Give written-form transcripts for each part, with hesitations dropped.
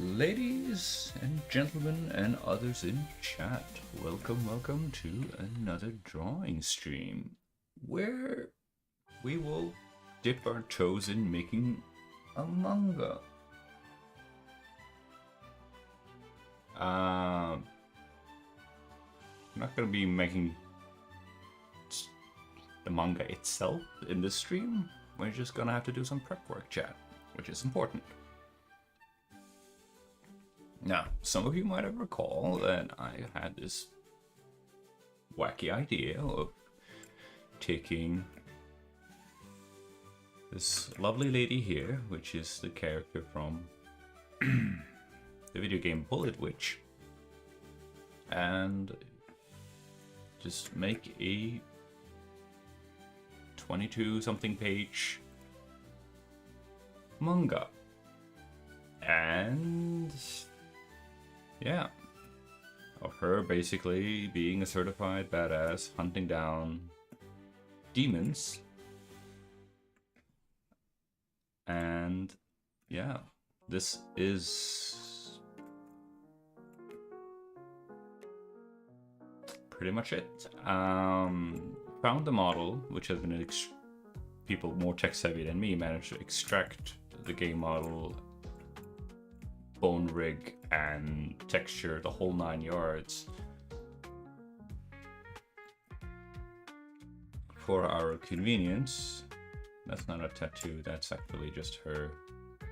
Ladies and gentlemen and others in chat, welcome to another drawing stream where we will dip our toes in making a manga. I'm not going to be making the manga itself in this stream. We're just going to have to do some prep work, chat, which is important. Now, some of you might have recalled that I had this wacky idea of taking this lovely lady here, which is the character from the video game Bullet Witch, and just make a 22-something page manga. And yeah, of her basically being a certified badass hunting down demons. And yeah, this is pretty much it. Found the model, which has been people more tech savvy than me managed to extract the game model, bone rig and texture, the whole 9 yards, for our convenience. That's not a tattoo, that's actually just her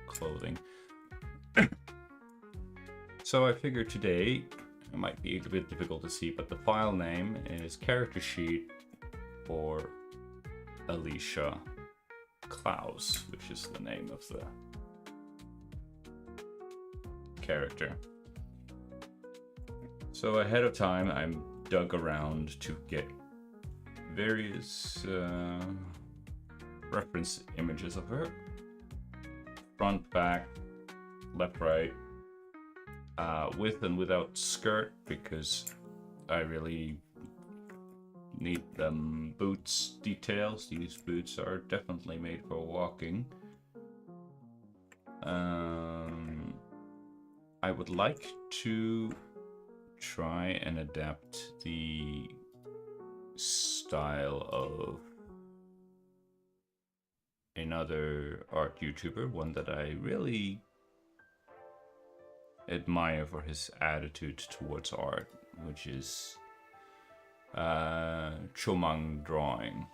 clothing. So I figured today, it might be a bit difficult to see, but the file name is character sheet for Alicia Klaus, which is the name of the character. So ahead of time, I'm dug around to get various reference images of her. Front, back, left, right, with and without skirt, because I really need them boots details. These boots are definitely made for walking. I would like to try and adapt the style of another art YouTuber, one that I really admire for his attitude towards art, which is Chomang Drawing.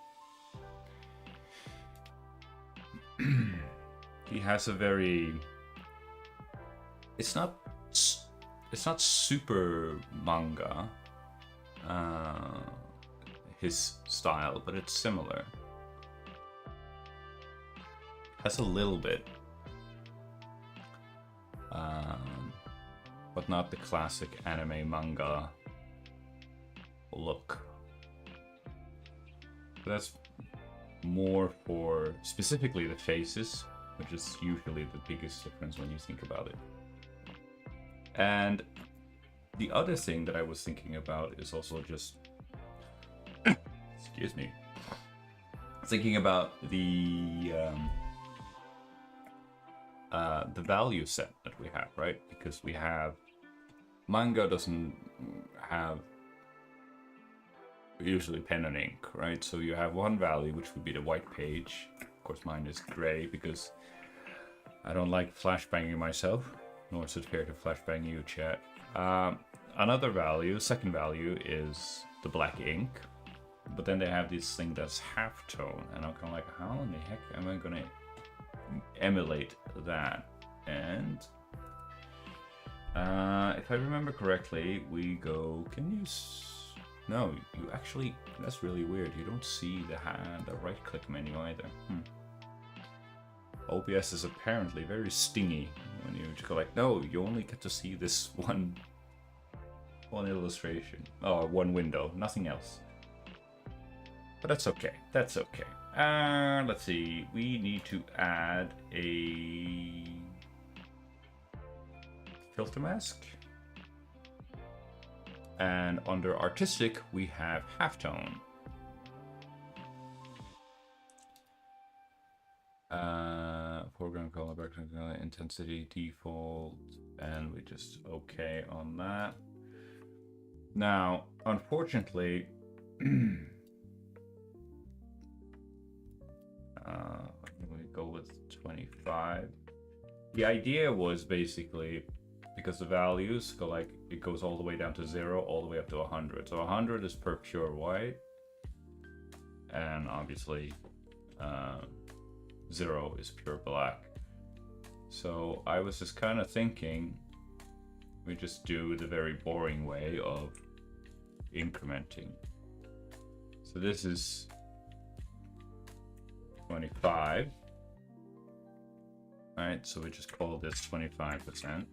He has a very, it's not super manga, his style, but it's similar. Has a little bit, but not the classic anime manga look. That's more for specifically the faces, which is usually the biggest difference when you think about it. And the other thing that I was thinking about is also just excuse me, thinking about the value set that we have, right? Because we have manga doesn't have usually pen and ink, right? So you have one value, which would be the white page. Of course, mine is gray because I don't like flashbanging myself, nor is it fair to flashbang you, chat. Another value, second value, is the black ink. But then they have this thing that's halftone, and I'm kind of like, how in the heck am I gonna emulate that? And if I remember correctly, we go, can you no, you actually, that's really weird. You don't see the right click menu either. OBS is apparently very stingy when you go like, no, you only get to see this one illustration, or one window, nothing else. But that's okay, that's okay. Let's see, we need to add a filter mask. And under artistic, we have halftone. Foreground color, background color, intensity, default, And we just okay on that. Now, unfortunately, we go with 25. The idea was basically because the values go like it goes all the way down to 0, all the way up to 100. So 100 is per pure white, and obviously 0 is pure black. So I was just kind of thinking we just do the very boring way of incrementing. So this is 25. Right, so we just call this 25%.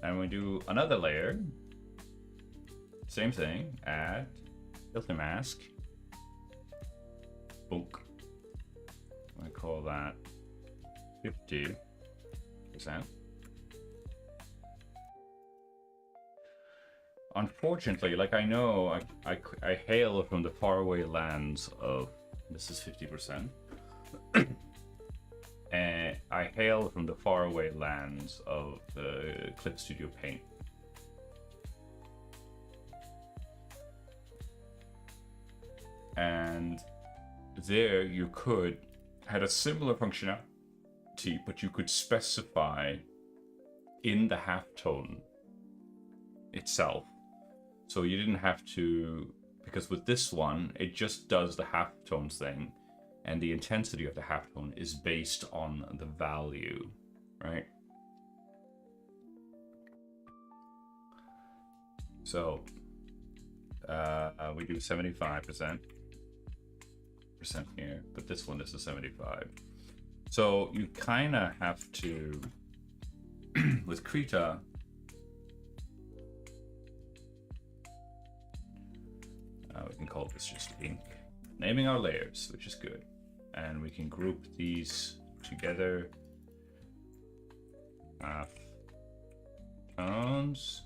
And we do another layer. Same thing, add filter mask. Boom. I call that 50%. Unfortunately, like I know I hail from the faraway lands of, this is 50%. And I hail from the faraway lands of Clip Studio Paint. And there you had a similar functionality, but you could specify in the halftone itself. So you didn't have to, because with this one, it just does the halftones thing. And the intensity of the halftone is based on the value, right? So we do 75% here, but this one is a 75. So you kind of have to, with Krita, we can call this just ink. Naming our layers, which is good. And we can group these together. Half tones.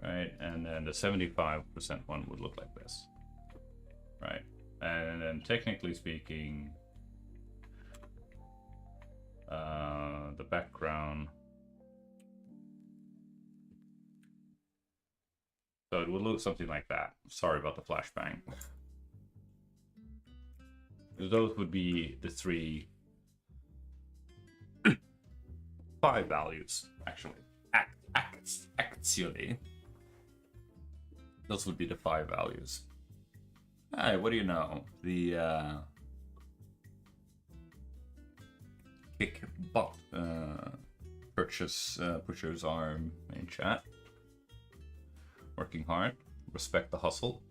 Right, and then the 75% one would look like this. Right, and then technically speaking, the background. So it would look something like that. Sorry about the flashbang. Those would be the 5 values, actually. Actually. Those would be the 5 values. Hey, what do you know? The kick bot purchase arm in chat. Working hard. Respect the hustle.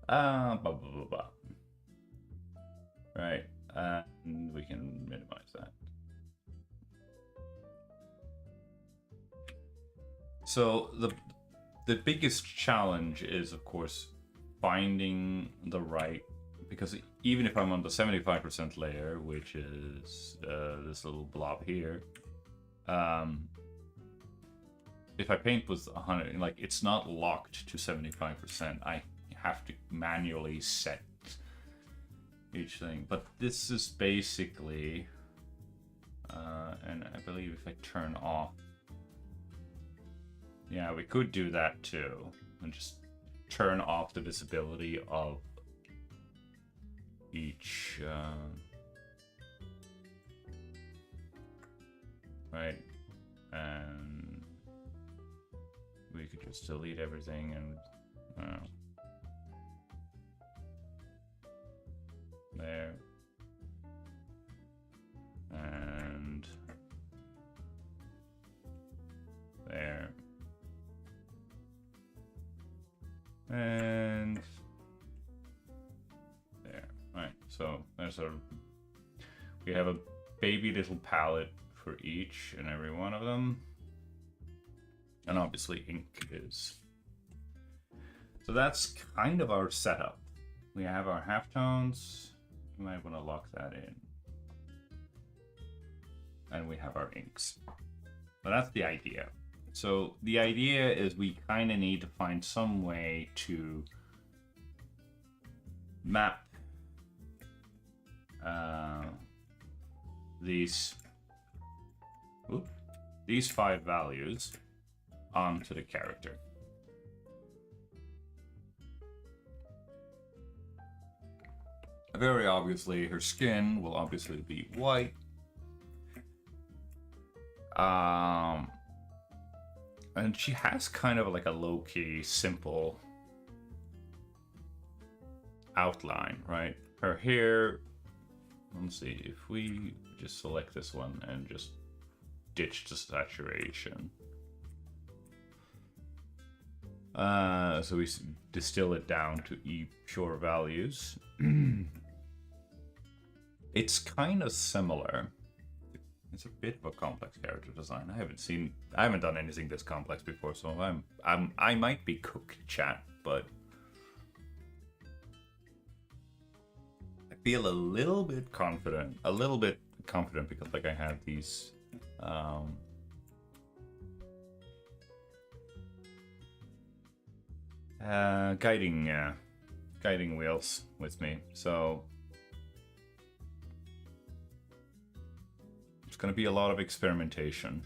Blah blah blah blah. Right, and we can minimize that. So the biggest challenge is, of course, finding the right, because even if I'm on the 75% layer, which is this little blob here, if I paint with 100, like it's not locked to 75%. I have to manually set each thing, but this is basically, and I believe if I turn off, yeah, we could do that too, and just turn off the visibility of each, right, and we could just delete everything and there, and there, and there. Right, so there's we have a baby little palette for each and every one of them, and obviously ink is. So that's kind of our setup. We have our halftones. You might want to lock that in. And we have our inks. So that's the idea. So the idea is we kind of need to find some way to map these these 5 values onto the character. Very obviously, her skin will obviously be white. And she has kind of like a low-key, simple outline, right? Her hair, let's see, if we just select this one and just ditch the saturation. So we distill it down to pure values. It's kind of similar. It's a bit of a complex character design. I haven't done anything this complex before, so I might be cooked, chat, but I feel a little bit confident because like I have these guiding wheels with me, so it's going to be a lot of experimentation,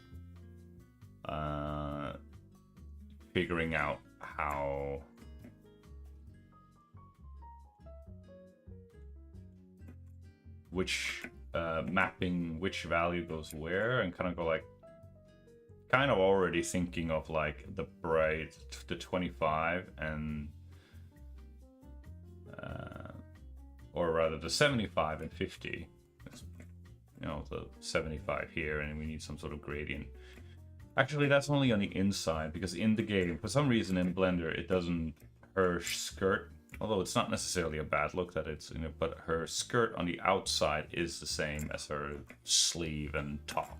figuring out how mapping which value goes where, and kind of already thinking of like the 25 and or rather the 75 and 50. You know, the 75 here, and we need some sort of gradient. Actually, that's only on the inside, because in the game, for some reason in Blender, it doesn't, her skirt, although it's not necessarily a bad look that it's, you know, but her skirt on the outside is the same as her sleeve and top.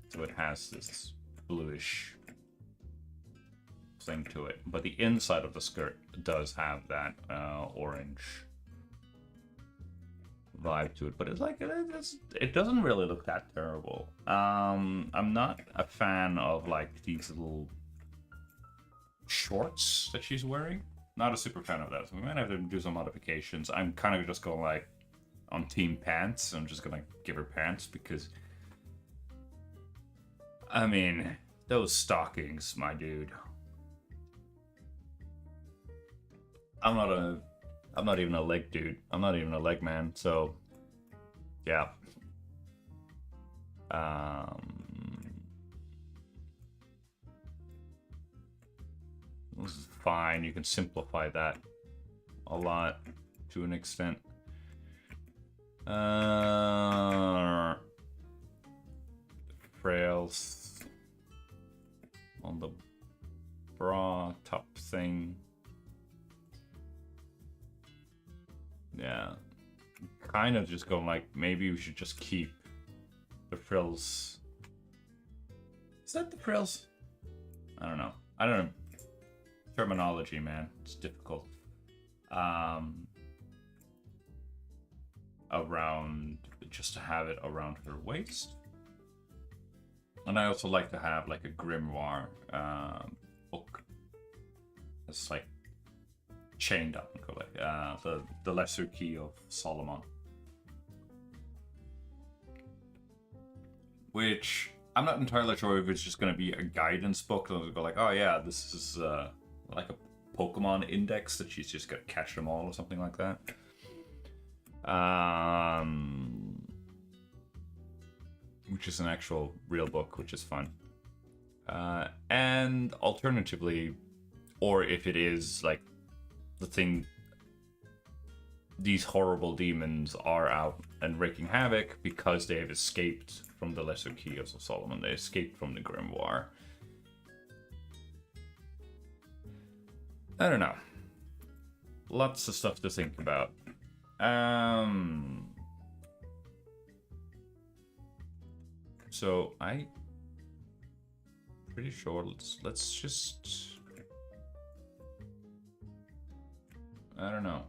So it has this bluish thing to it. But the inside of the skirt does have that orange vibe to it, but it's like it doesn't really look that terrible. I'm not a fan of like these little shorts that she's wearing. Not a super fan of that, so we might have to do some modifications. I'm kind of just going like on team pants. I'm just gonna give her pants because I mean those stockings, my dude. I'm not even a leg dude. I'm not even a leg man, so yeah. This is fine. You can simplify that a lot to an extent. Frails on the bra top thing. Yeah, kind of just going like, maybe we should just keep the frills. Is that the frills? I don't know. Terminology, man, it's difficult. Around, just to have it around her waist. And I also like to have like a grimoire book. It's like chained up and go like the Lesser Key of Solomon, which I'm not entirely sure if it's just going to be a guidance book and go like, oh yeah, this is like a Pokemon index that she's just got to catch them all or something like that. Which is an actual real book, which is fun. And alternatively, or if it is like the thing, these horrible demons are out and wreaking havoc because they have escaped from the Lesser Key of Solomon. They escaped from the Grimoire. I don't know. Lots of stuff to think about. So I pretty sure let's just, I don't know.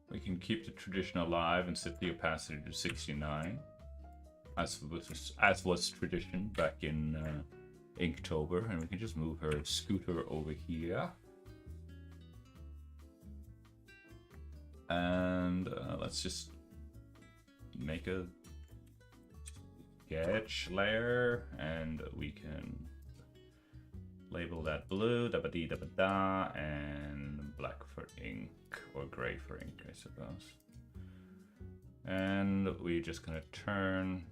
We can keep the tradition alive and set the opacity to 69, as was tradition back in Inktober, and we can just move her scooter over here. And let's just make a sketch layer, and we can label that blue, da ba dee da ba da, and black for ink, or gray for ink, I suppose. And we're just gonna turn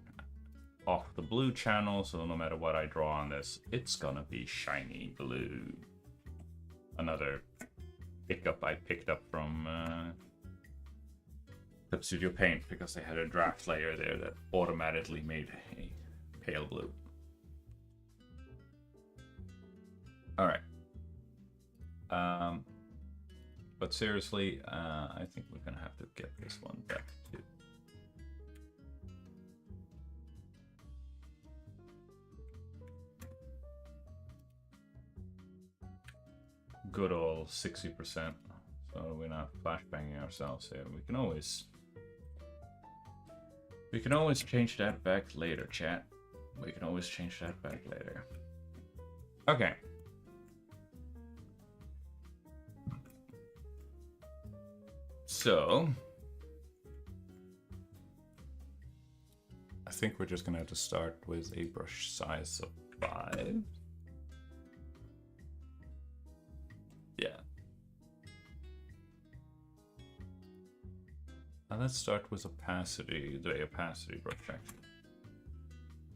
off the blue channel, so no matter what I draw on this, it's gonna be shiny blue. Another pickup I picked up from Clip Studio Paint, because they had a draft layer there that automatically made a pale blue. All right. But seriously, I think we're gonna have to get this one back too. Good old 60%, so we're not flashbanging ourselves here. We can always change that back later, chat. We can always change that back later. Okay. So I think we're just gonna have to start with a brush size of 5. Yeah. And let's start with opacity, the opacity brush actually.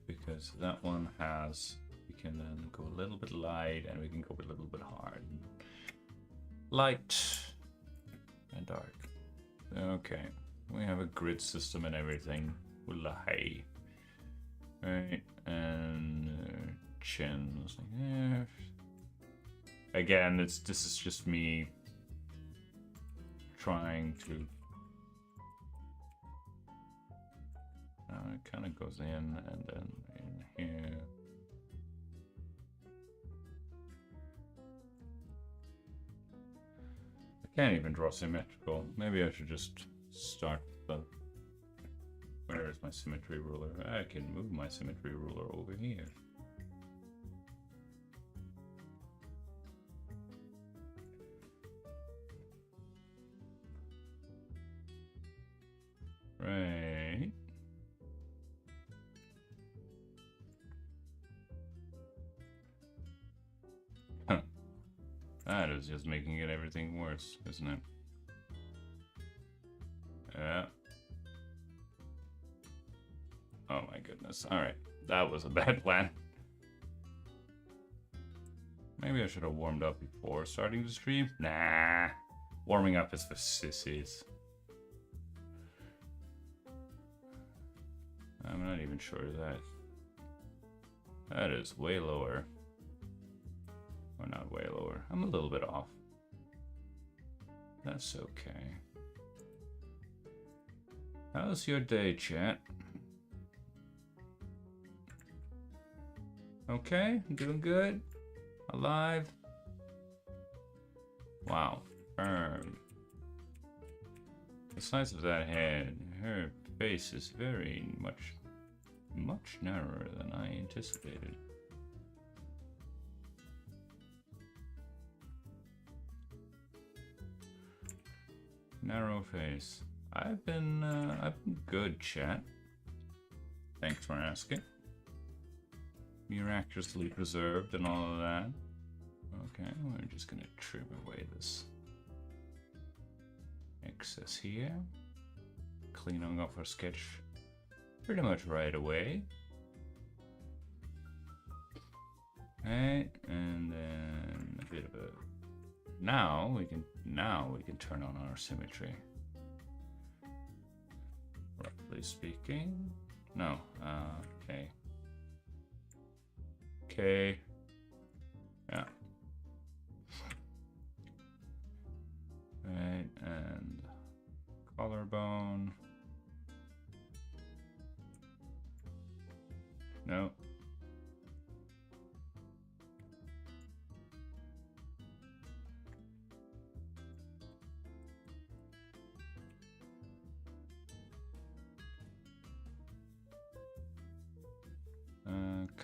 Because that one has, we can then go a little bit light and we can go a little bit hard. Light and dark. Okay, we have a grid system and everything. Hey. Right, and chins. Yeah. Again, this is just me trying to. It kind of goes in and then in here. I can't even draw symmetrical. Maybe I should just start the. Where is my symmetry ruler? I can move my symmetry ruler over here. Right. Huh. That is just making it everything worse, isn't it? Yeah. Oh my goodness. Alright. That was a bad plan. Maybe I should have warmed up before starting the stream. Nah. Warming up is for sissies. I'm not even sure that is way lower. Or not way lower. I'm a little bit off. That's okay. How's your day, chat? Okay, doing good? Alive? Wow, firm. The size of that head, her face is very much narrower than I anticipated. Narrow face. I've been good, chat. Thanks for asking. Miraculously preserved and all of that. Okay, we're just gonna trim away this excess here. Cleaning up our sketch pretty much right away. Right, and then a bit of a. Now we can turn on our symmetry. Roughly speaking, no. Okay. Okay. Yeah. Right, and collarbone. No.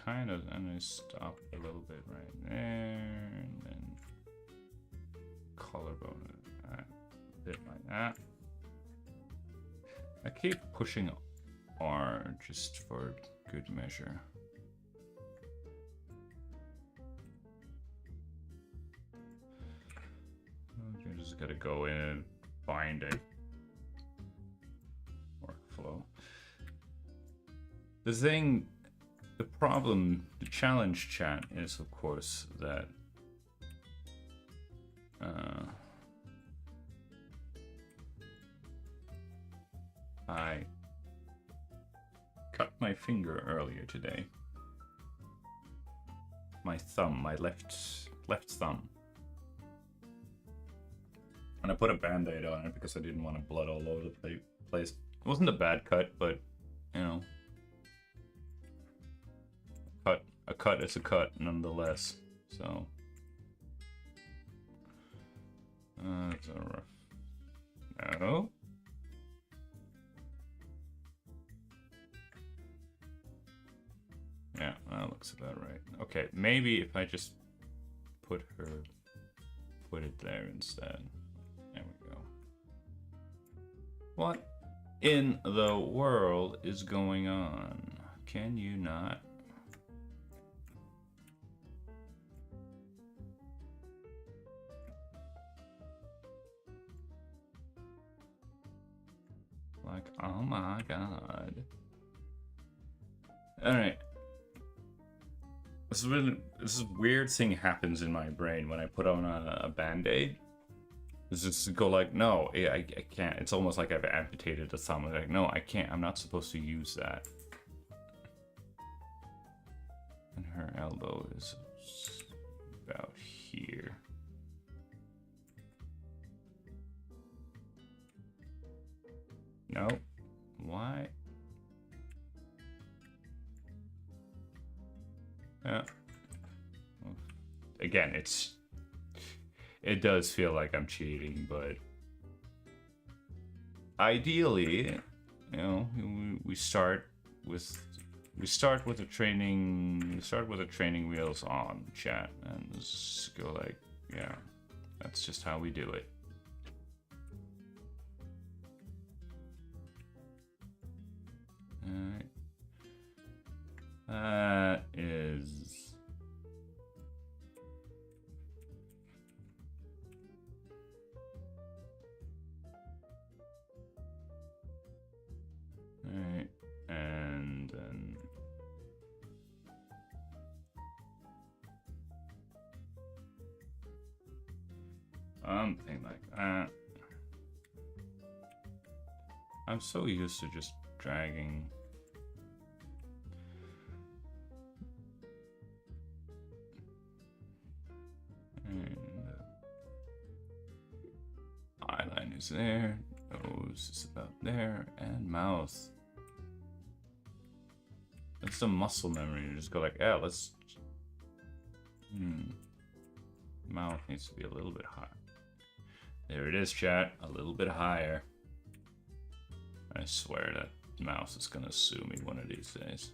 Kind of, I'm gonna stop a little bit right there, and then collarbone, a bit like that. I keep pushing R just for good measure. Okay, just gotta go in and find a workflow. The problem, the challenge, chat, is of course that I cut my finger earlier today. My thumb, my left thumb. And I put a band-aid on it because I didn't want blood all over the place. It wasn't a bad cut, but, you know. A cut is a cut, nonetheless. So. That's a rough. No. Yeah, that looks about right. Okay, maybe if I just put it there instead. There we go. What in the world is going on? Can you not? Like, oh my god. Alright. This weird thing happens in my brain when I put on a band-aid. It's just go like, no, I can't. It's almost like I've amputated a thumb. I'm like, no, I can't. I'm not supposed to use that. And her elbow is about here. No. Why? Yeah. Again, it does feel like I'm cheating, but ideally, you know, we start with the training wheels on, chat, and just go like, yeah, that's just how we do it. Alright. That is... Alright, and then... Something like that. I'm so used to just dragging. And eyeline is there, nose is about there, and mouth. It's the muscle memory. You just go like, yeah, let's. Mouth needs to be a little bit higher. There it is, chat. A little bit higher. I swear that mouse is gonna sue me one of these days.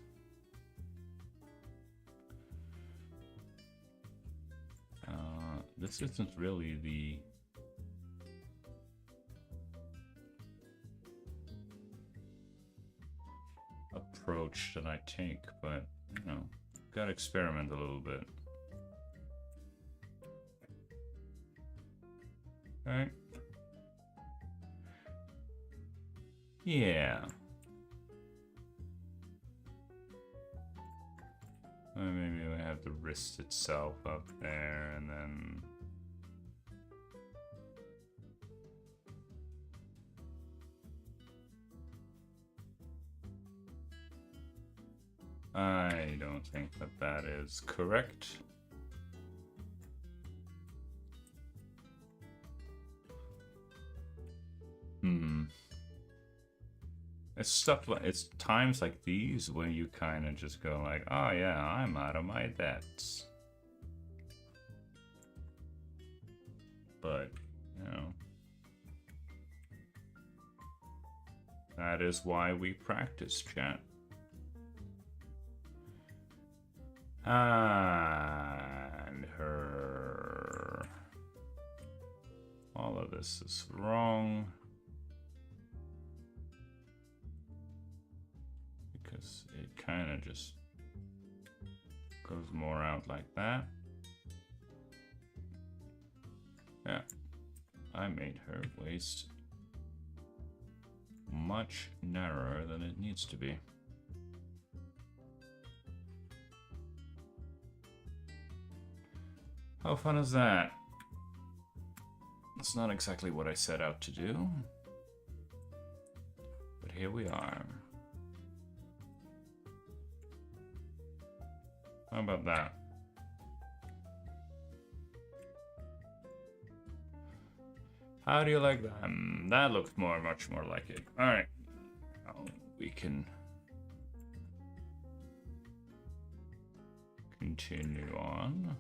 This isn't really the approach that I take, but you know, gotta experiment a little bit. Alright. Yeah. Maybe we have the wrist itself up there, and then... I don't think that that is correct. It's stuff like, it's times like these when you kind of just go like, oh yeah, I'm out of my depths. But, you know, that is why we practice, chat. And her. All of this is wrong. because it kind of just goes more out like that. Yeah, I made her waist much narrower than it needs to be. How fun is that? It's not exactly what I set out to do, but here we are. How about that? How do you like that? That looks much more like it. All right, now we can continue on.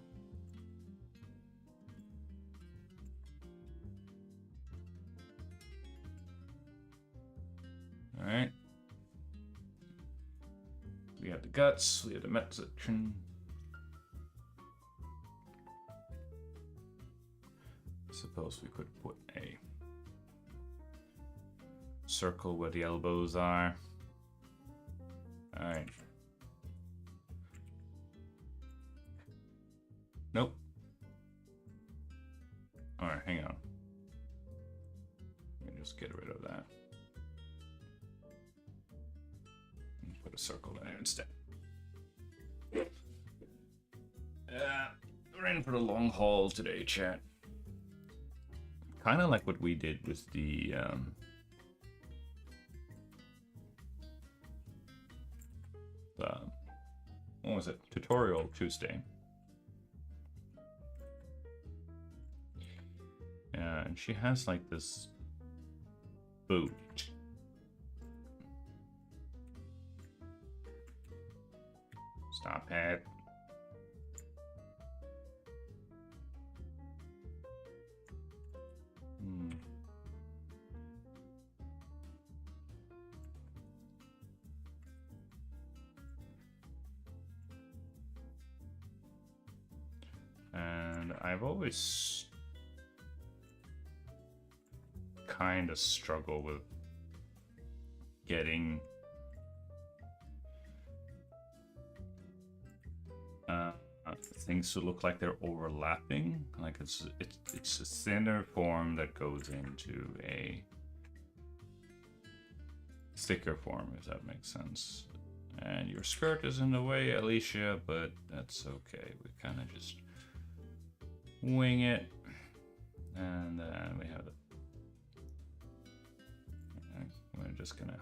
All right. We have the guts, we have the midsection. Suppose we could put a circle where the elbows are. All right. Nope. All right, hang on. Let me just get rid of that. Put a circle there instead. We're in for the long haul today, chat. Kind of like what we did with the what was it? Tutorial Tuesday. Yeah, and she has like this boot. Stop it. And I've always kind of struggled with getting things to look like they're overlapping. Like it's a thinner form that goes into a thicker form, if that makes sense. And your skirt is in the way, Alicia, but that's okay. We kind of just wing it, and then we have the. We're just gonna.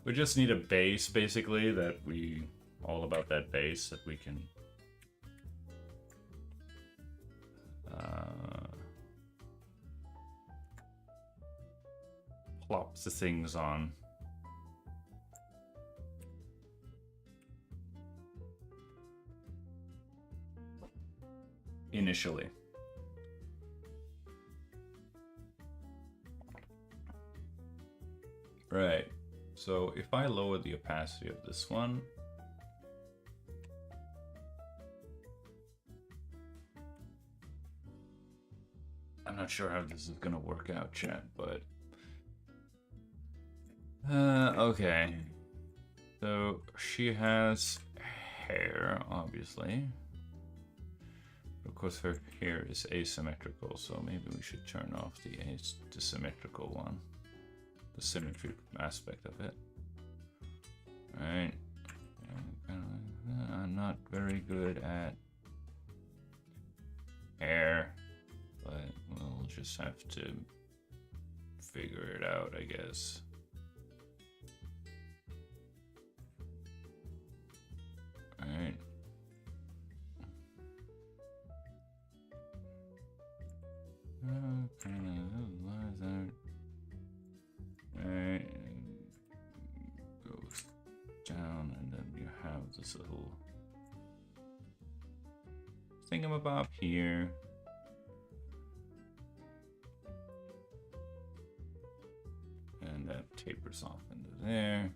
We just need a base, basically, that we all about that base that we can. Plop the things on. Initially. Right. So if I lower the opacity of this one, I'm not sure how this is gonna work out, chat, but okay. So she has hair, obviously. Of course, her hair is asymmetrical, so maybe we should turn off the symmetrical one, the symmetry aspect of it. All right. I'm not very good at hair, but we'll just have to figure it out, I guess. All right. Alright, goes down, and then you have this little thingamabob here. And that tapers off into there.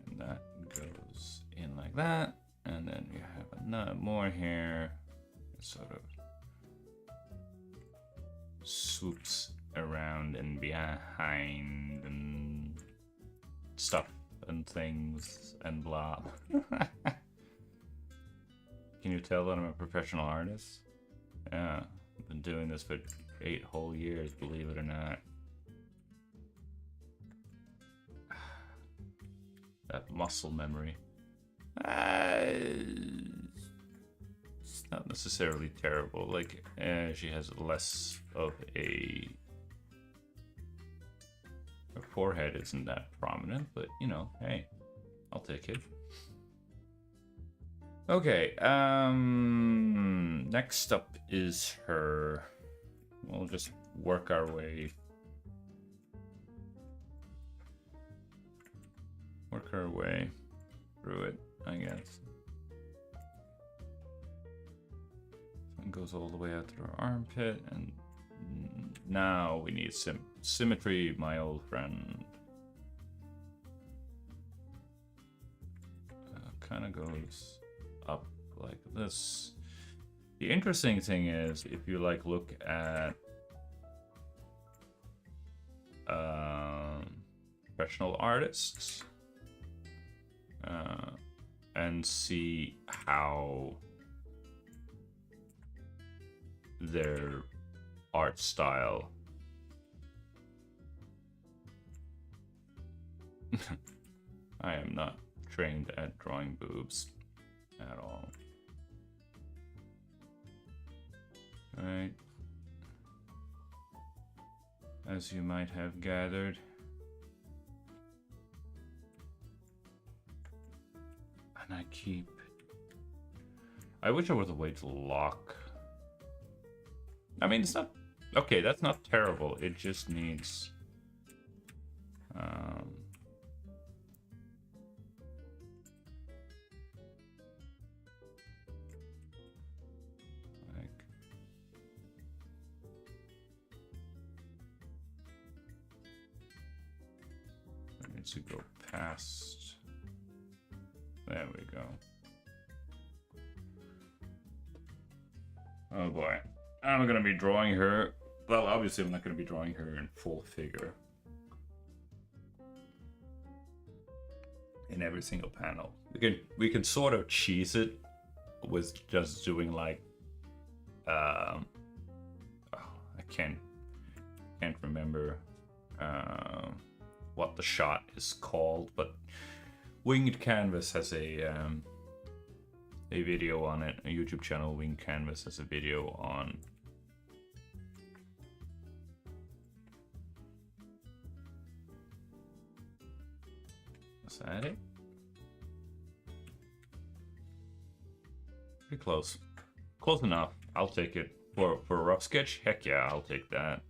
And that goes in like that. And then you have another more here. It sort of swoops around and behind, and stuff and things and blah. Can you tell that I'm a professional artist? Yeah, I've been doing this for 8 whole years, believe it or not. That muscle memory. It's not necessarily terrible. Like, she has less of a... Her forehead isn't that prominent, but, you know, hey, I'll take it. Okay, next up is her. We'll just work our way. Work our way through it, I guess. One goes all the way out to her armpit, and now we need symmetry, my old friend. Kind of goes up like this. The interesting thing is, if you like look at professional artists and see how their art style I am not trained at drawing boobs at all. Right. As you might have gathered. And I wish there was a way to lock. I mean, it's not... Okay, that's not terrible. It just needs... to go past. There we go. Oh boy. I'm gonna be drawing her. Well, obviously I'm not gonna be drawing her in full figure. In every single panel. We can sort of cheese it with just doing like oh, I can't remember what the shot is called, but Winged Canvas has a video on it. A YouTube channel, Winged Canvas, has a video on is that it? Pretty close. Close enough. I'll take it. For a rough sketch? Heck yeah, I'll take that.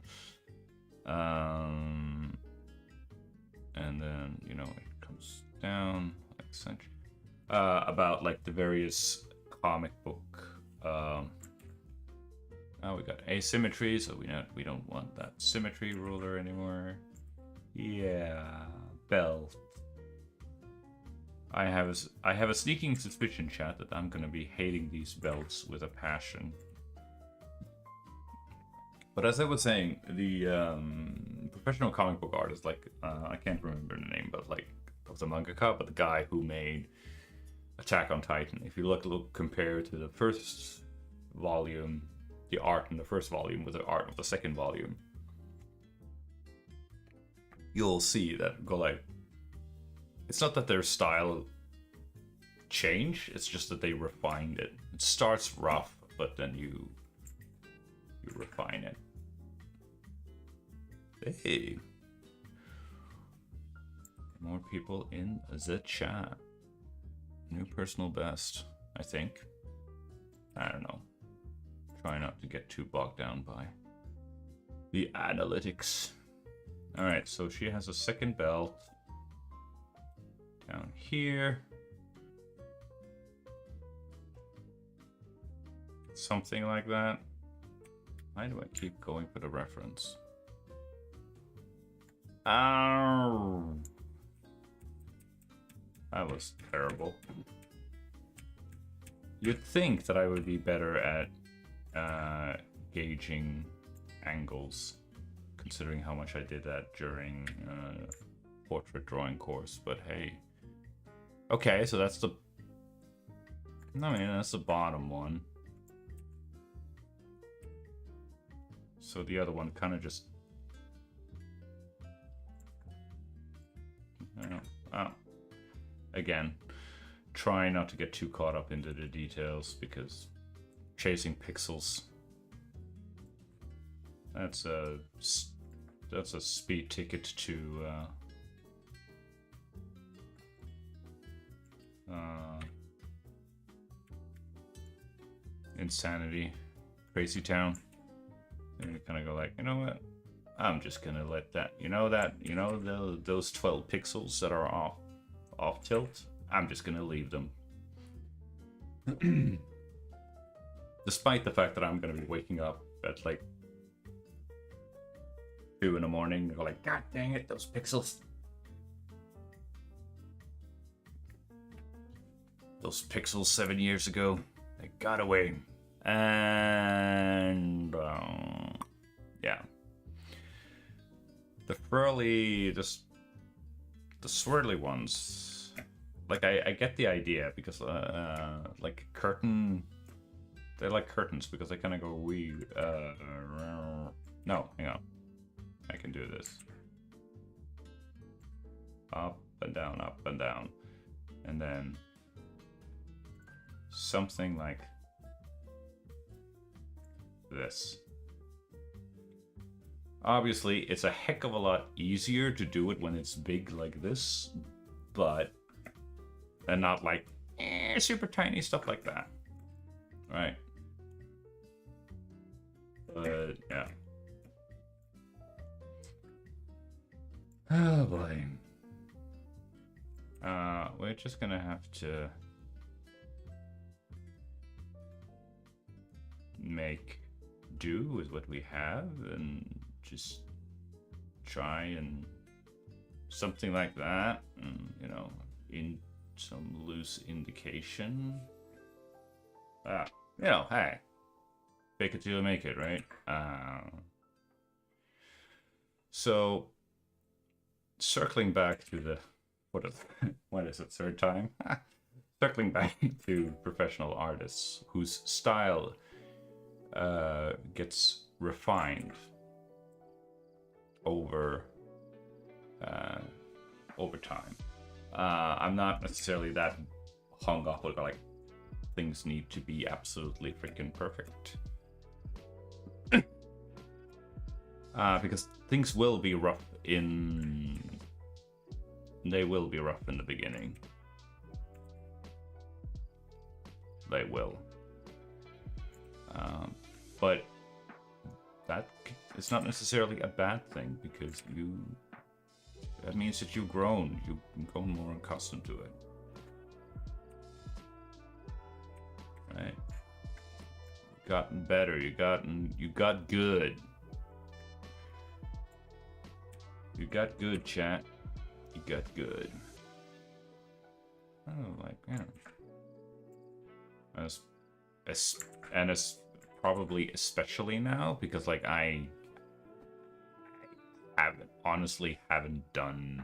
And then, you know, it comes down like such. About like the various comic book. Now we got asymmetry, so we don't want that symmetry ruler anymore. Yeah, belt. I have a sneaking suspicion, chat, that I'm gonna be hating these belts with a passion. But as I was saying, the professional comic book artist, like, I can't remember the name, but like, of the mangaka, but the guy who made Attack on Titan. If you look compare to the first volume, the art in the first volume with the art of the second volume, you'll see that go like, it's not that their style changed, it's just that they refined it. It starts rough, but then you refine it. Hey. More people in the chat. New personal best, I think. I don't know. Try not to get too bogged down by the analytics. Alright, so she has a second belt down here. Something like that. Why do I keep going for the reference? Ow! That was terrible. You'd think that I would be better at gauging angles, considering how much I did that during portrait drawing course, but hey. Okay, so that's the... I mean, that's the bottom one. So the other one kind of just... Oh. Again, try not to get too caught up into the details, because chasing pixels... That's a speed ticket to insanity, crazy town. And you kind of go like, you know what? I'm just gonna let that. Those 12 pixels that are off tilt. I'm just gonna leave them. Despite the fact that I'm gonna be waking up at like 2 in the morning, go like, God dang it, those pixels. Those pixels 7 years ago, they got away. And yeah. The swirly ones, like I get the idea, because like curtain, they're like curtains because they kind of go no, hang on. I can do this. Up and down. And then something like this. Obviously, it's a heck of a lot easier to do it when it's big like this, and not like super tiny stuff like that. Right. But yeah. Oh boy. We're just gonna have to make do with what we have and just try and something like that, and, in some loose indication. Hey, fake it till you make it, right? So circling back to the what is it, third time? Circling back to professional artists whose style gets refined over time. I'm not necessarily that hung up with like things need to be absolutely freaking perfect. Because things will be rough they will be rough in the beginning. They will. But that is not necessarily a bad thing, because that means that you've grown more accustomed to it. Right? You've gotten better, you got good. You got good, chat. You got good. Oh, like, yeah. As probably especially now, because like I haven't done.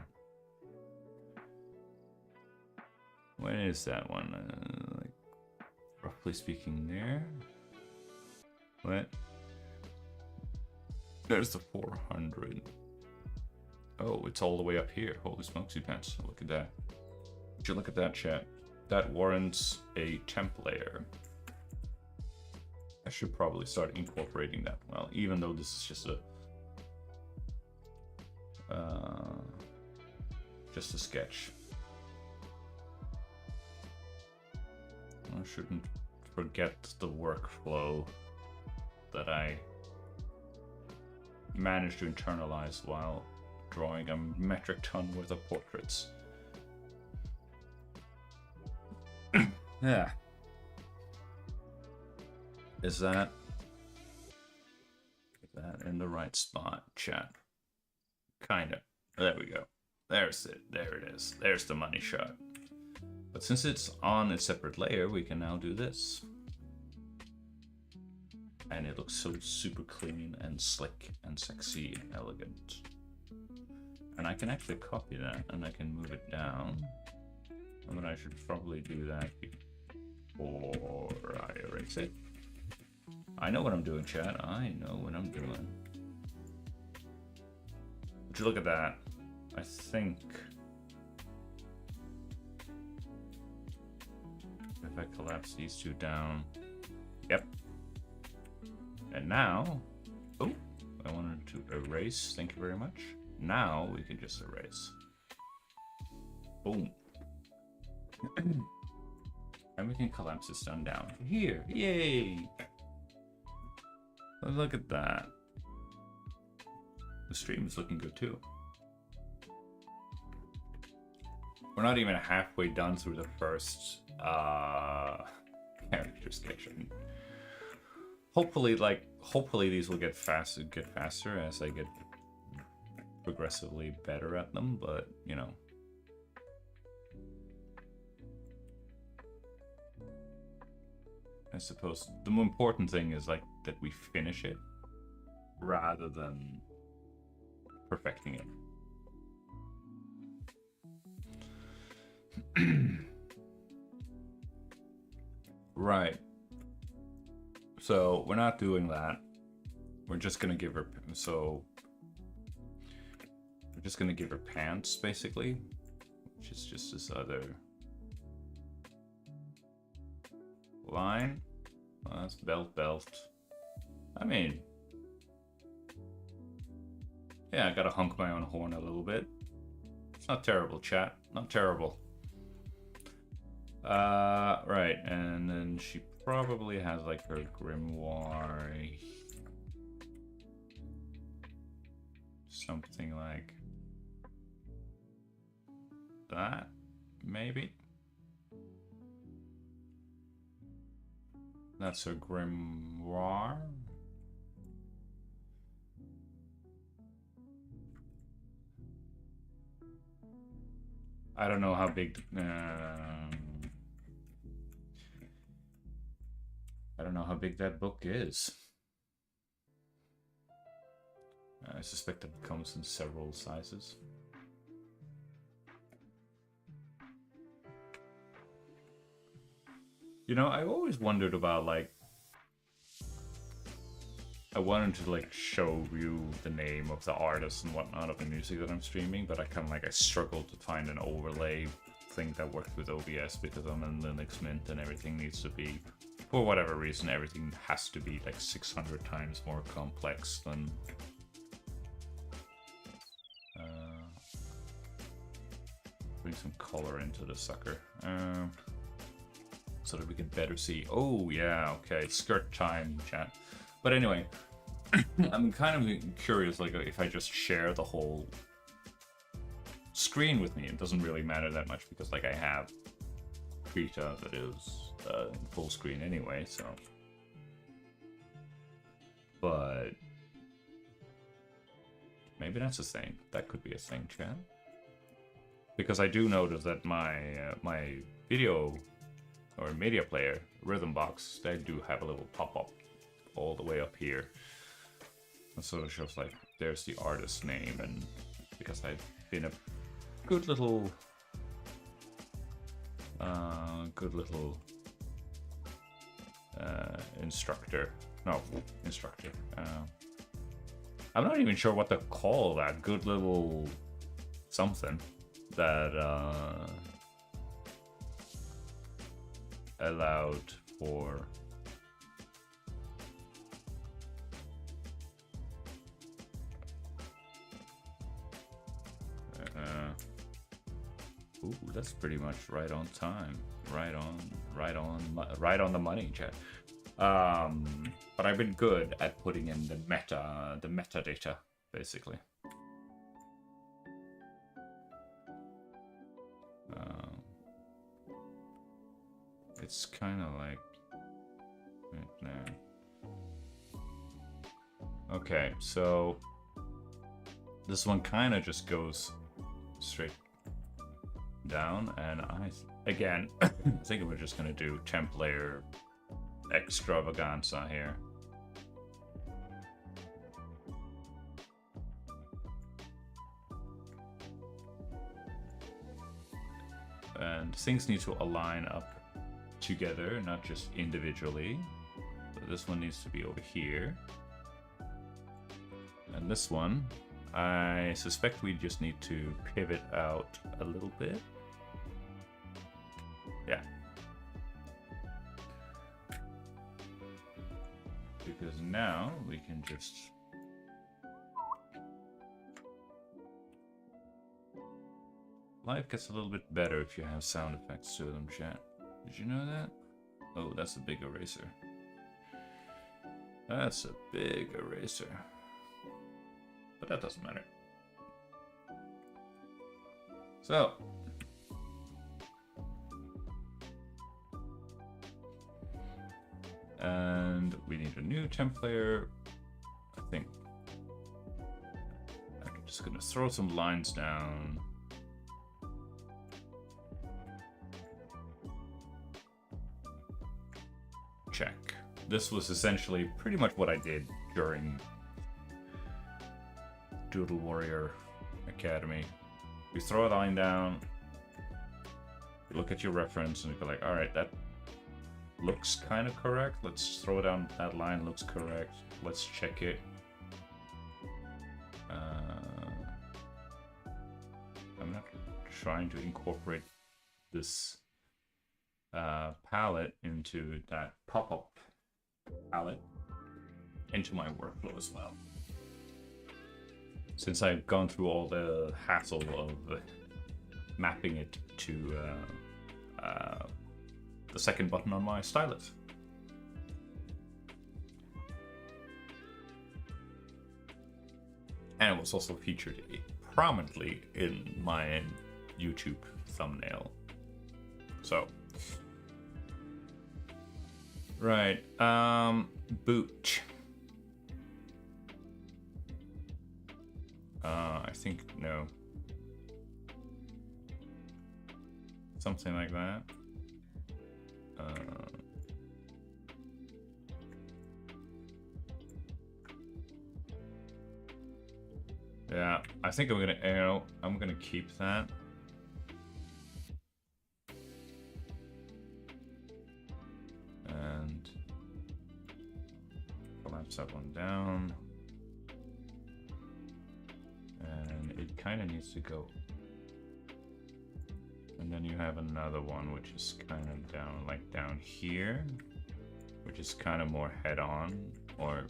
When is that one? Like, roughly speaking, there. What? There's the 400. Oh, it's all the way up here. Holy smokesy pants! Look at that. Would you look at that, chat? That warrants a temp layer. I should probably start incorporating that. Well, even though this is just a sketch. I shouldn't forget the workflow that I managed to internalize while drawing a metric ton worth of portraits. Yeah. Is that in the right spot, chat? Kinda. There we go. There's it. There it is. There's the money shot. But since it's on a separate layer, we can now do this. And it looks so super clean and slick and sexy and elegant. And I can actually copy that and I can move it down. But I should probably do that before I erase it. I know what I'm doing, chat. I know what I'm doing. Would you look at that? I think if I collapse these two down. Yep. And now, oh, I wanted to erase. Thank you very much. Now we can just erase. Boom. And we can collapse this down here. Yay! Look at that. The stream is looking good too. We're not even halfway done through the first character sketch. Hopefully these will get faster as I get progressively better at them, but you know. I suppose the more important thing is like that we finish it rather than perfecting it. Right. So we're not doing that. We're just gonna give her pants basically, which is just this other line. Oh, that's belt. I mean, yeah, I gotta honk my own horn a little bit. It's not terrible, chat. Not terrible. Right, and then she probably has like her grimoire, something like that, maybe. That's her grimoire. I don't know how big. I don't know how big that book is. I suspect it comes in several sizes. You know, I always wondered about like, I wanted to like show you the name of the artist and whatnot of the music that I'm streaming, but I kind of like, I struggled to find an overlay thing that worked with OBS because I'm in Linux Mint and everything needs to be, for whatever reason, everything has to be like 600 times more complex than bring some color into the sucker so that we can better see. Oh yeah, okay, skirt time, chat. But anyway, I'm kind of curious, like if I just share the whole screen with me, it doesn't really matter that much because like I have Krita that is full screen anyway, so. But maybe that's a thing. That could be a thing, chat. Because I do notice that my my video or media player rhythm box, they do have a little pop-up all the way up here. And so it shows like there's the artist's name, and because I've been a good little instructor. I'm not even sure what to call that. Good little something that allowed for ooh, that's pretty much right on time, right on the money, chat. But I've been good at putting in the metadata, basically. It's kind of like right there. Okay, so this one kind of just goes straight down, and again, I think we're just gonna do temp layer extravaganza here. And things need to align up together, not just individually. So this one needs to be over here. And this one, I suspect we just need to pivot out a little bit. Yeah. Because now we can just... Life gets a little bit better if you have sound effects to them, chat. Did you know that? Oh, that's a big eraser. That's a big eraser. But that doesn't matter. So. And we need a new temp layer. I think. I'm just gonna throw some lines down. Check. This was essentially pretty much what I did during Doodle Warrior Academy. You throw a line down, you look at your reference, and you go like, alright, that looks kind of correct. Let's throw down that line, looks correct. Let's check it. I'm not trying to incorporate this palette into that pop-up palette into my workflow as well. Since I've gone through all the hassle of mapping it to the second button on my stylus. And it was also featured prominently in my YouTube thumbnail. So, right, boot. I think no. Something like that. Yeah, I think I'm gonna keep that. And collapse that one down. And it kind of needs to go. And then you have another one which is kind of down, like down here, which is kind of more head-on. Or,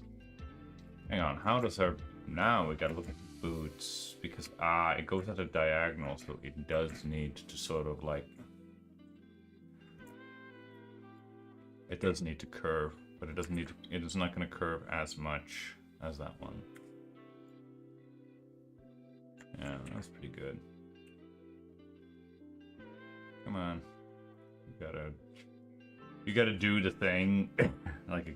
hang on, how does our... Now we gotta look at the boots, because it goes at a diagonal, so it does need to sort of like... It does need to curve, but it doesn't need to, it is not going to curve as much as that one. Yeah, that's pretty good. Come on. You gotta do the thing like a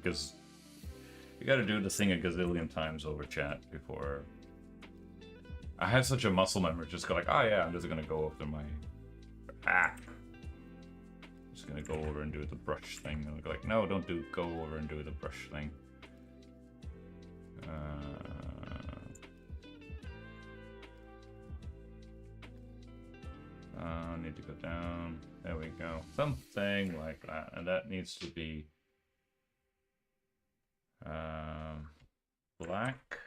you gotta do the thing a gazillion times over chat before. I have such a muscle memory, just go like, oh yeah, I'm just gonna go over my just gonna go over and do the brush thing. And like, no, don't go over and do the brush thing. Need to go down. There we go. Something like that. And that needs to be black.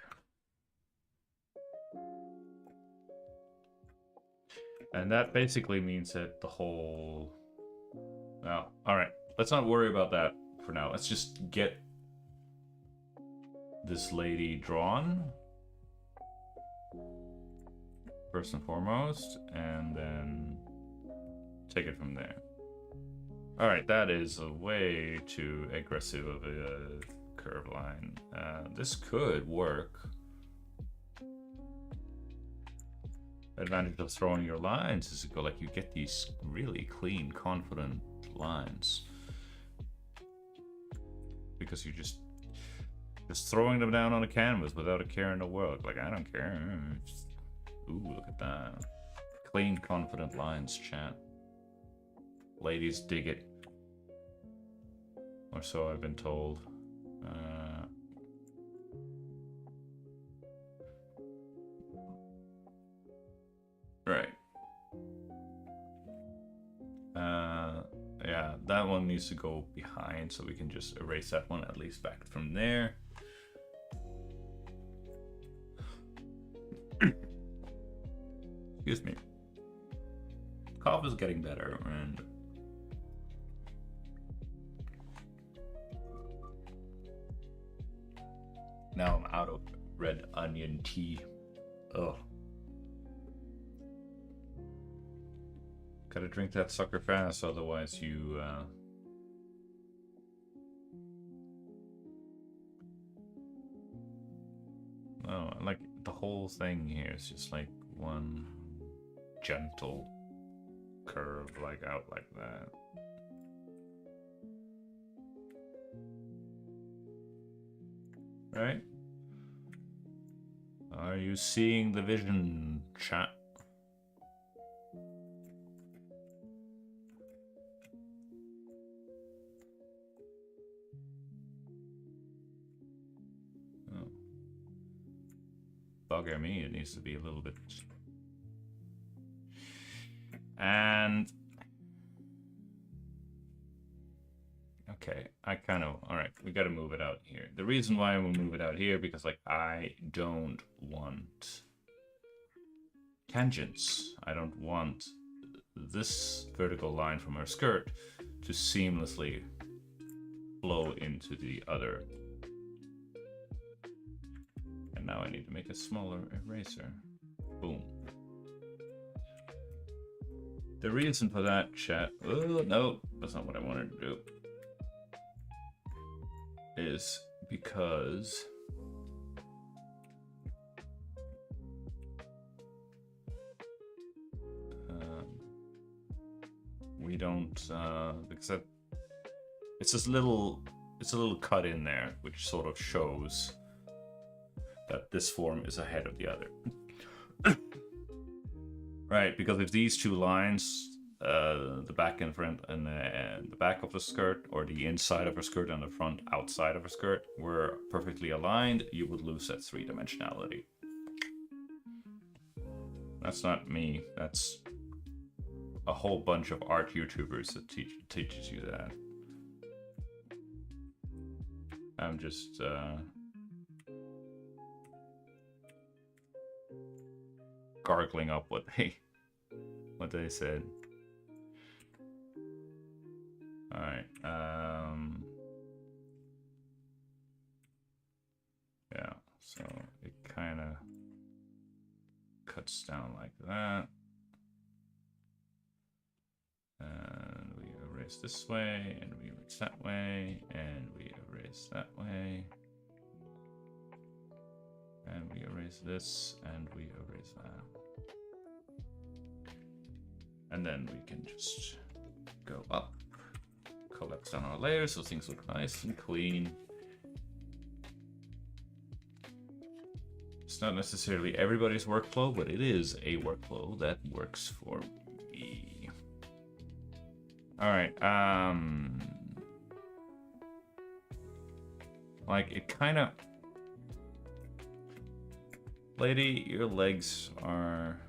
And that basically means that the whole... Well, alright. Let's not worry about that for now. Let's just get this lady drawn first and foremost, and then take it from there. Alright, that is a way too aggressive of a curve line. This could work. Advantage of throwing your lines is to go like you get these really clean, confident lines. Because you're just throwing them down on a canvas without a care in the world. Like, I don't care. Ooh, look at that. Clean, confident lines, chat. Ladies dig it. Or so I've been told. Right. needs to go behind, so we can just erase that one at least back from there. Excuse me. Cough is getting better, and now I'm out of red onion tea. Ugh. Gotta drink that sucker fast, otherwise you oh, like the whole thing here is just like one gentle curve, like out like that. Right? Are you seeing the vision, chat? Oh. Bugger me, it needs to be a little bit. And okay, I kind of, all right, we got to move it out here. The reason why we move it out here, because like I don't want tangents. I don't want this vertical line from our skirt to seamlessly flow into the other. And now I need to make a smaller eraser. Boom. The reason for that, chat, oh no, that's not what I wanted to do, is because we don't, because that, it's a little cut in there, which sort of shows that this form is ahead of the other. Right, because if these two lines, the back and front and the back of the skirt, or the inside of a skirt and the front outside of a skirt, were perfectly aligned, you would lose that three-dimensionality. That's not me. That's a whole bunch of art YouTubers that teaches you that. I'm just gargling up what they said. All right. Yeah. So it kind of cuts down like that, and we erase this way, and we erase that way, and we erase that way. And we erase this, and we erase that. And then we can just go up, collect down our layers so things look nice and clean. It's not necessarily everybody's workflow, but it is a workflow that works for me. All right, like it kind of, lady, your legs are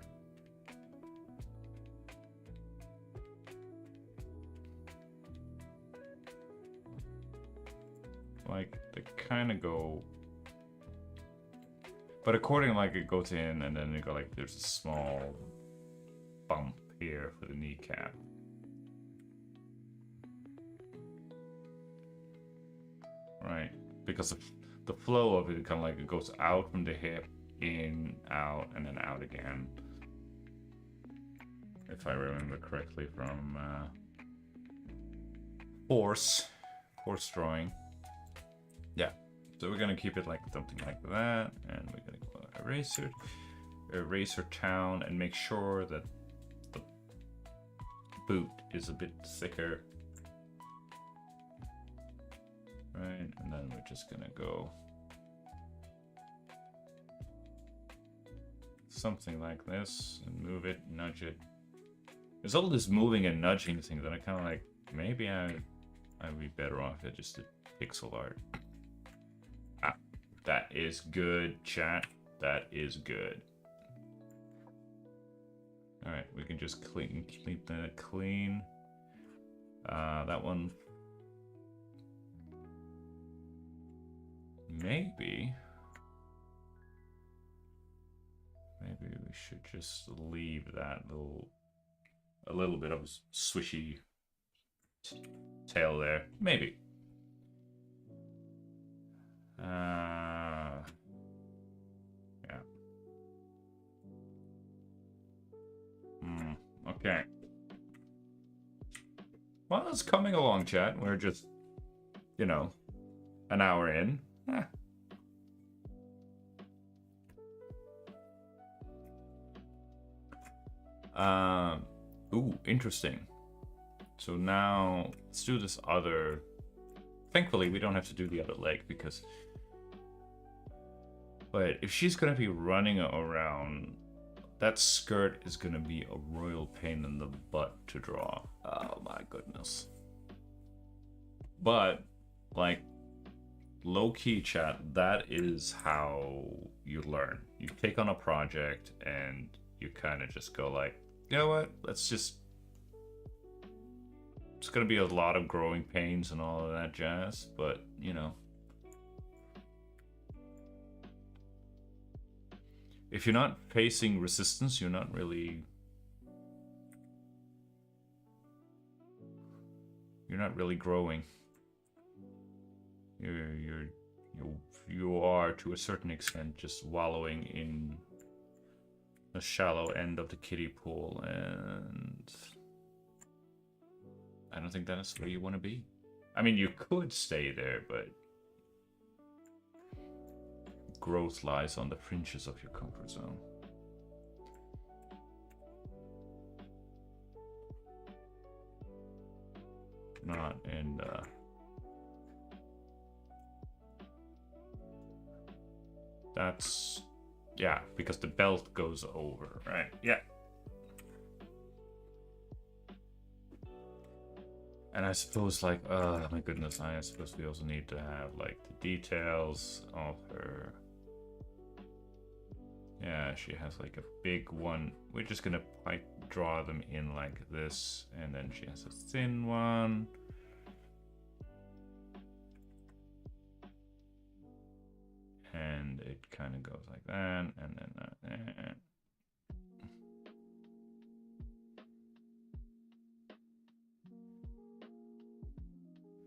like, they kind of go, but according, like it goes in and then you go like, there's a small bump here for the kneecap. Right, because the flow of it kind of like, it goes out from the hip, in, out, and then out again. If I remember correctly from horse drawing. Yeah, so we're gonna keep it like something like that, and we're gonna go eraser town, and make sure that the boot is a bit thicker. Right, and then we're just gonna go something like this, and move it, nudge it. There's all this moving and nudging thing that I kind of like, maybe I'd be better off at just a pixel art. Ah, that is good, chat. That is good. All right, we can just keep that clean. That one maybe we should just leave that a little bit of swishy tail there. Maybe. Yeah. Okay. Well, it's coming along, chat. We're just, you know, an hour in. Ooh, interesting. So now let's do this other. Thankfully, we don't have to do the other leg because. But if she's gonna be running around, that skirt is gonna be a royal pain in the butt to draw. Oh my goodness. But like low key chat, that is how you learn. You take on a project and you kind of just go like, you know what? Let's just. It's gonna be a lot of growing pains and all of that jazz, but you know. If you're not facing resistance, you're not really growing. You are to a certain extent just wallowing in the shallow end of the kiddie pool, and I don't think that's where you want to be. I mean, you could stay there, but growth lies on the fringes of your comfort zone. Not in that's, yeah, because the belt goes over, right? Yeah. And I suppose, like, oh my goodness, I suppose we also need to have, like, the details of her. Yeah, she has, like, a big one. We're just gonna, like, draw them in like this. And then she has a thin one. And it kind of goes like that. And then that.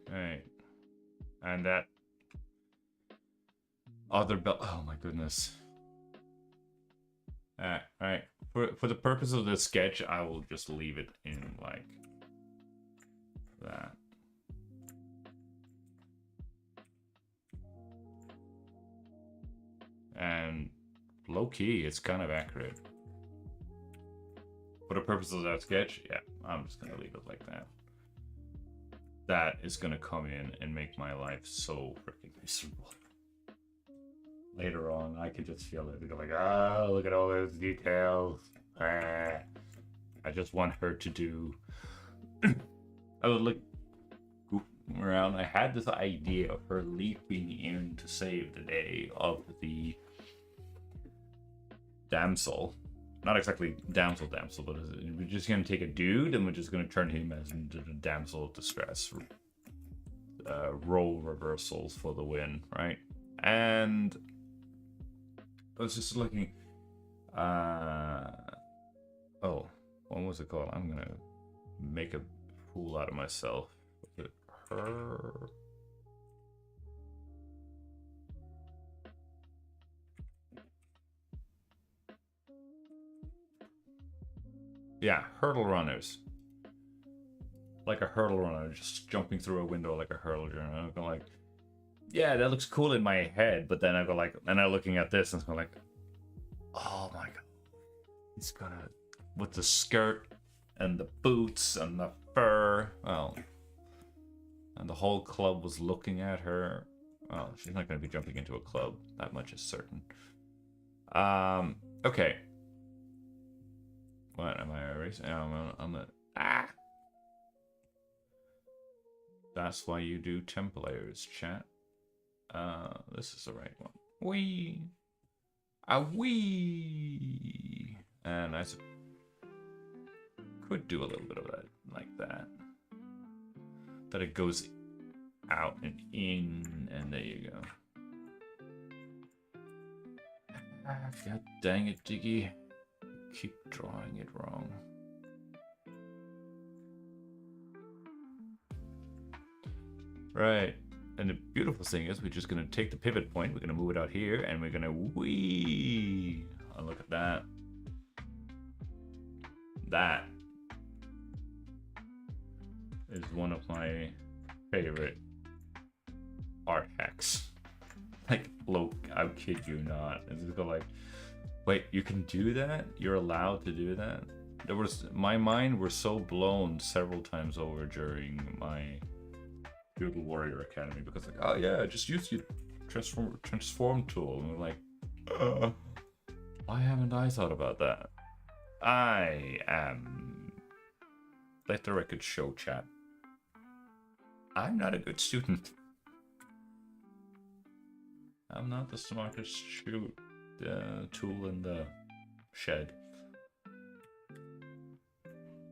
Right. And that other belt. Oh my goodness. Alright. For the purpose of this sketch, I will just leave it in like that. And low key, it's kind of accurate. For the purpose of that sketch, yeah, I'm just gonna leave it like that. That is gonna come in and make my life so freaking miserable. Later on, I can just feel it. Go like, ah, look at all those details. Ah. I just want her to do. I was like goofing around. I had this idea of her leaping in to save the day of the damsel. Not exactly damsel, but we're just gonna take a dude and we're just gonna turn him as into the damsel of distress. Role reversals for the win, right? And I was just looking. Oh, what was it called? I'm gonna make a fool out of myself. Was it her? Yeah, hurdle runners. Like a hurdle runner, just jumping through a window like a hurdle runner. I'm going like, yeah, that looks cool in my head, but then I go like, and I'm looking at this and I'm like, oh my god, he's gonna, with the skirt and the boots and the fur, well, and the whole club was looking at her. Well, she's not gonna be jumping into a club, that much is certain. Okay. What am I erasing? I'm a That's why you do temp layers, chat. This is the right one. Wee. Wee. And I could do a little bit of that, like that. That it goes out and in, and there you go. God dang it, Diggy. Keep drawing it wrong. Right. And the beautiful thing is we're just going to take the pivot point, we're going to move it out here, and we're going to whee. Oh, look at that. That is one of my favorite art hacks. Like, look, I kid you not. It's just go like, wait, you can do that? You're allowed to do that? My mind was so blown several times over during my Feudal Warrior Academy because like, oh yeah, just use the transform tool. And we're like, why haven't I thought about that? I am. Let the record show, chat. I'm not a good student. I'm not the smartest tool in the shed.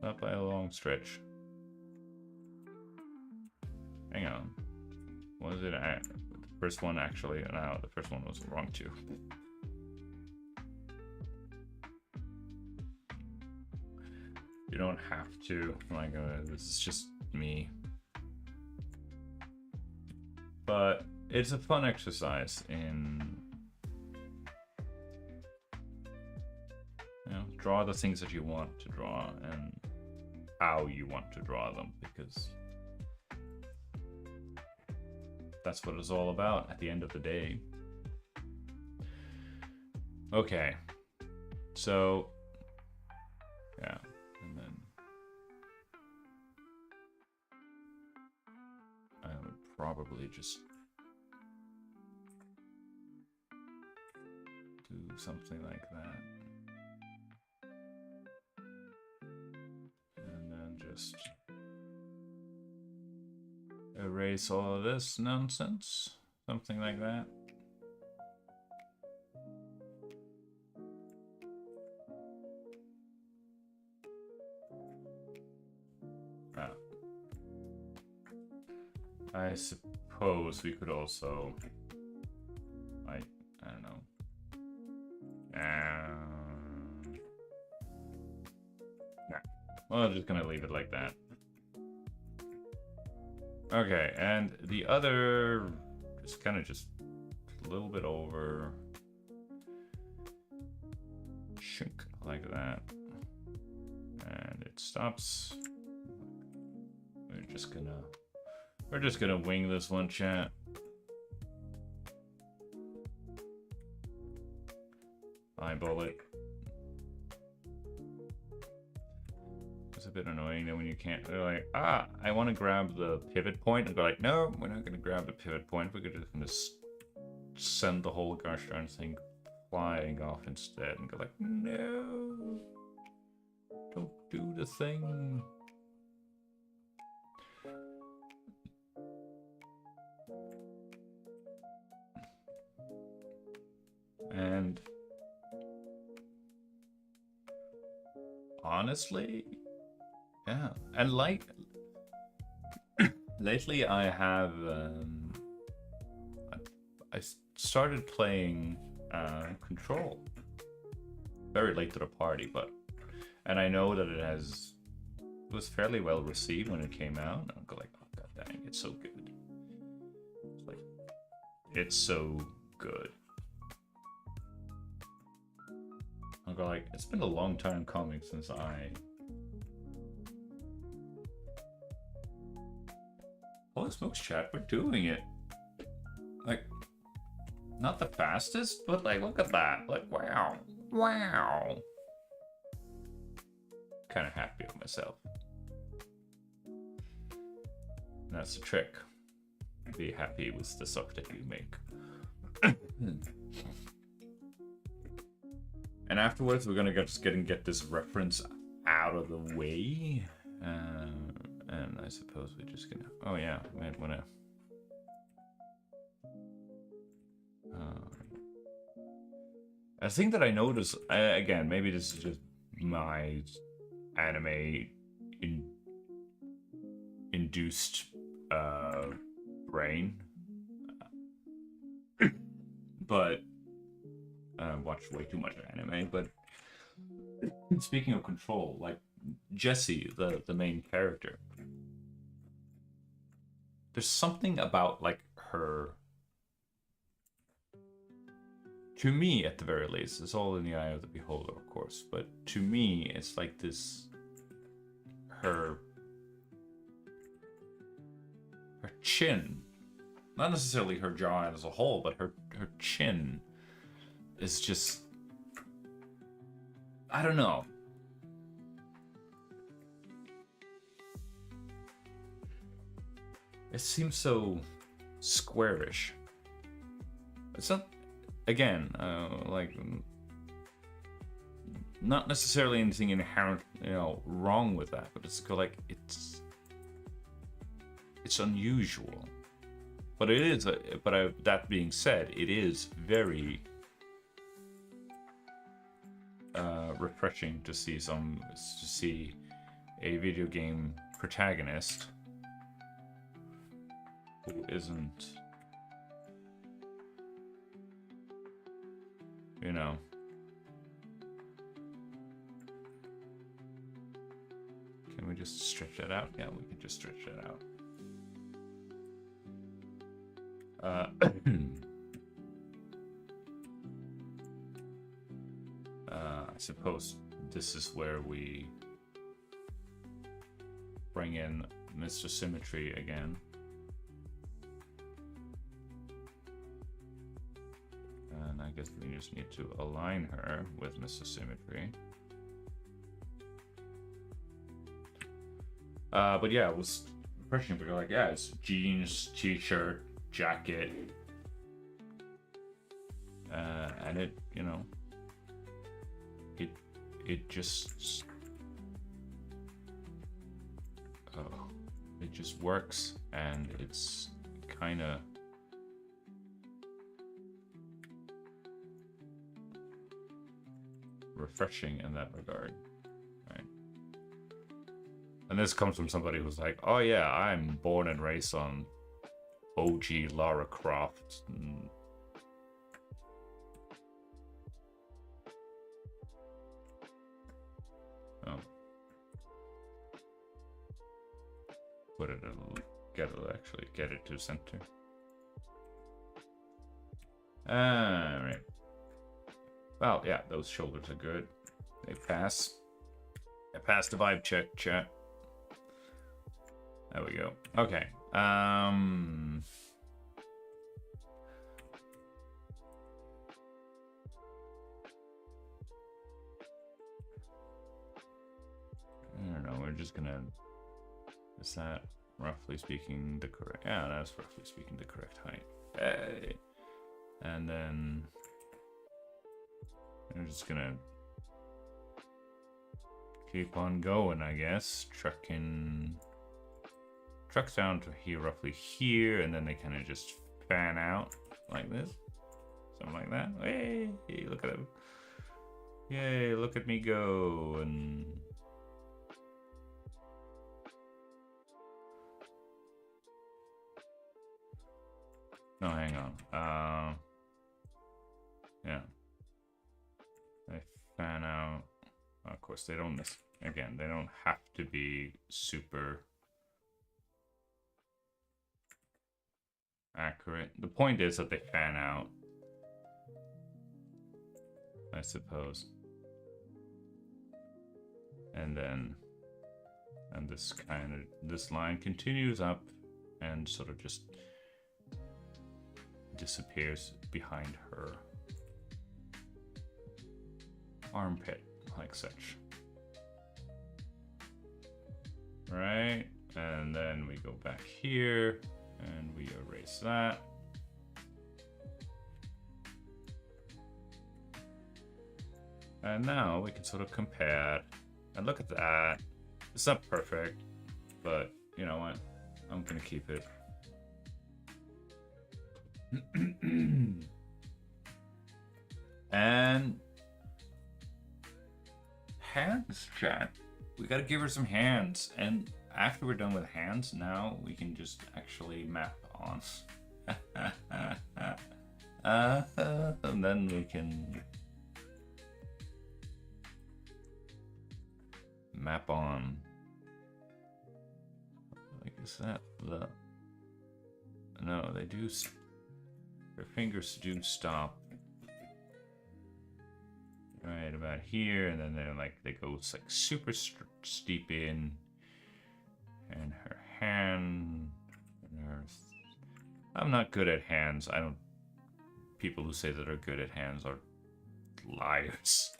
Not by a long stretch. Hang on. Was it the first one actually? No, the first one was wrong too. You don't have to. Like, this is just me. But it's a fun exercise in, you know, draw the things that you want to draw and how you want to draw them, because that's what it's all about at the end of the day. Okay, so yeah, and then I would probably just do something like that. And then just erase all of this nonsense. Something like that. I suppose we could also, I don't know. Nah. Well, I'm just gonna leave it like that. Okay, and the other is kind of just a little bit over. Shink, like that. And it stops. We're just gonna wing this one, chat. Eyeball it. It's a bit annoying that when you can't, they're like, I want to grab the pivot point, and go like, no, we're not gonna grab the pivot point. We're just gonna send the whole gosh darn thing flying off instead, and go like, no, don't do the thing. And honestly, yeah, and like lately I have I started playing Control very late to the party, and I know that it was fairly well received when it came out, and I'm like, oh god dang, it's so good. It's like, it's so good. I'll go like, it's been a long time coming since holy smokes, chat, we're doing it. Like, not the fastest, but like, look at that. Like, wow. Wow. Kind of happy with myself. And that's the trick. Be happy with the stuff that you make. And afterwards, we're gonna get this reference out of the way, and I suppose we're just gonna. Oh yeah, we might wanna. A thing that I noticed again, maybe this is just my anime induced brain, but watched way too much anime, but speaking of control, like Jessie, the main character, there's something about like her. To me, at the very least, it's all in the eye of the beholder, of course. But to me, it's like this. Her chin, not necessarily her jaw as a whole, but her chin is just. I don't know. It seems so squarish. It's not, again, like, not necessarily anything inherent, wrong with that, but it's like it's unusual. But it is. That being said, it is very refreshing to see a video game protagonist who isn't, Can we just stretch that out? Yeah, we can just stretch that out. I suppose this is where we bring in Mr. Symmetry again. And I guess we just need to align her with Mr. Symmetry. But yeah, it was refreshing. But you're like, yeah, it's jeans, t-shirt, jacket, and it, it just, it just works, and it's kind of refreshing in that regard, right? And this comes from somebody who's like, oh yeah, I'm born and raised on OG Lara Croft. Put it, actually get it to center. Alright. Well, yeah, those shoulders are good. They pass. I passed the vibe check, chat. There we go. Okay. I don't know, we're just gonna... Is that, roughly speaking, the correct... Yeah, that's roughly speaking the correct height. Hey! And then... I'm just gonna... keep on going, I guess. Trucks down to here, roughly here, and then they kind of just fan out like this. Something like that. Hey, look at him. Yay, look at me go. And... no, hang on. Yeah. They fan out. Of course, they don't, again, they don't have to be super accurate. The point is that they fan out, I suppose. And then, and this line continues up and sort of just disappears behind her armpit, like such. Right, and then we go back here and we erase that. And now we can sort of compare, and look at that. It's not perfect, but you know what? I'm gonna keep it. And hands, chat. We gotta give her some hands. And after we're done with hands, now we can just actually map on. And then we can map on? Like, is that the... No, they do... Their fingers do stop. Right about here, and then they're like, they go like super steep in. And her hand... And her... I'm not good at hands. I don't... People who say that are good at hands are liars.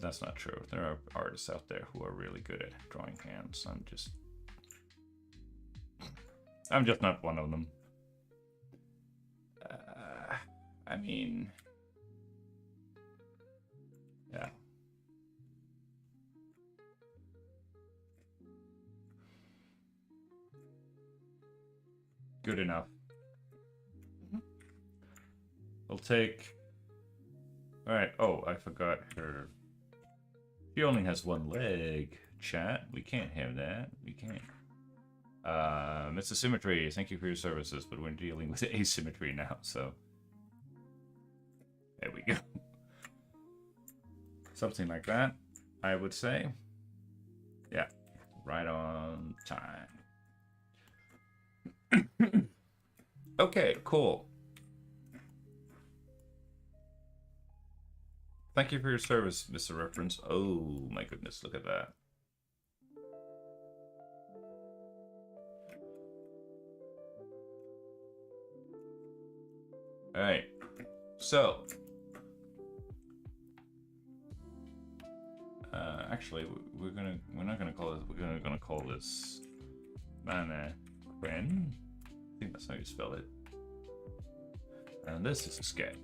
That's not true. There are artists out there who are really good at drawing hands. I'm just not one of them. I mean, yeah. Good enough. We'll take... Alright, oh, I forgot her. She only has one leg, chat. We can't have that. We can't. Mr. Symmetry, thank you for your services, but we're dealing with asymmetry now, so... There we go. Something like that, I would say. Yeah, right on time. Okay, cool. Thank you for your service, Mr. Reference. Oh my goodness, look at that. Alright, so actually we're not gonna call this, we're gonna call this Mana Quen. I think that's how you spell it. And this is a sketch.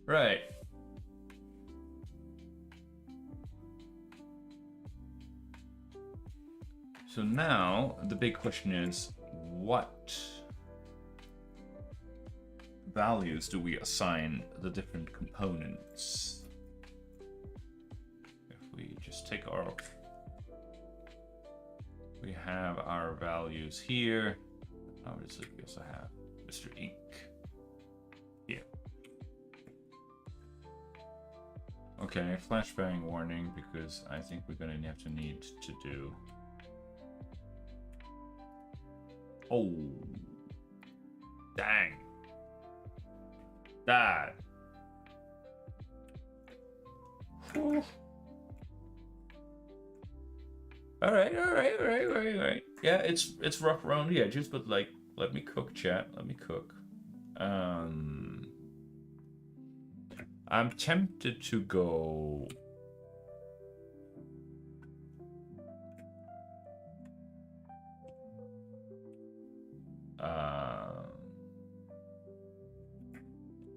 Right. So now the big question is, what values do we assign the different components? If we just take our... We have our values here. Obviously, we also have Mr. Ink here. Okay, flashbang warning, because I think we're gonna need to do... Oh, dang. That. Whew. All right. Yeah, it's rough around the edges, but like, let me cook, chat. Let me cook. I'm tempted to go.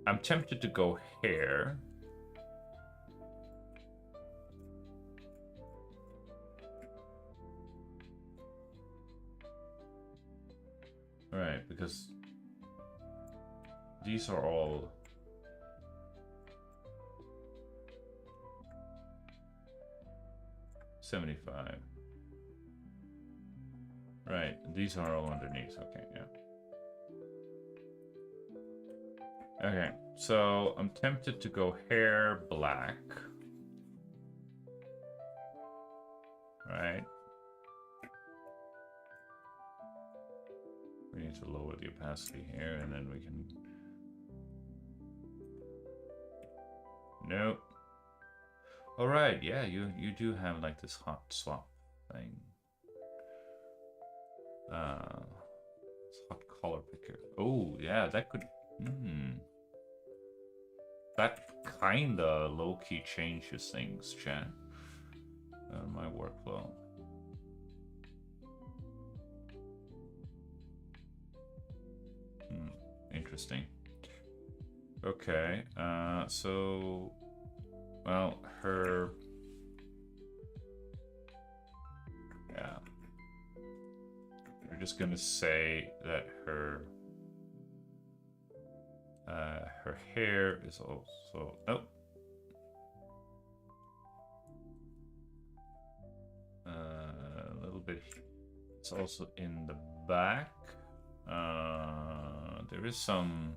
I'm tempted to go hair. Right, because these are all $75. Right, these are all underneath. Okay, yeah. Okay, so I'm tempted to go hair black. Right. We need to lower the opacity here, and then we can... Nope. Alright, yeah, you do have like this hot swap thing. It's hot color picker. Oh, yeah, that could... That kinda low-key changes things, chat. My workflow. Interesting. Okay, so... Well, her... Yeah. We're just gonna say that her... her hair is also... Nope. A little bit... It's also in the back. there is some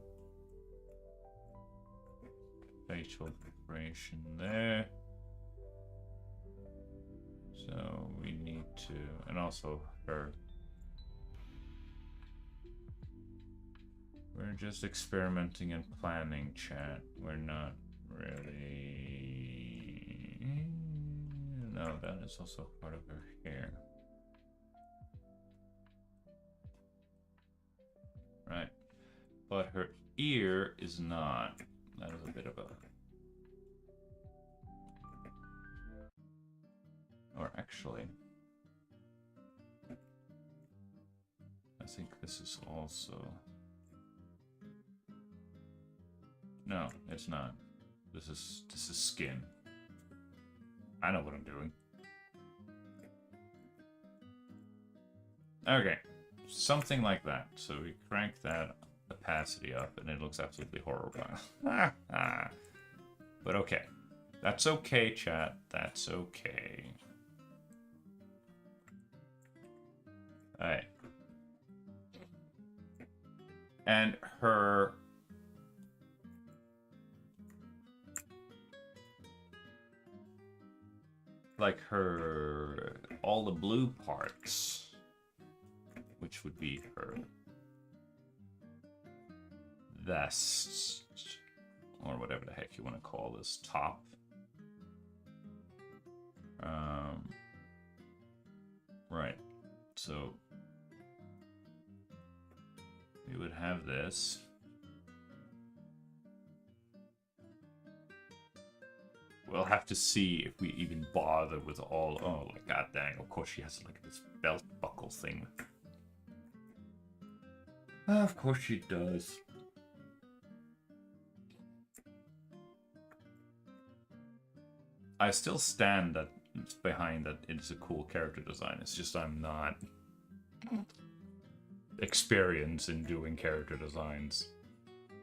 facial preparation there. So we need to, and also her. We're just experimenting and planning, chat. We're not really... No, that is also part of her hair. Right. But her ear is not. That is a bit of a... Or actually... I think this is also... No, it's not. This is skin. I know what I'm doing. Okay, something like that. So we crank that opacity up, and it looks absolutely horrible. But okay, that's okay, chat. That's okay. All right, and her. Like her, all the blue parts, which would be her vest, or whatever the heck you want to call this, top. Right, so we would have this. We'll have to see if we even bother with all... Oh, like, god dang, of course she has, like, this belt buckle thing. Of course she does. I still stand that behind that it's a cool character design. It's just I'm not experienced in doing character designs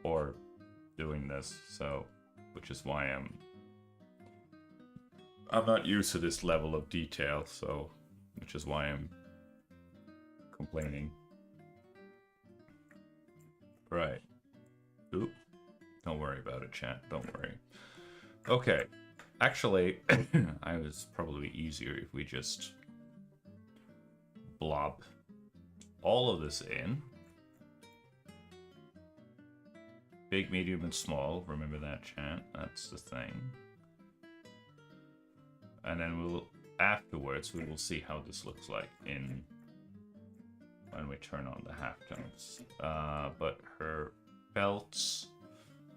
or doing this, so... Which is why I'm not used to this level of detail, so... Which is why I'm complaining. Right. Oop. Don't worry about it, chat. Don't worry. Okay. Actually, I was probably easier if we just blob all of this in. Big, medium, and small. Remember that, chat. That's the thing. And then we'll, afterwards, we will see how this looks like in when we turn on the halftones. But her belts,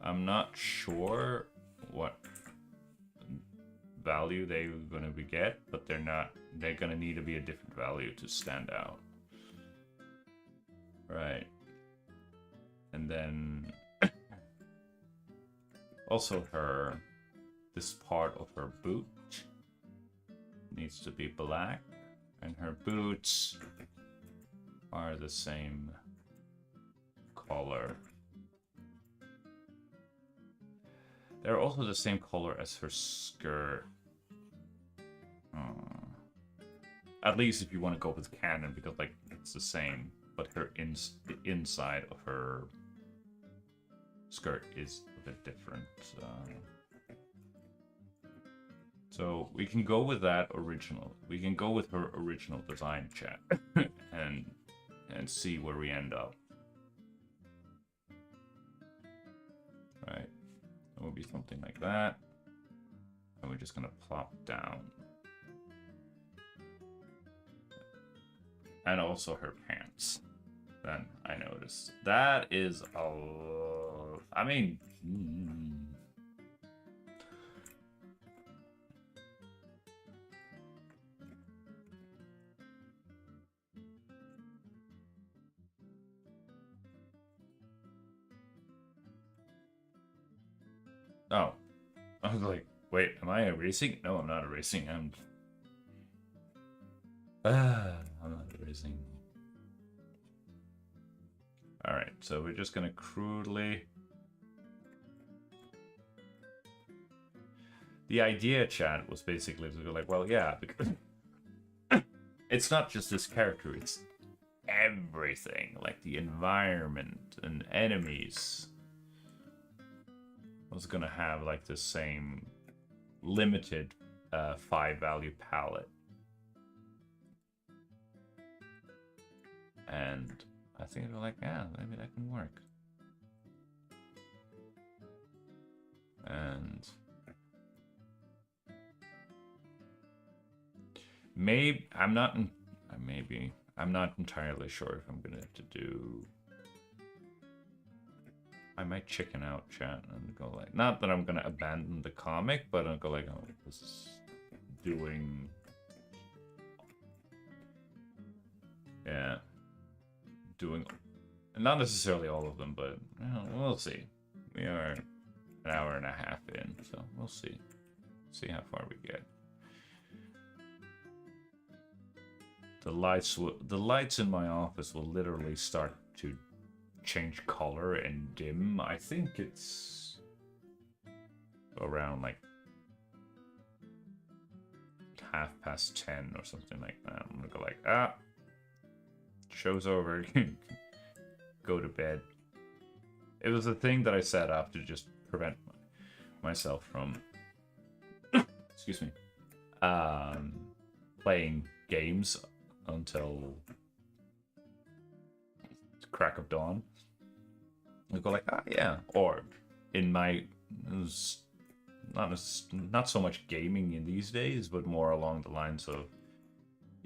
I'm not sure what value they're gonna get, but they're gonna need to be a different value to stand out. Right. And then also this part of her boot needs to be black, and her boots are the same color. They're also the same color as her skirt. At least if you want to go with canon, because like it's the same, but the inside of her skirt is a bit different. So we can go with that original. We can go with her original design, chat, and see where we end up. Right. It will be something like that. And we're just gonna plop down. And also her pants. Then I noticed. That is I mean... Oh. I was like, wait, am I erasing? No, I'm not erasing. I'm not erasing. Alright, so we're just gonna crudely... The idea, chat, was basically to go like, well, yeah, because... it's not just this character, it's everything, like the environment and enemies, was gonna have like the same limited 5-value palette. And I think they're like, yeah, maybe that can work. And maybe I'm not entirely sure if I'm gonna have to do. I might chicken out, chat, and go like, not that I'm gonna abandon the comic, but I'll go like, oh, this is doing, yeah, doing, not necessarily all of them, but you know, we'll see. We are an hour and a half in, so we'll see how far we get. The lights in my office will literally start to change color and dim. I think it's around like 10:30 or something like that. I'm gonna go like, show's over. Go to bed. It was a thing that I set up to just prevent myself from excuse me, playing games until crack of dawn. I go like, yeah. Or in my, not so much gaming in these days, but more along the lines of,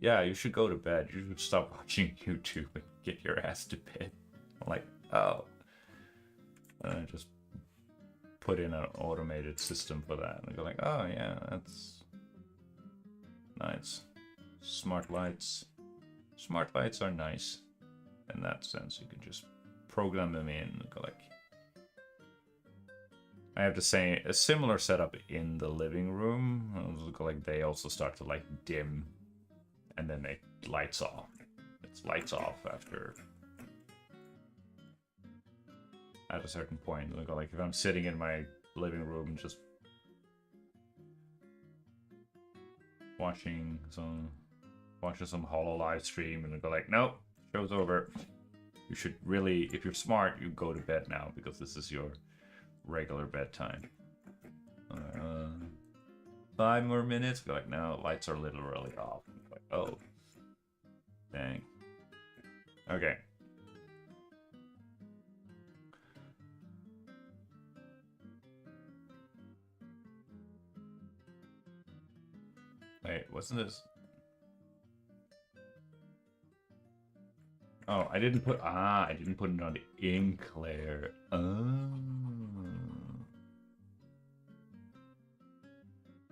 yeah, you should go to bed. You should stop watching YouTube and get your ass to bed. I'm like, oh. And I just put in an automated system for that. And I go like, oh yeah, that's nice. Smart lights. Smart lights are nice. In that sense, you can just program them in and go like. I have to say a similar setup in the living room. Go like they also start to like dim, and then it lights off. It's lights off after at a certain point. Go like if I'm sitting in my living room just watching some Holo live stream, and I go like, nope. Show's over. You should really, if you're smart, you go to bed now because this is your regular bedtime. 5 more minutes. Be like, no, lights are literally off. Like, oh, dang. Okay. Wait, wasn't this? Oh, I didn't put it on the ink layer. Oh.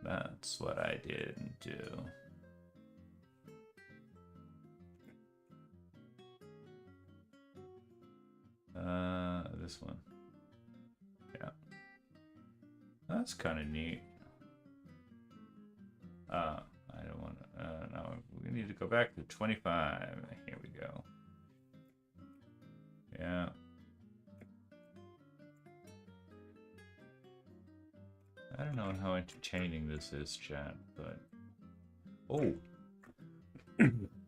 That's what I didn't do. This one. Yeah. That's kind of neat. I don't want to, no, we need to go back to 25. Here we go. Yeah. I don't know how entertaining this is, chat, but... Oh!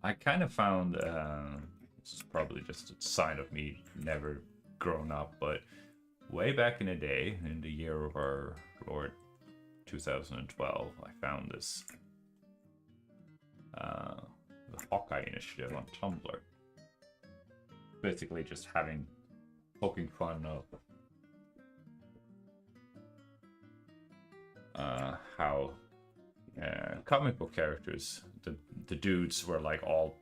I kind of found, this is probably just a sign of me never grown up, but way back in the day, in the year of our Lord 2012, I found this, the Hawkeye Initiative on Tumblr. Basically just poking fun of how comic book characters, the dudes were like all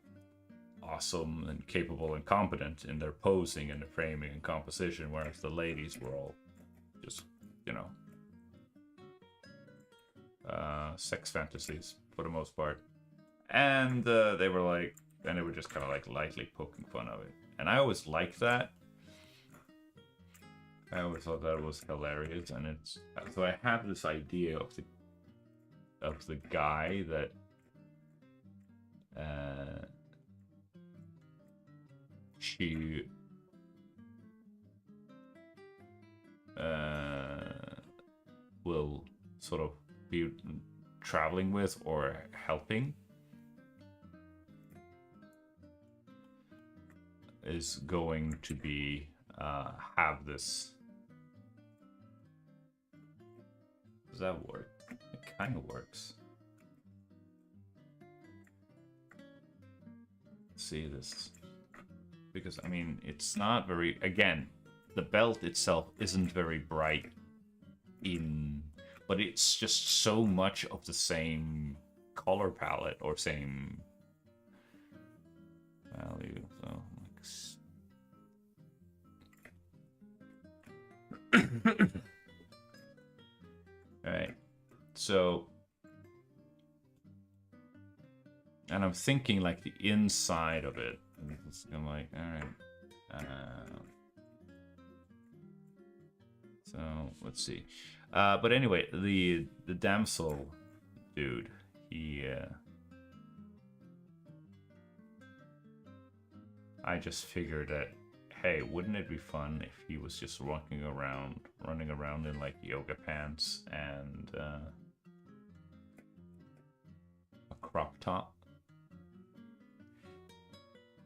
awesome and capable and competent in their posing and the framing and composition, whereas the ladies were all just, you know, sex fantasies for the most part. And they were like, and they were just kind of like lightly poking fun of it. And I always liked that. I always thought that was hilarious, and it's so I have this idea of the guy that she will sort of be traveling with or helping. is going to be have this. Does that work? It kind of works. See this, because I mean it's not very, again, the belt itself isn't very bright in, but it's just so much of the same color palette or same value. So like Alright, so, and I'm thinking like the inside of it. I'm like, alright. So let's see. But anyway, the damsel dude, he I just figured that, hey, wouldn't it be fun if he was just running around in like yoga pants and a crop top?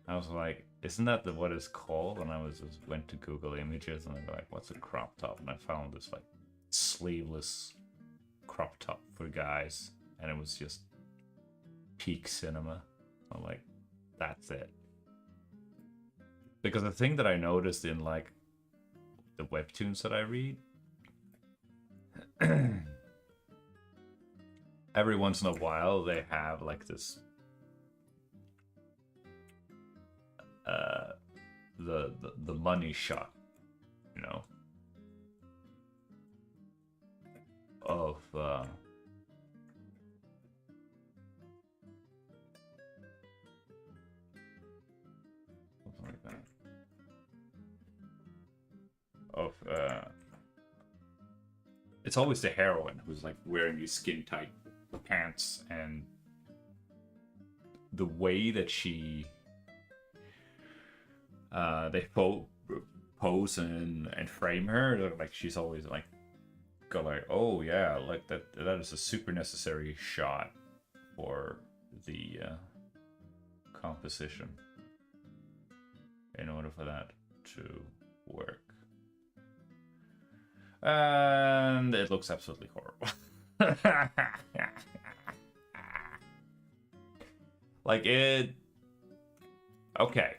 I was like, isn't that what it's called? And I just went to Google Images and I was like, what's a crop top? And I found this like sleeveless crop top for guys, and it was just peak cinema. I'm like, that's it. Because the thing that I noticed in like the webtoons that I read, every once in a while they have like this the money shot, you know, of something like that. Of it's always the heroine who's like wearing these skin tight pants, and the way that she they pose and frame her, like she's always like go like, oh yeah, like that is a super necessary shot for the composition in order for that to work. And it looks absolutely horrible. Like it. Okay.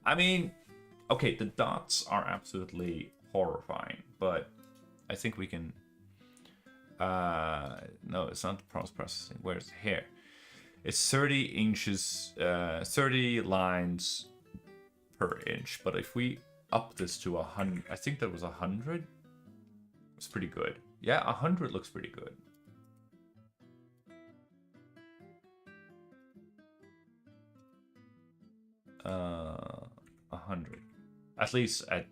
I mean, okay, the dots are absolutely horrifying, but I think we can. No, it's not the post processing. Where's the hair? It's 30 inches, 30 lines per inch. But if we up this to 100, I think that was 100. It's pretty good. Yeah, 100 looks pretty good. Uh, 100, at least at.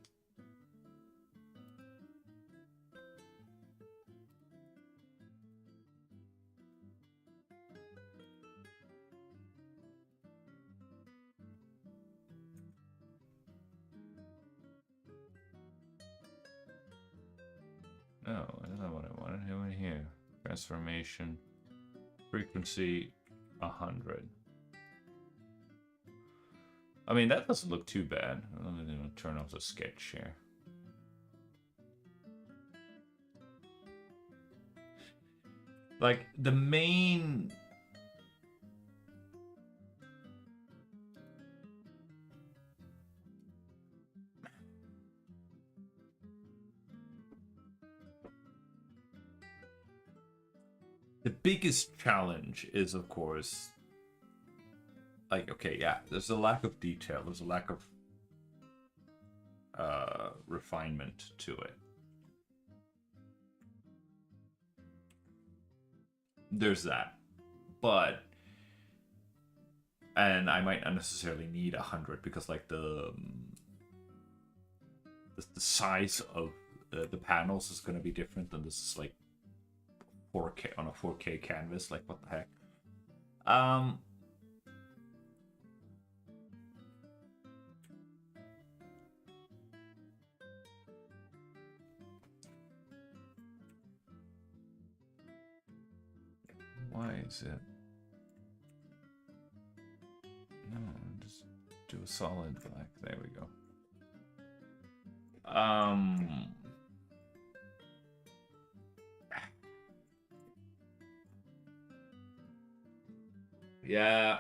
No, that's not what I wanted. Over here, transformation, frequency, 100. I mean, that doesn't look too bad. I'm gonna turn off the sketch here. Like, the main... The biggest challenge is, of course... Like, okay, yeah, there's a lack of detail. There's a lack of refinement to it. There's that. But... And I might not necessarily need 100 because, like, the size of the panels is going to be different, and this is, like, 4K on a 4K canvas. Like, what the heck? Why is it do a solid black. There we go. Yeah.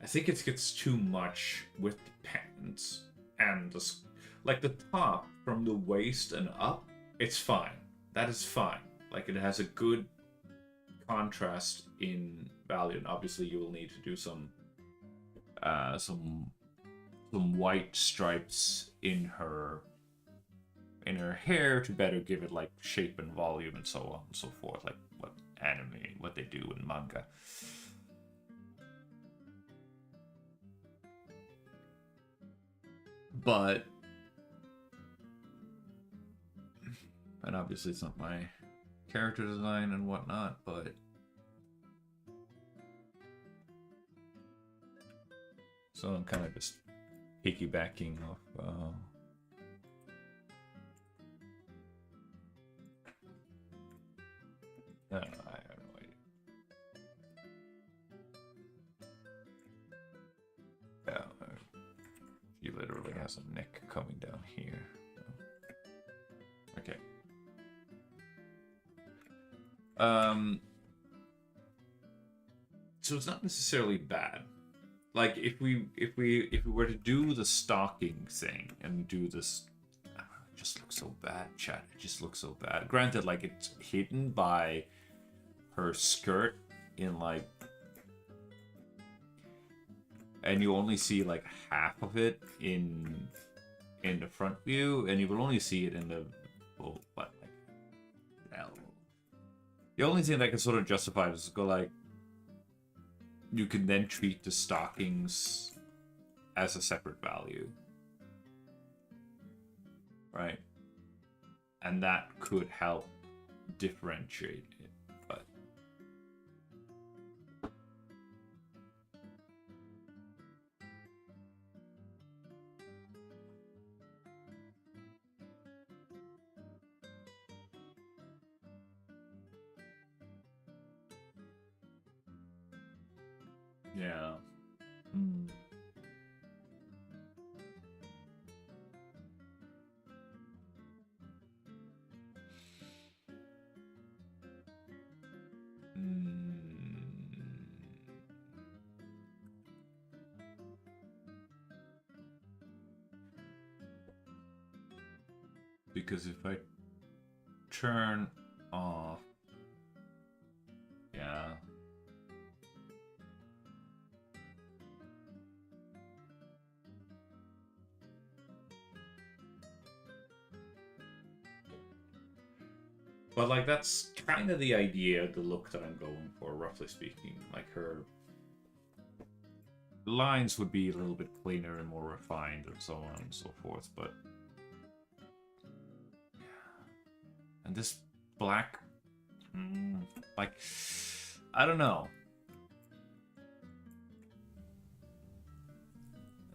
I think it gets too much with the pants and the, like the top from the waist and up. It's fine. That is fine. Like it has a good contrast in value, and obviously you will need to do some white stripes in her hair to better give it like shape and volume and so on and so forth, like what they do in manga. But and obviously it's not my character design and whatnot, but so I'm kind of just piggybacking off I don't know, I have no idea. Yeah, he literally has a neck coming down here. Okay. So it's not necessarily bad. Like if we were to do the stocking thing and do this, it just looks so bad, chat. It just looks so bad. Granted, like it's hidden by her skirt in like, and you only see like half of it in the front view, and you will only see it in the the only thing that can sort of justify it is to go like, you can then treat the stockings as a separate value, right? And that could help differentiate it, but yeah. Because if I turn off, yeah. But like that's kind of the idea, the look that I'm going for, roughly speaking. Like her lines would be a little bit cleaner and more refined and so on and so forth, but and this black, like, I don't know.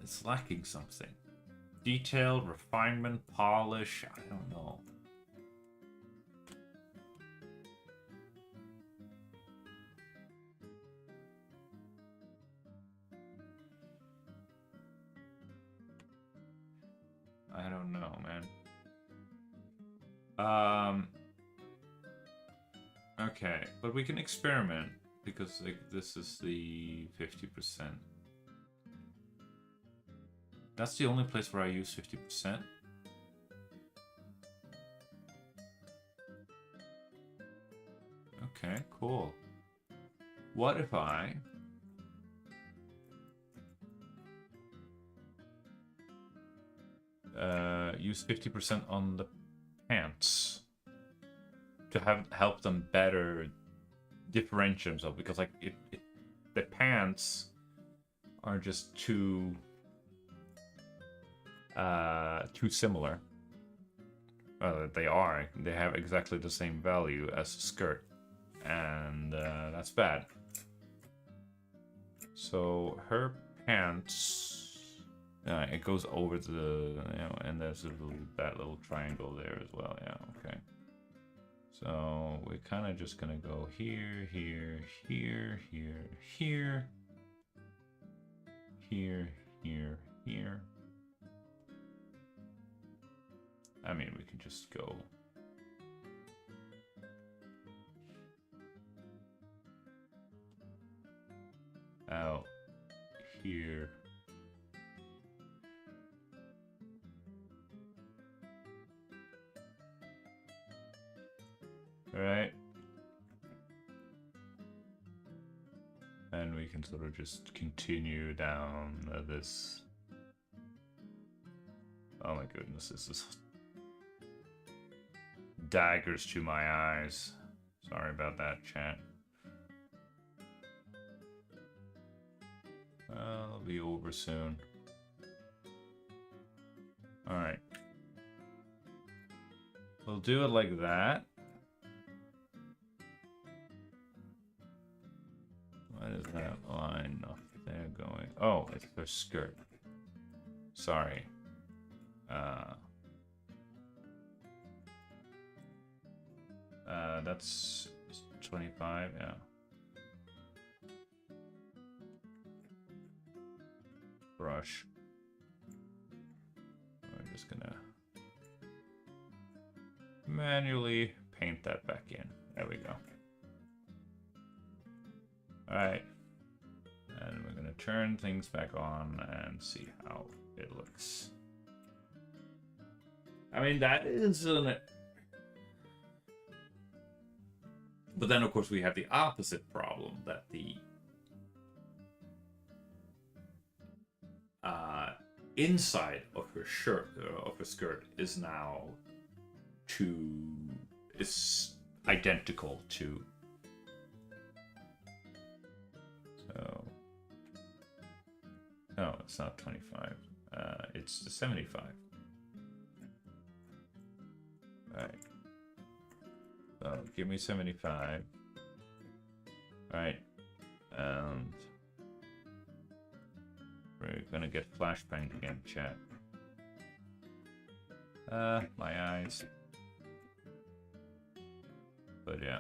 It's lacking something. Detail, refinement, polish, I don't know. I don't know, man. Okay, but we can experiment because like this is the 50%. That's the only place where I use 50%. Okay, cool. What if I use 50% on the pants to help them better differentiate themselves, because like the pants are just too similar. They have exactly the same value as the skirt, and that's bad. So her pants, It goes over the, you know, and there's that little triangle there as well. Yeah, okay. So we're kind of just gonna go here, here, here, here, here, here, here, here. I mean, we can just go. Out here. Right. And we can sort of just continue down this. Oh my goodness, this is daggers to my eyes. Sorry about that, chat. I'll be over soon. Alright. We'll do it like that. Why is that line up there going? Oh, it's their skirt. Sorry. That's 25, yeah. Brush. We're just gonna manually paint that back in. There we go. Alright. And we're gonna turn things back on and see how it looks. I mean, that is an... But then, of course, we have the opposite problem, that the inside of her shirt, of her skirt, is now is identical to. So, no, it's not 25. It's the 75. All right. So give me 75. All right, and we're gonna get flashbang again, chat. My eyes. But yeah.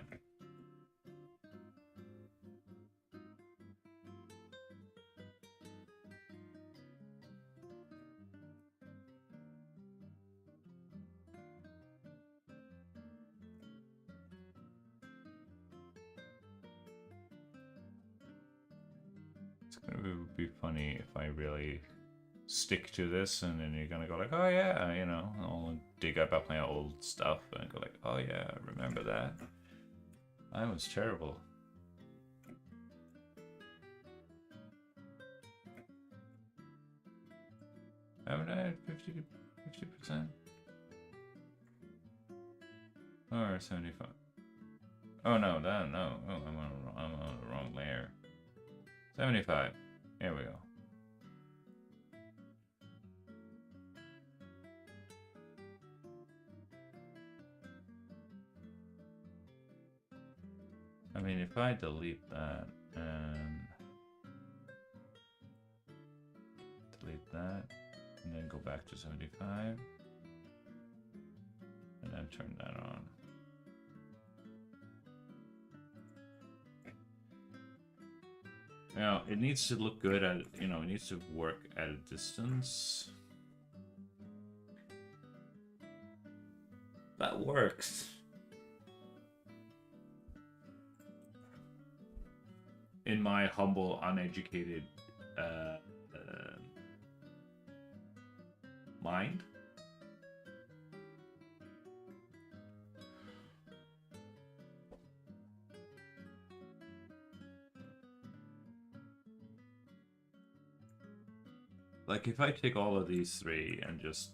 It would be funny if I really stick to this, and then you're gonna go like, oh yeah, you know, I'll dig up my old stuff and go like, oh yeah, remember that? I was terrible. Haven't I had 50%? Or 75? Oh no, no. Oh, I'm on the wrong layer. 75. Here we go. I mean, if I delete that and delete that and then go back to 75 and then turn that on. Now, it needs to look good at, you know, it needs to work at a distance. That works. In my humble, uneducated mind. Like, if I take all of these three and just...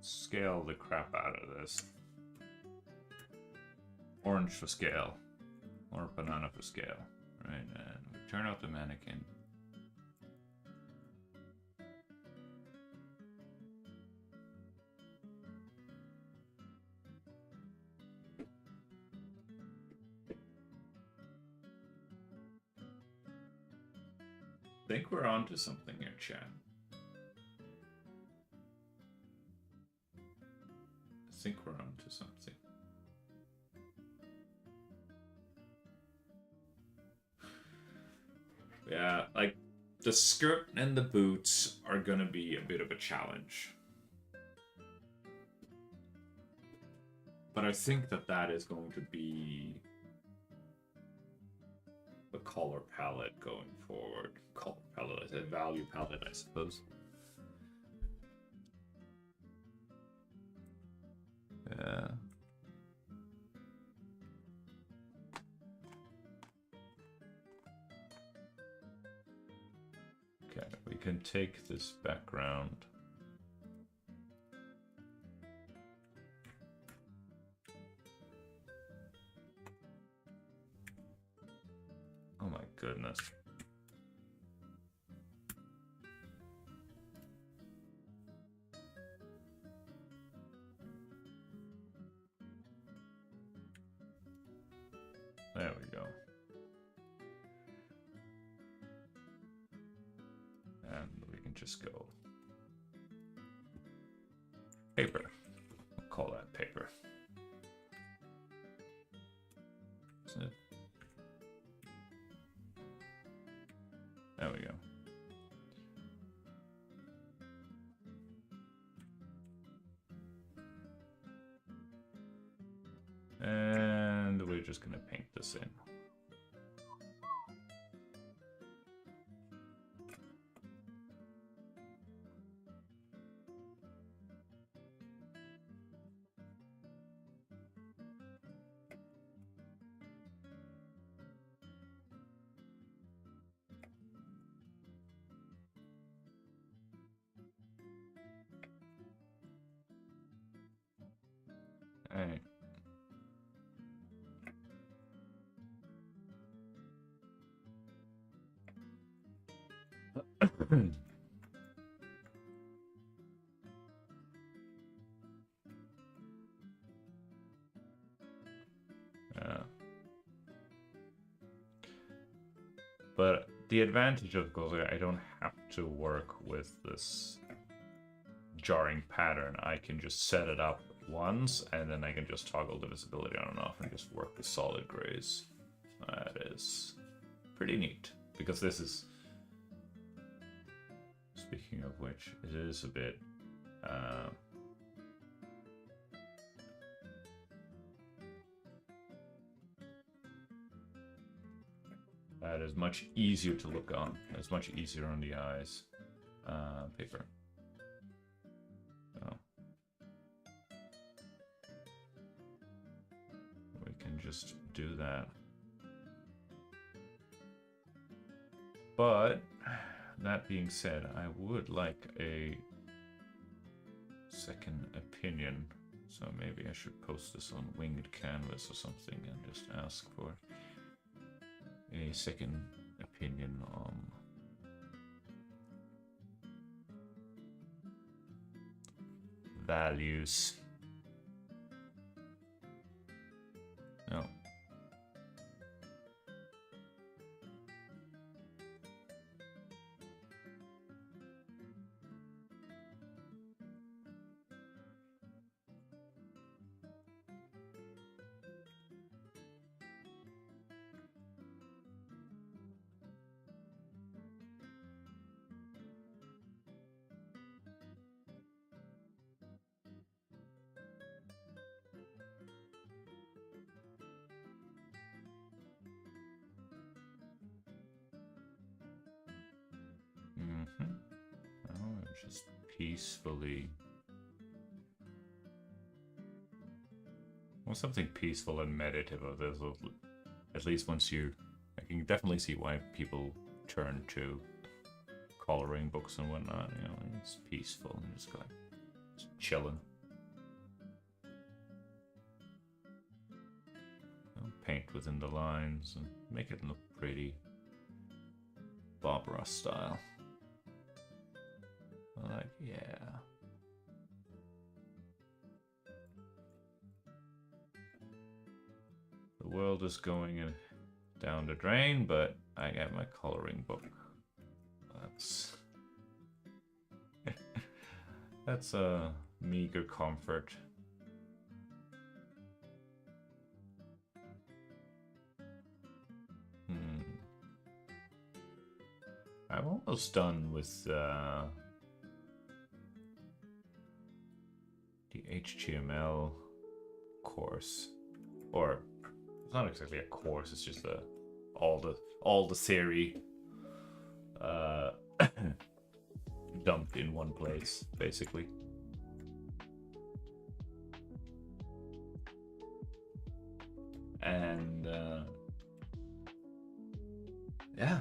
scale the crap out of this. orange for scale, or banana for scale, right? And we turn out the mannequin. I think we're onto something here, chat. I think we're onto something. Yeah, like the skirt and the boots are gonna be a bit of a challenge. But I think that is going to be the color palette going forward. Color palette, a value palette, I suppose. Yeah. Okay, we can take this background. Oh my goodness. There we go. And we can just go paper. I'll call that paper. Isn't it? There we go. And we're just gonna paint this in. Alright. But the advantage of Gozo, I don't have to work with this jarring pattern. I can just set it up once, and then I can just toggle the visibility on and off and just work with solid grays. That is pretty neat, because this is, speaking of which, it is a bit that is much easier to look on. It's much easier on the eyes. Paper. Oh. We can just do that. But that being said, I would like a second opinion. So maybe I should post this on Winged Canvas or something and just ask for a second opinion on values. No. Oh, just peacefully. Well, something peaceful and meditative of this. At least once you, I can definitely see why people turn to coloring books and whatnot. You know, it's peaceful and just like chilling. connect within the lines and make it look pretty. Bob Ross style. Like, yeah. The world is going down the drain, but I got my coloring book. That's a meager comfort. I'm almost done with the HTML course, or it's not exactly a course. It's just all the theory dumped in one place, basically. And yeah.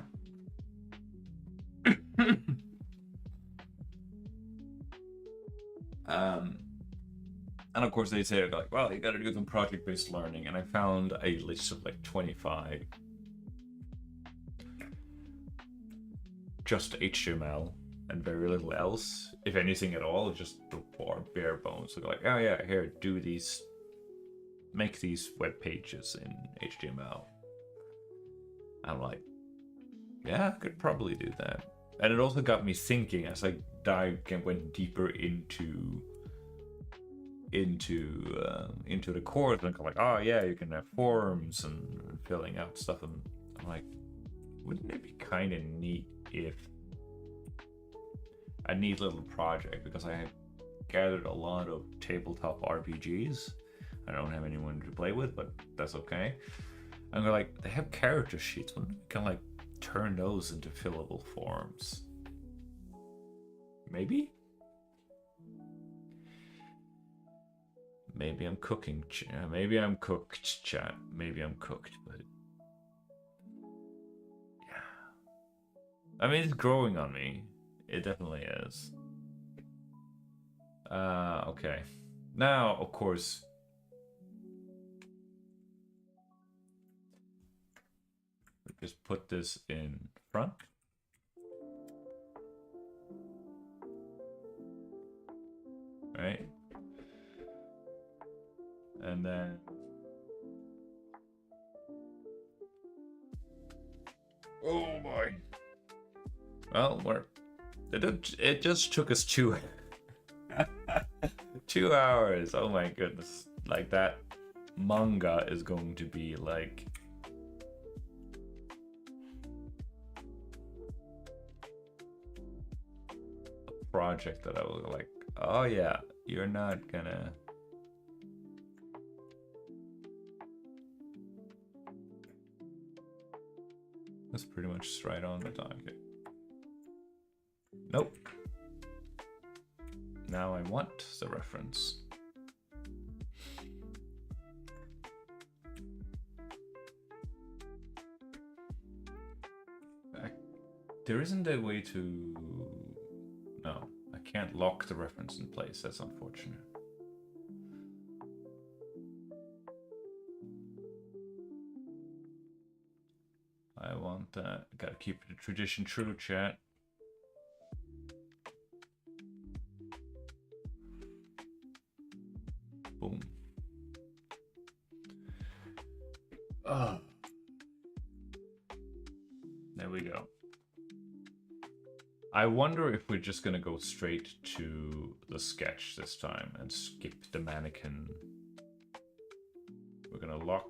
And of course they say like, well, you got to do some project-based learning, and I found a list of like 25 just HTML and very little else, if anything at all, just the bare bones. So like, oh yeah, here, do these, make these web pages in HTML. I'm like, yeah, I could probably do that. And it also got me thinking as I went deeper into the course, and I'm like, oh yeah, you can have forms and filling out stuff, and I'm like, wouldn't it be kind of neat if a neat little project, because I have gathered a lot of tabletop RPGs. I don't have anyone to play with, but that's okay. And they're like, they have character sheets. Wouldn't we kind of like turn those into fillable forms? Maybe? Maybe I'm cooking. Maybe I'm cooked, chat. Maybe I'm cooked, but yeah. I mean, it's growing on me. It definitely is. Okay. Now, of course, we just put this in front. Right? And then oh boy. Well, it just took us 2 hours. Oh my goodness. Like that manga is going to be like a project that I will like, oh yeah, you're not gonna. That's pretty much just right on the target. Nope. Now I want the reference. There isn't a way to... No, I can't lock the reference in place. That's unfortunate. I want that. Gotta keep the tradition true, chat. Boom. Oh. There we go. I wonder if we're just gonna go straight to the sketch this time and skip the mannequin. We're gonna lock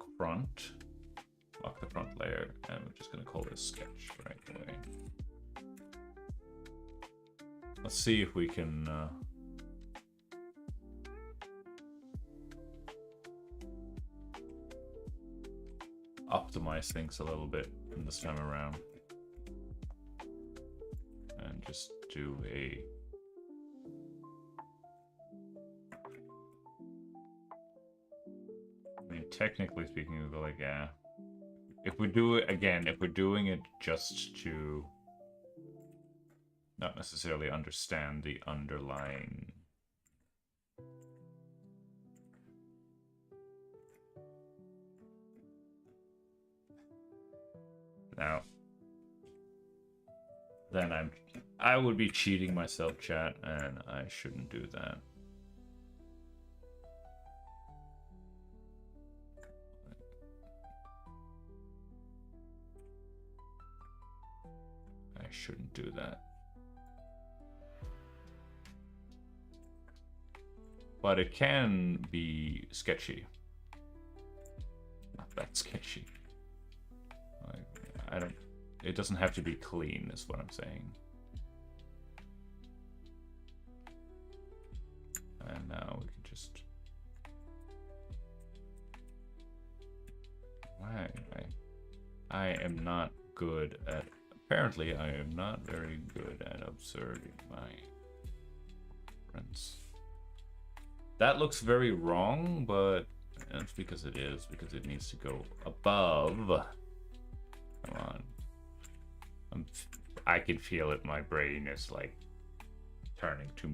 the front layer, and we're just gonna call this sketch right away. Let's see if we can optimize things a little bit this time around. And just do a... I mean, technically speaking, we'll go like, yeah. If we do it again, if we're doing it just to not necessarily understand the underlying Now, then I would be cheating myself, chat, and I shouldn't do that. I shouldn't do that. But it can be sketchy. Not that sketchy. I don't. It doesn't have to be clean, is what I'm saying. And now we can just. Why? I am not good at. Apparently, I am not very good at observing my friends. That looks very wrong, but that's because it is, because it needs to go above. Come on. I can feel it. My brain is like turning to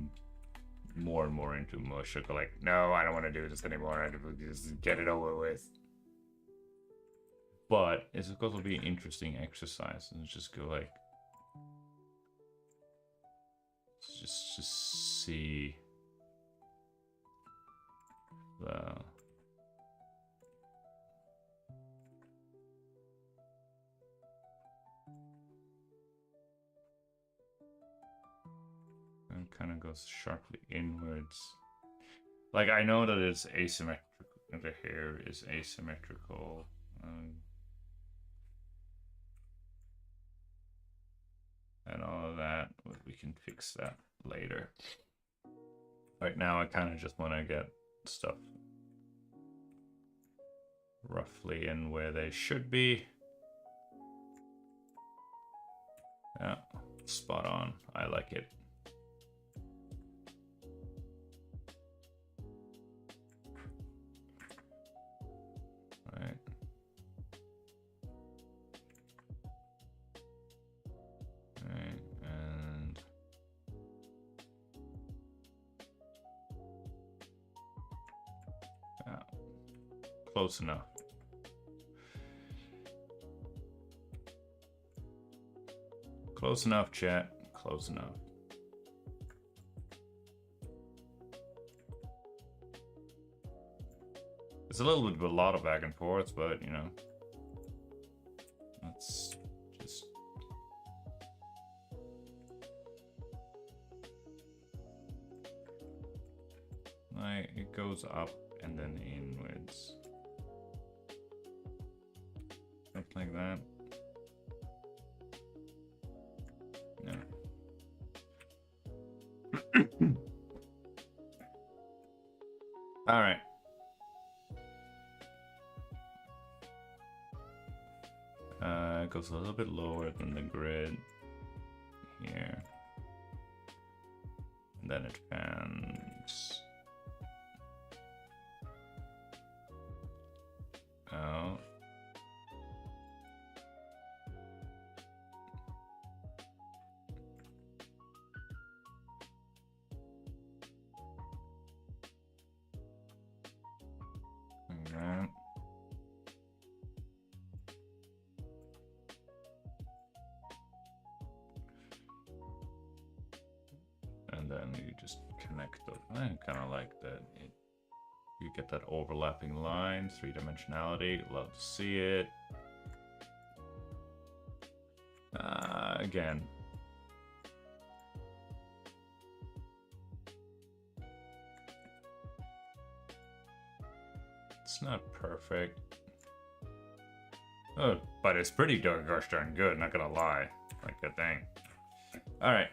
more and more into mush. Like, no, I don't want to do this anymore. I just get it over with. But it's going to be an interesting exercise, and just go like, just see the. And kind of goes sharply inwards. Like, I know that it's asymmetrical. The hair is asymmetrical. And all of that, we can fix that later. Right now, I kind of just want to get stuff roughly in where they should be. Yeah, spot on. I like it. Right. Right, and yeah, close enough. Close enough, chat. Close enough. It's a little bit of a lot of back and forth, but you know, let's just. Like, it goes up and then inwards. Something like that. No. All right. It goes a little bit lower than the grid here. And then it fans out. Like that. And then you just connect those. I kind of like that. You get that overlapping line, three-dimensionality. Love to see it. Again. It's not perfect. Oh, but it's pretty gosh darn good, not gonna lie. Like a thing. Alright.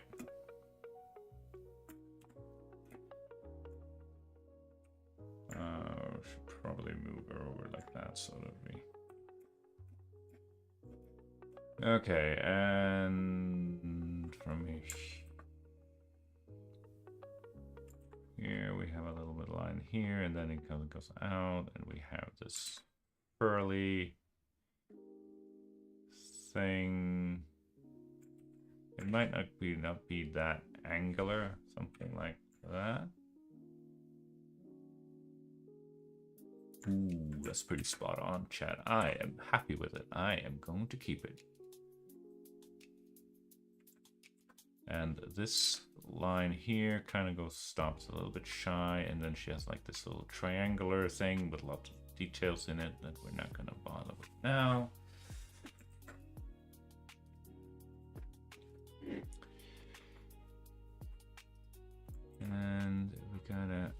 Should probably move her over like that so that we. Okay, and from here we have a little bit of line here, and then it goes out, and we have this curly thing. It might not be that angular, something like that. Ooh, that's pretty spot on, chat. I am happy with it. I am going to keep it. And this line here kind of stops a little bit shy, and then she has like this little triangular thing with lots of details in it that we're not going to bother with now. And we gotta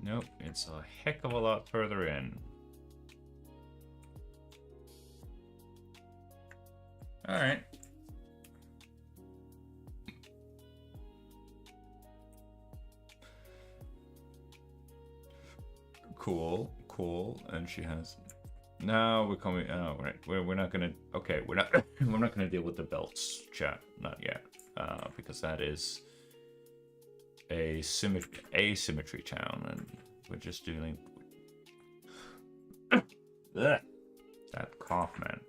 nope, it's a heck of a lot further in. All right. Cool, cool. And she has. Now we're coming. Oh, right. We're not gonna. Okay, we're not. We're not gonna deal with the belts, chat. Not yet, because that is a asymmetry town, and we're just dealing. That cough, man.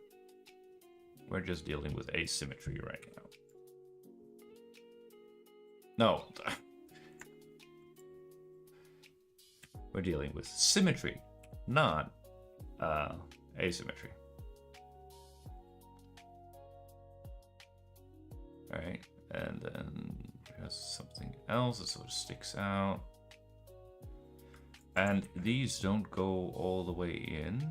We're just dealing with asymmetry right now. No. We're dealing with symmetry, not asymmetry. Alright, and then there's something else that sort of sticks out. And these don't go all the way in,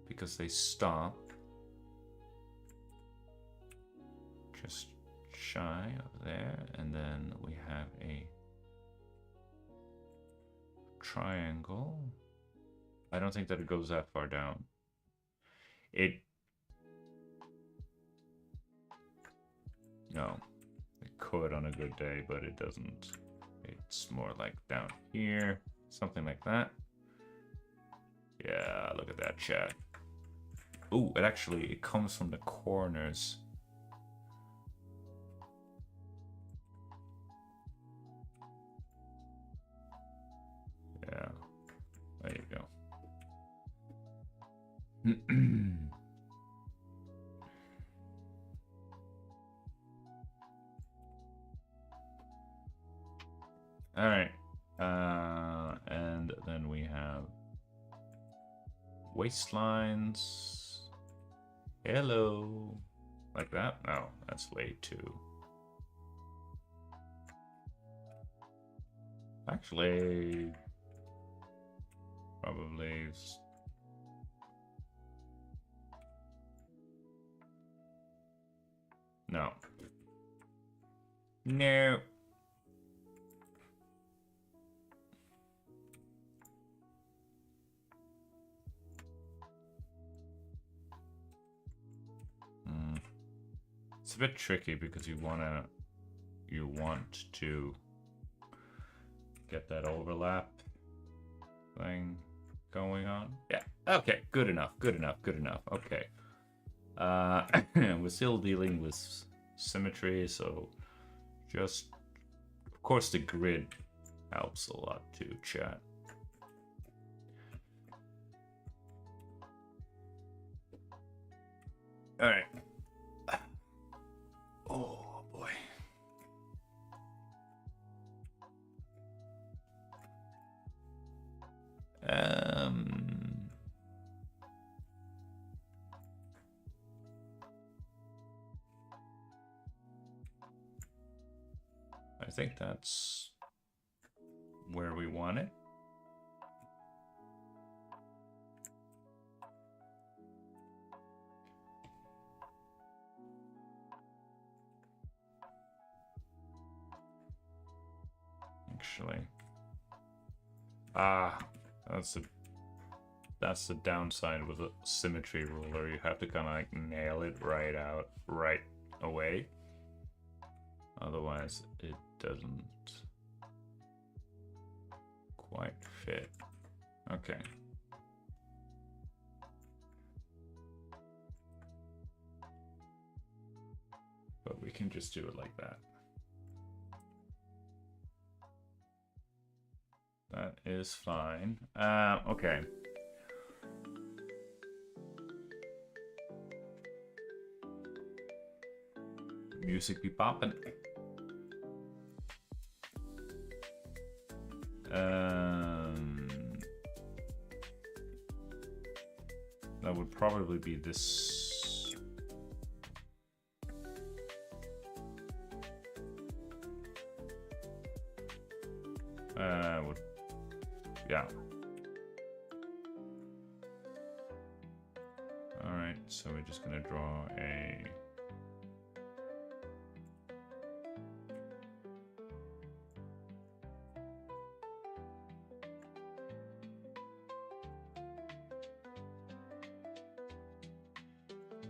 because they stop just shy of there, and then we have a triangle. I don't think that it goes that far down. No, it could on a good day, but it doesn't. It's more like down here, something like that. Yeah, look at that, chat. Oh, it comes from the corners. Yeah, there you go. All right, and then we have waistlines. Hello, like that? No, that's way too. Actually, probably. No. No. It's a bit tricky because you want to get that overlap thing going on. Yeah. Okay. Good enough. Good enough. Good enough. Okay. We're still dealing with symmetry, so just, of course, the grid helps a lot too, chat. All right. Oh boy. I think that's where we want it. Actually, that's the downside with a symmetry ruler. You have to kind of like nail it right away. Otherwise, it doesn't quite fit. Okay. But we can just do it like that. That is fine. Okay. Music be poppin'. That would probably be this. Yeah. All right, so we're just gonna draw a.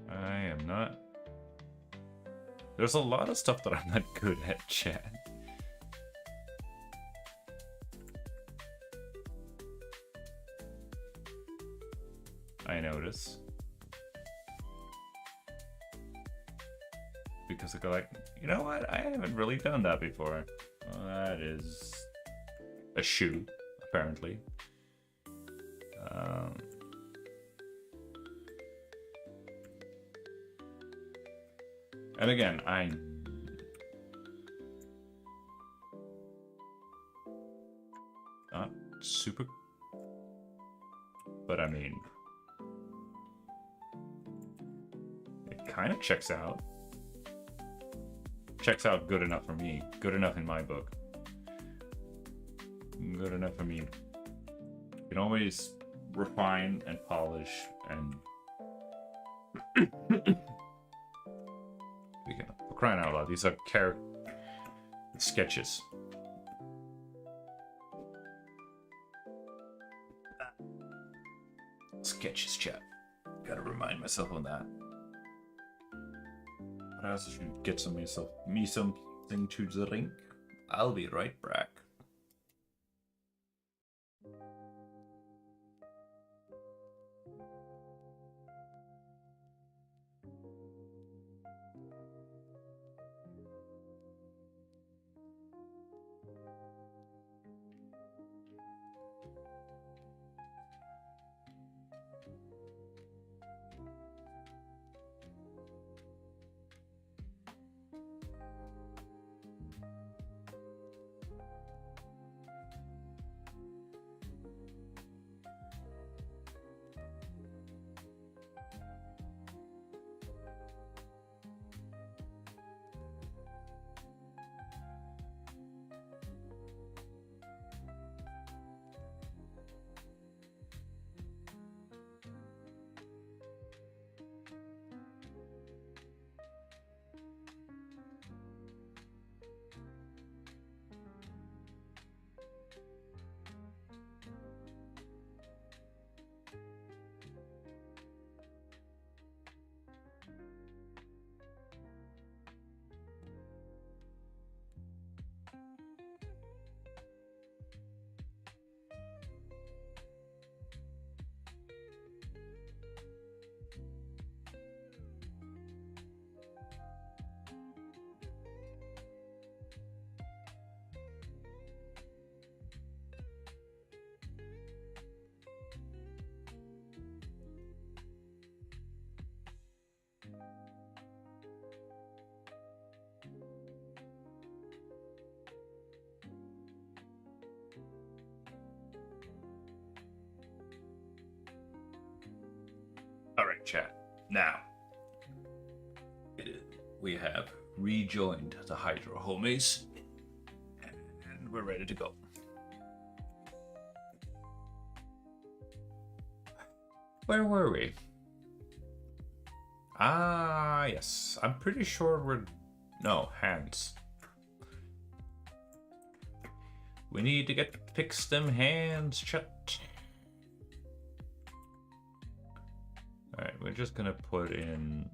I am not. There's a lot of stuff that I'm not good at, chat. I notice. Because I go like, you know what? I haven't really done that before. Well, that is a shoe, apparently. And again, I'm not super, but I mean, it kind of checks out. Checks out good enough for me. Good enough in my book. Good enough for me. You can always refine and polish and we can, for crying out loud, these are sketches. Sketches, chat. Gotta remind myself on that. But I also should get me something to drink. I'll be right back. Alright, chat. Now, we have rejoined the Hydro homies, and we're ready to go. Where were we? Ah, yes. I'm pretty sure we're... No, hands. We need to fix them hands, chat. Alright, we're just gonna put in...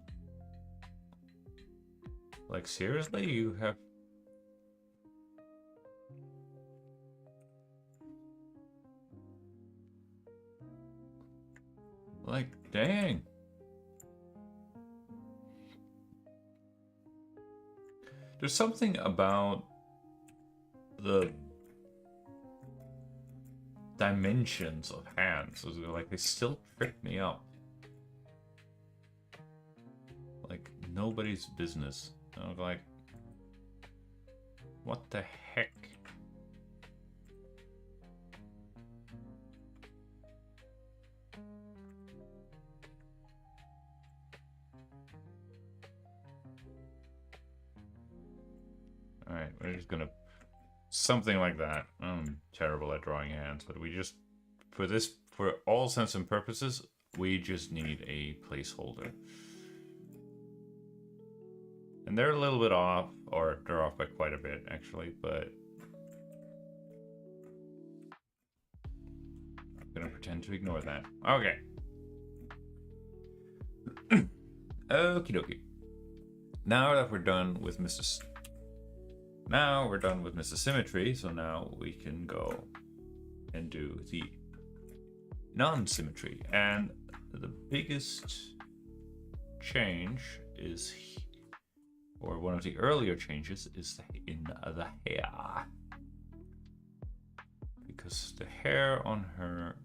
Like, seriously? You have... Like, dang. There's something about the dimensions of hands. Like, they still trip me up. Like, nobody's business. I'm like, what the heck? Right, we're just gonna something like that. I'm terrible at drawing hands, but we just for all sense and purposes, we just need a placeholder. And they're a little bit off, or they're off by quite a bit actually, but I'm gonna pretend to ignore that. Okay. Okie dokie. Now that we're done with Mrs. Now we're done with Mrs. Symmetry, so now we can go and do the non-symmetry. And the biggest change is, or one of the earlier changes, is in the hair. Because the hair on her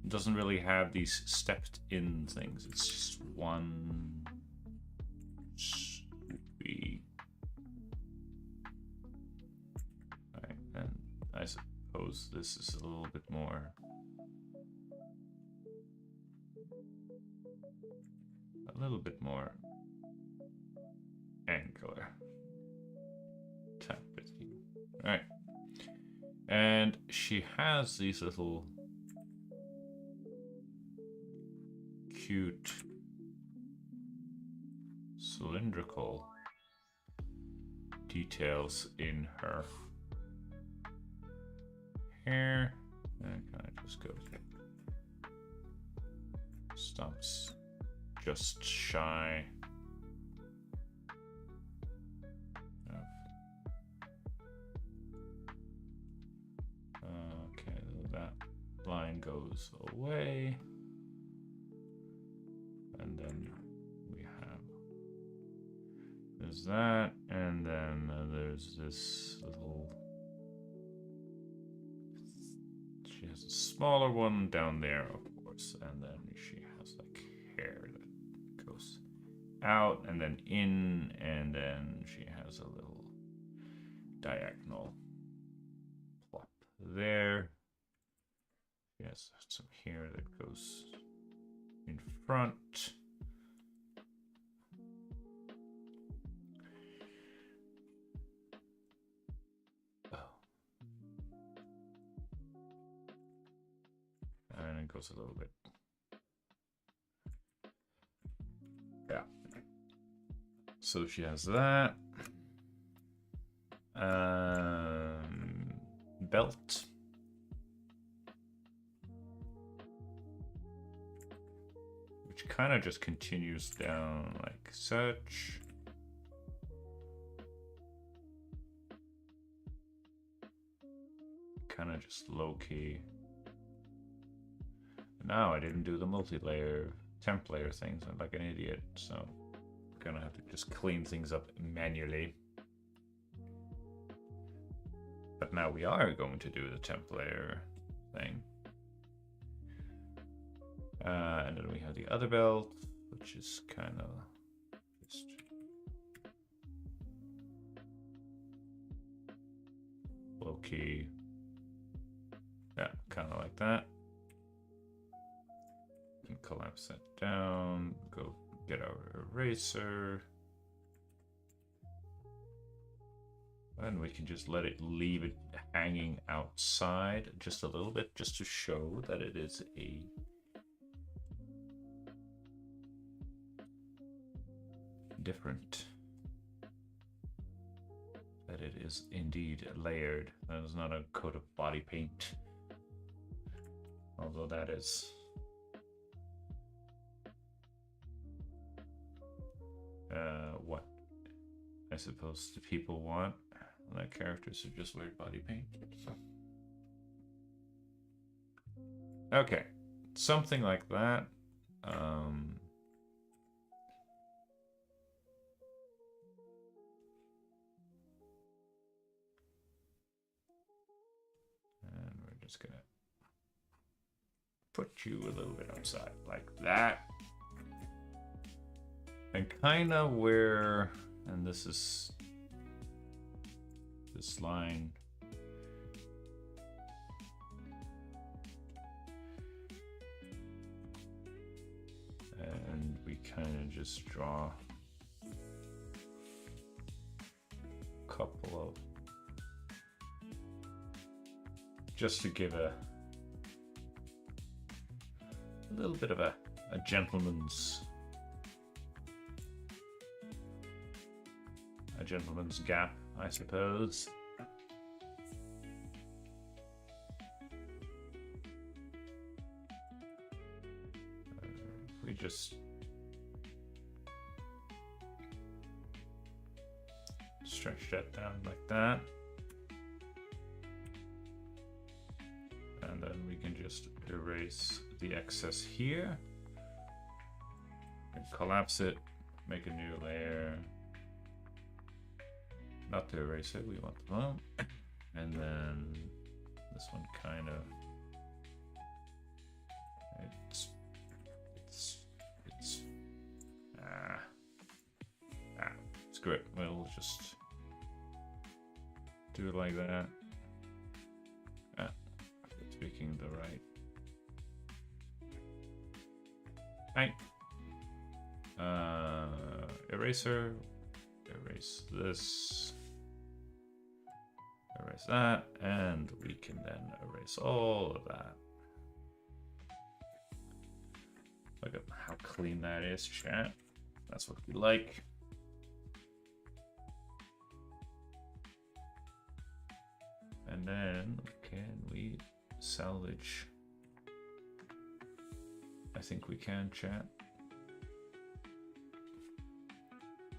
doesn't really have these stepped in things. It's just one swoopy. Right, and I suppose this is a little bit more angular. Tap bit. Alright. And she has these little cute cylindrical details in her hair. And kind of just goes, stops just shy of, okay, that line goes away. And then we have, there's that, and then there's this little, she has a smaller one down there, of course, and then she has like hair that goes out and then in, and then she has a little diagonal plop there. She has some hair that goes in front. Oh. And it goes a little bit. Yeah. So she has that. Belt. Kind of just continues down like such. Kind of just low-key. Now I didn't do the multi-layer temp layer things. I'm like an idiot, so I'm gonna have to just clean things up manually. But now we are going to do the temp layer thing. And then we have the other belt, which is kind of just low-key. Yeah, kind of like that. And collapse that down. Go get our eraser. And we can just leave it hanging outside just a little bit, just to show that it is a different, that it is indeed layered. That is not a coat of body paint, although that is what I suppose the people want, that characters who just wear body paint. Okay, something like that. And we're just gonna put you a little bit outside like that. And kind of where, and this is this line. And we kind of just draw couple of, just to give a little bit of a gentleman's gap, I suppose. We just stretch that down like that. And then we can just erase the excess here. And collapse it, make a new layer. Not to erase it, we want the bump. And then this one kind of, screw it. We'll just do it like that. Speaking the right. Eraser. Erase this. Erase that. And we can then erase all of that. Look at how clean that is, chat. That's what we like. And then can we salvage? I think we can, chat.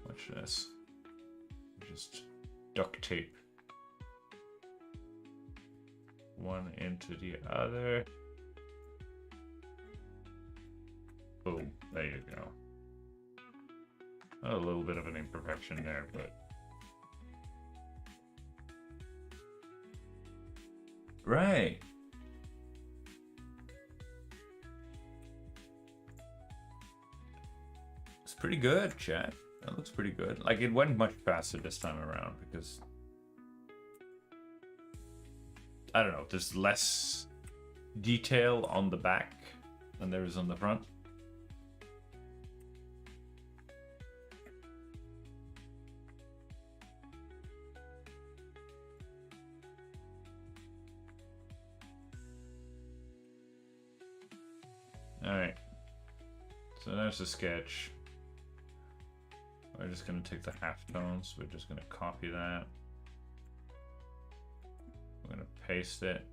Watch this. Just duct tape one into the other. Boom, there you go. A little bit of an imperfection there, but right. It's pretty good, chat. That looks pretty good. Like, it went much faster this time around because I don't know, there's less detail on the back than there is on the front. Alright, so there's the sketch. We're just going to take the halftones, we're just going to copy that. We're going to paste it.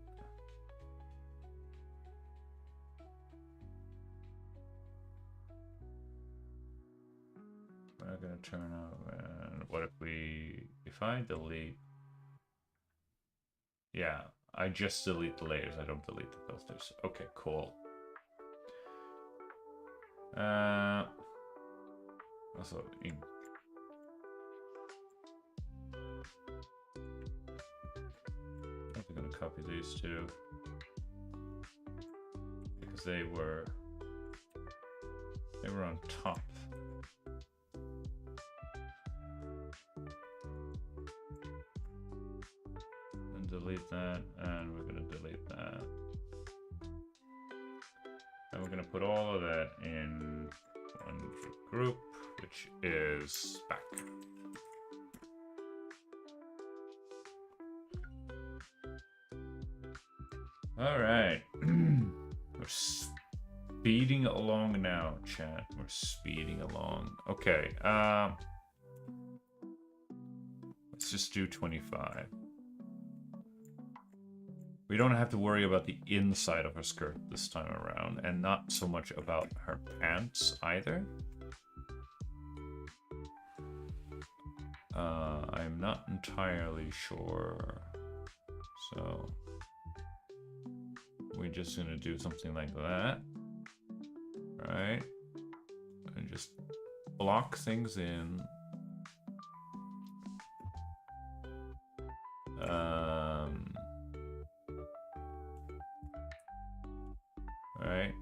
We're going to turn on, what if I delete, yeah, I just delete the layers, I don't delete the filters. Okay, cool. Also ink. I'm gonna copy these two because they were on top. And delete that, and we're gonna delete that. And we're gonna put all of that in one group, which is back. All right, we're speeding along now, chat. We're speeding along. Okay, let's just do 25. We don't have to worry about the inside of her skirt this time around, and not so much about her pants either. I'm not entirely sure, so we're just gonna do something like that, right? And just block things in. Right.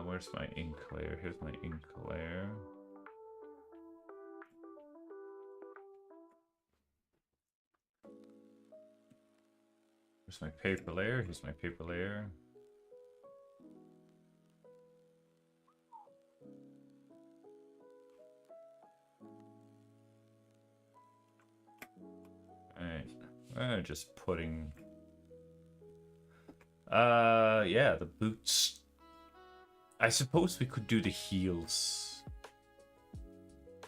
Where's my ink layer? Here's my ink layer. Here's my paper layer. Here's my paper layer. Just putting... yeah, the boots. I suppose we could do the heels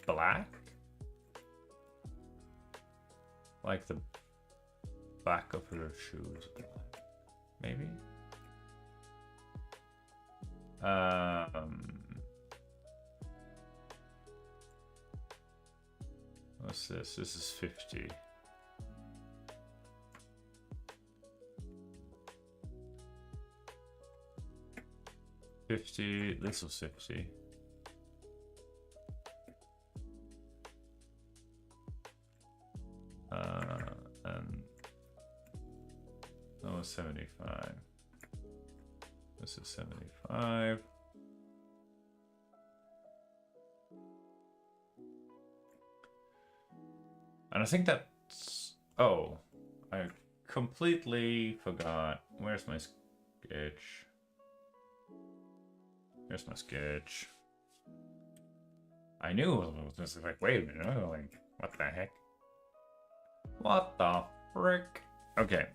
black? Like the back of her shoes. Maybe? What's this? This is 50. This was 50. And that was 75. This is 75. And I think that's... Oh, I completely forgot. Where's my sketch? Here's my sketch. I knew it was just like, wait a minute, like, what the heck? What the frick? Okay,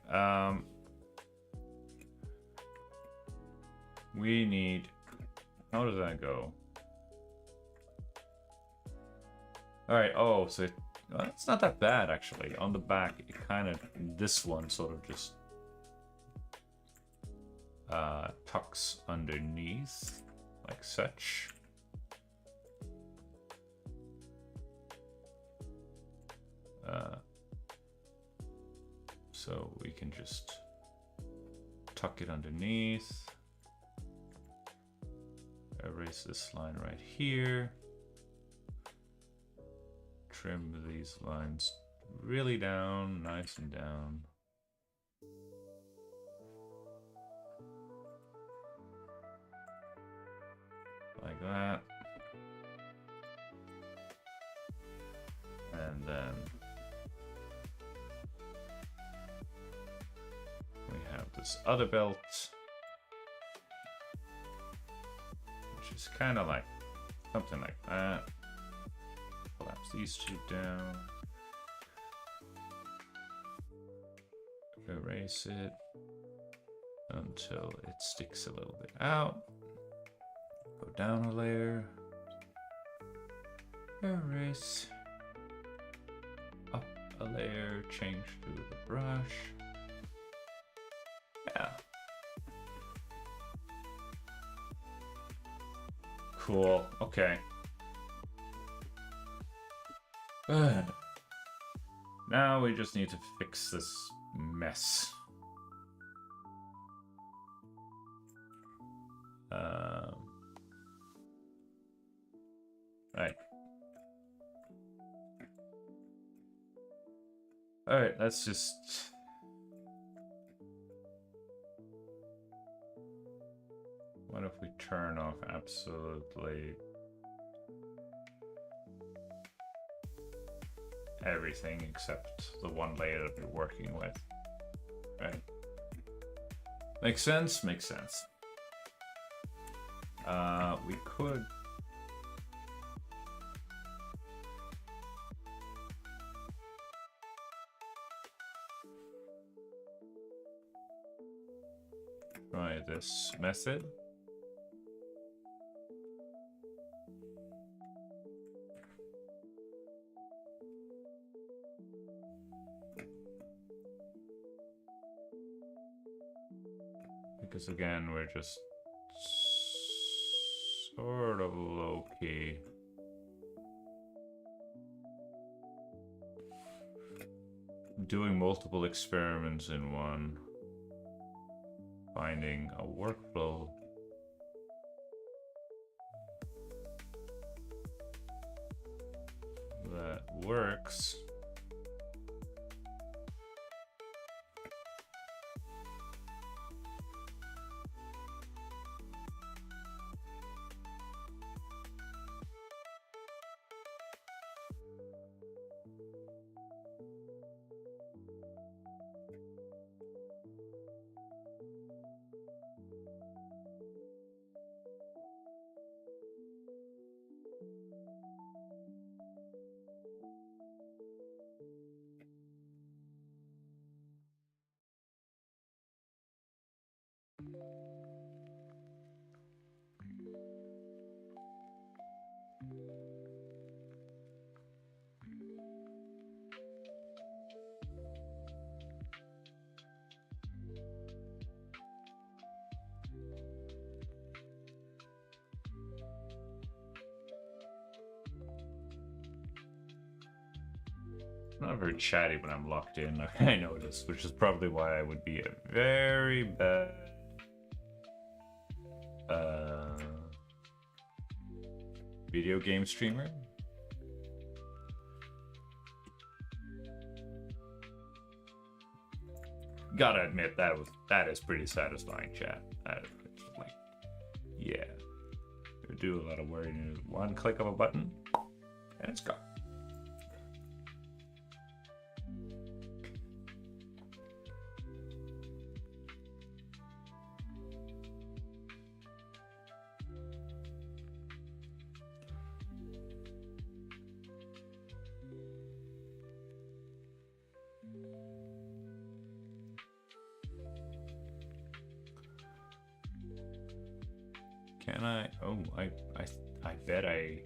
we need... How does that go? Alright, oh, so well, it's not that bad, actually. On the back, it kind of... This one sort of just... tucks underneath. Like such. So we can just tuck it underneath. Erase this line right here. Trim these lines really down, nice and down. Like that. And then we have this other belt, which is kind of like something like that. Collapse these two down. Erase it until it sticks a little bit out. Go down a layer. Erase. Up a layer. Change to the brush. Yeah. Cool. Okay. Now we just need to fix this mess. Right. Alright, let's just... What if we turn off absolutely everything except the one layer that we're working with? Right. Makes sense? Makes sense. We could... try this method. Because again, we're just sort of low-key. Doing multiple experiments in one. Finding a workflow that works. not very chatty when I'm locked in. I noticed, which is probably why I would be a very bad video game streamer. Gotta admit that is pretty satisfying, chat. Like, yeah, you do a lot of work in one click of a button, and it's gone. Can I? Oh, I bet I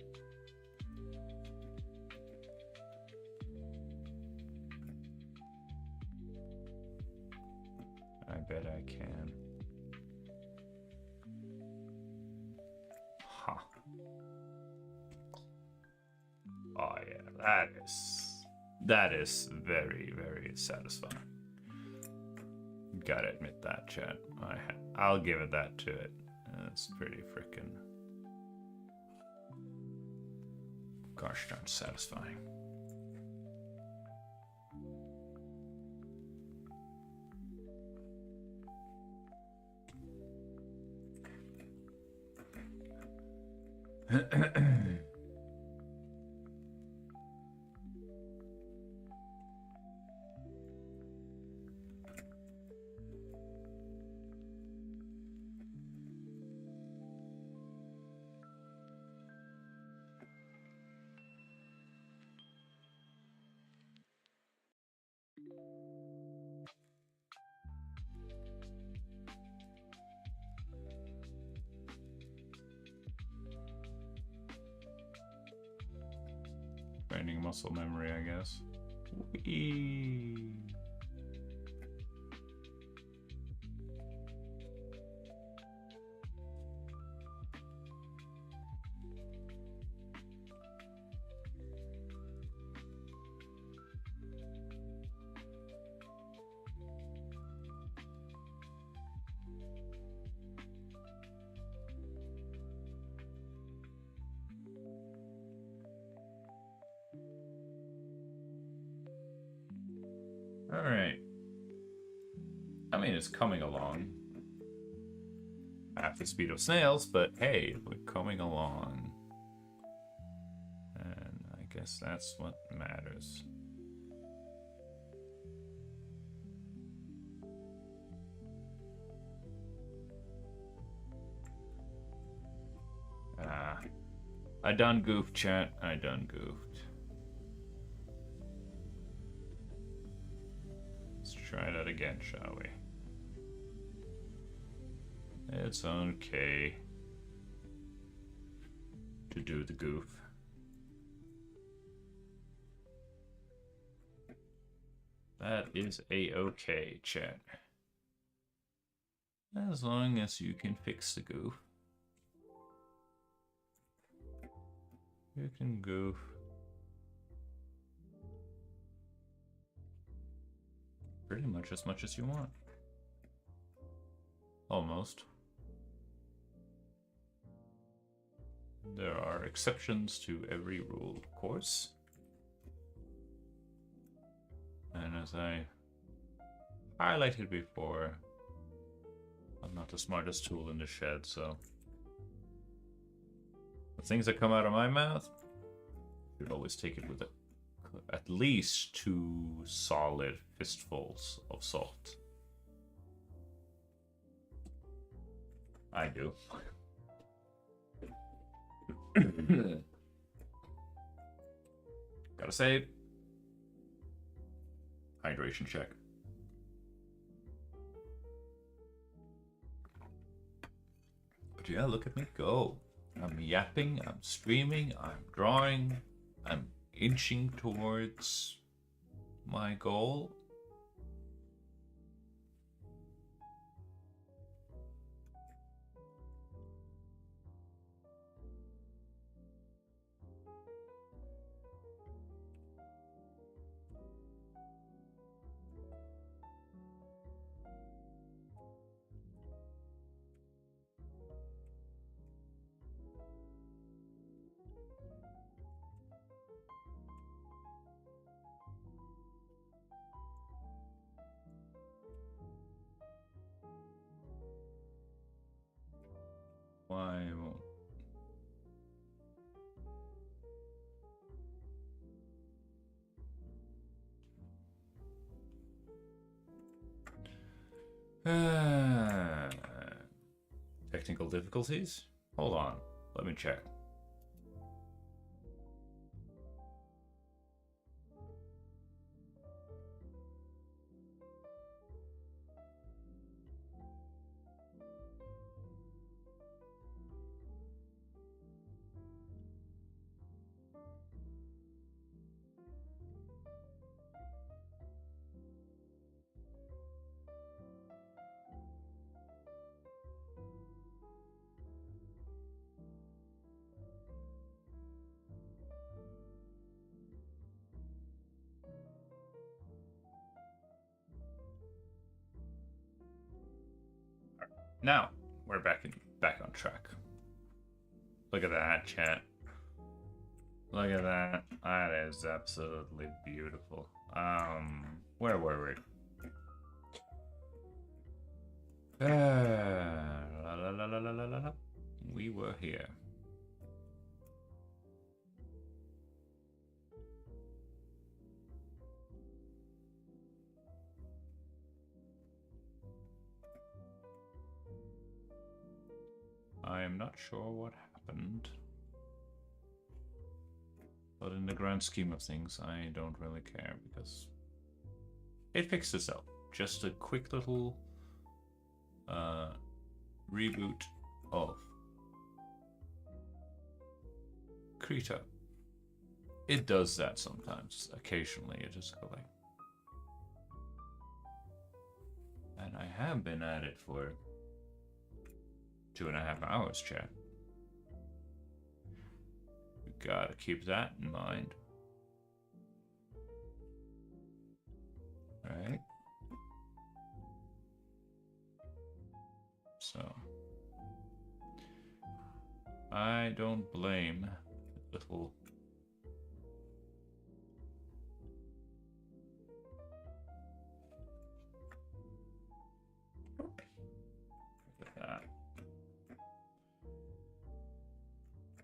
bet I can. Huh. Oh yeah, that is very, very satisfying. Gotta admit that, chat. I'll give it that to it. That's pretty freaking gosh darn satisfying. Training muscle memory, I guess. Whee! All right. I mean, it's coming along at the speed of snails, but hey, we're coming along. And I guess that's what matters. I done goofed, chat. I done goofed. Let's try that again, shall we? It's okay to do the goof. That is a-okay, chat. As long as you can fix the goof. You can goof. Pretty much as you want. Almost. There are exceptions to every rule, of course. And as I highlighted before, I'm not the smartest tool in the shed, so the things that come out of my mouth, you should always take it with at least 2 solid fistfuls of salt. I do. Gotta say, hydration check. But yeah, look at me go. I'm yapping, I'm streaming, I'm drawing, I'm inching towards my goal. Technical difficulties? Hold on, let me check. Now we're back on track. Look at that, chat. Look at that. That is absolutely beautiful. Where were we? La, la, la, la, la, la, la. We were here. I am not sure what happened. But in the grand scheme of things, I don't really care because it fixed itself. Just a quick little reboot of Krita. It does that sometimes. Occasionally, it just goes like. And I have been at it for 2.5 hours, chat. We gotta keep that in mind. Right? So I don't blame little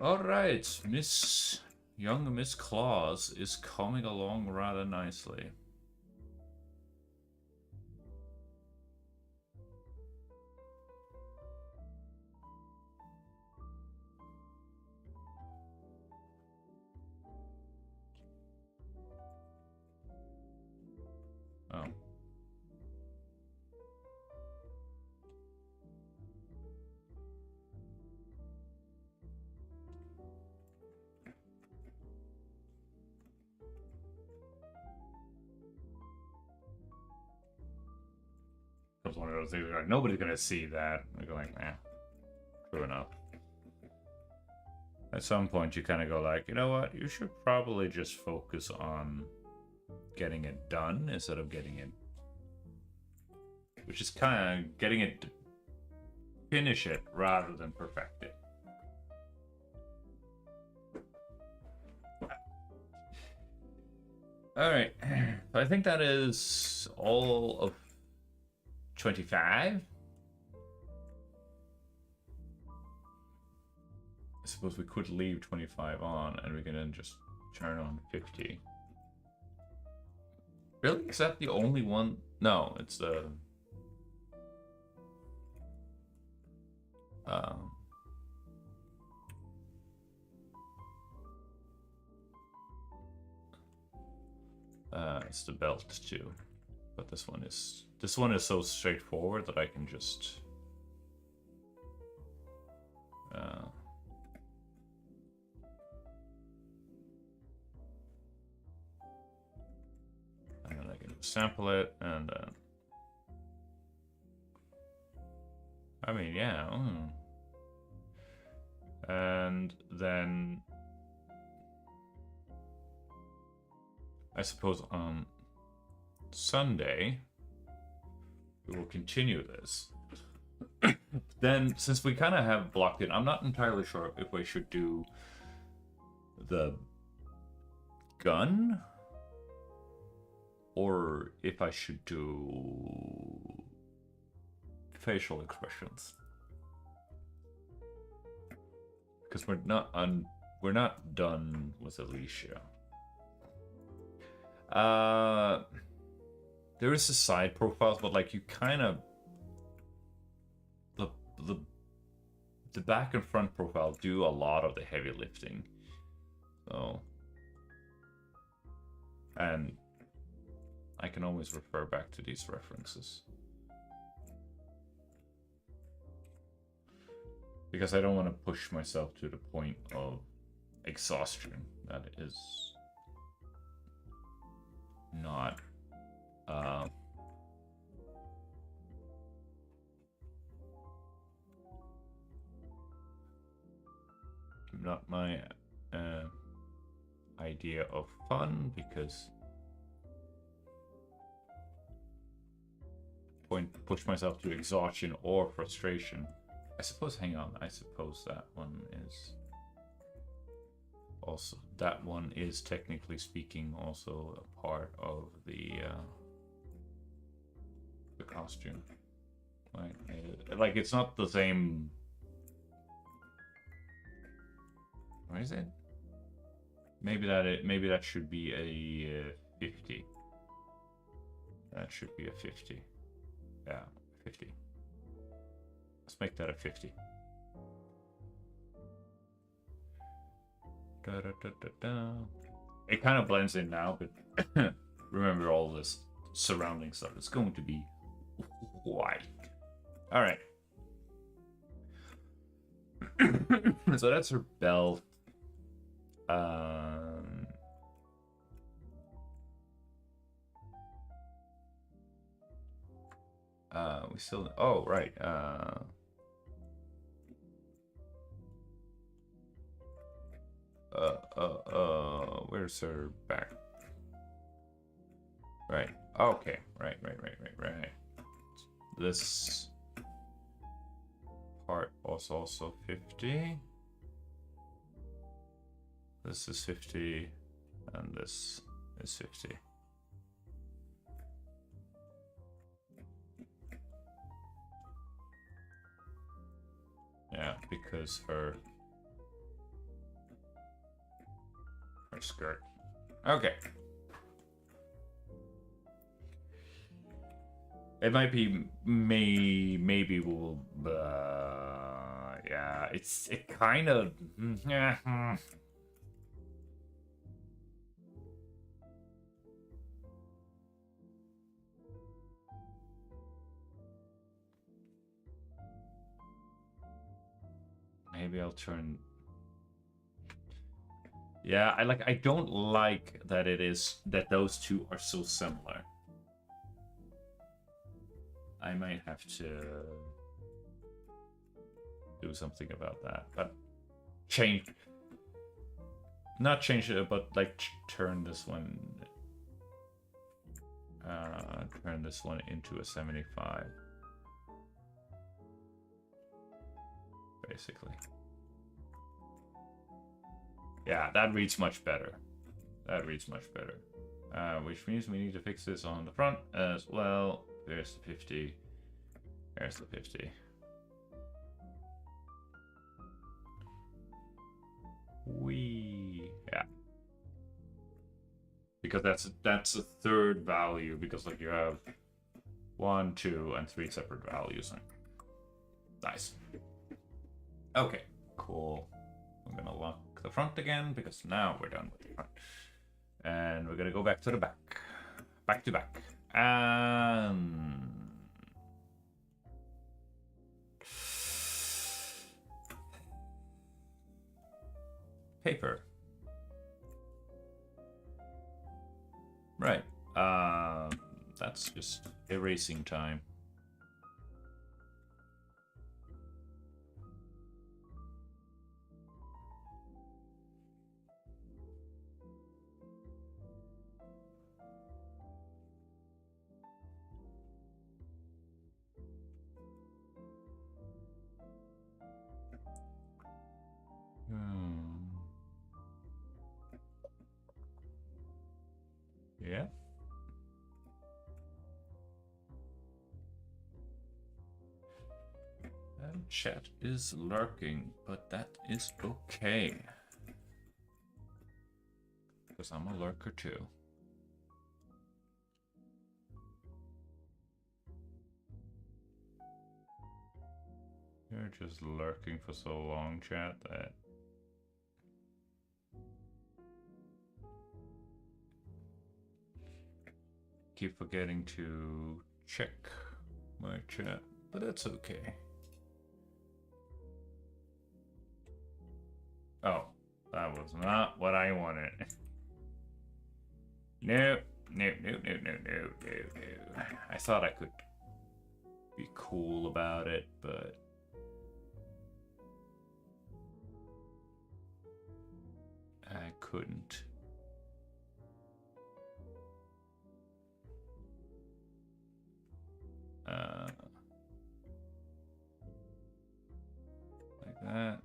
Alright, young Miss Claus is coming along rather nicely. Oh. It's one of those things like nobody's gonna see that. They're going, true enough. At some point you kind of go like, you know what, you should probably just focus on getting it done instead of getting it, which is kind of getting it to finish it rather than perfect it. All right, so I think that is all of 25. I suppose we could leave 25 on and we can then just turn on 50. Really? Is that the only one? No, it's the... it's the belt too. But this one is so straightforward that I can just... and then I can sample it, and I mean, yeah. And then I suppose on Sunday we will continue this. Then, since we kind of have blocked it, I'm not entirely sure if we should do the gun or if I should do facial expressions, because we're not done with Alicia. There is a side profile, but like you kind of the back and front profile do a lot of the heavy lifting. So, and I can always refer back to these references. Because I don't want to push myself to the point of exhaustion. That is not not my idea of fun, because push myself to exhaustion or frustration. I suppose, hang on, I suppose that one is also, that one is technically speaking also a part of the costume. Like it's not the same. What is it? Maybe that should be a 50. That should be a 50. Yeah, 50. Let's make that a 50. Da, da, da, da, da. It kind of blends in now, but remember all this surrounding stuff. It's going to be white. All right. So that's her belt. We still. Oh, right. Where's her back? Right. Okay. Right. This part was also 50. This is 50, and this is 50. Yeah, because her skirt. Okay. It might be maybe we'll yeah, it kind of yeah. Maybe I'll turn. Yeah, I don't like that that those two are so similar. I might have to do something about that, but not change it, but like turn this one into a 75. Basically. Yeah, that reads much better. Which means we need to fix this on the front as well. There's the 50. There's the 50. Yeah. Because that's a third value, because like you have 1, 2, and 3 separate values. Nice. Okay, cool. I'm gonna lock the front again, because now we're done with the front. And we're gonna go back to the back. Back to back. Paper. Right. That's just erasing time. Yeah. And chat is lurking, but that is okay. Because I'm a lurker too. You're just lurking for so long, chat, that keep forgetting to check my chat, but that's okay. Oh, that was not what I wanted. No, no, no, no, no, no, no, no. I thought I could be cool about it, but I couldn't. Like that.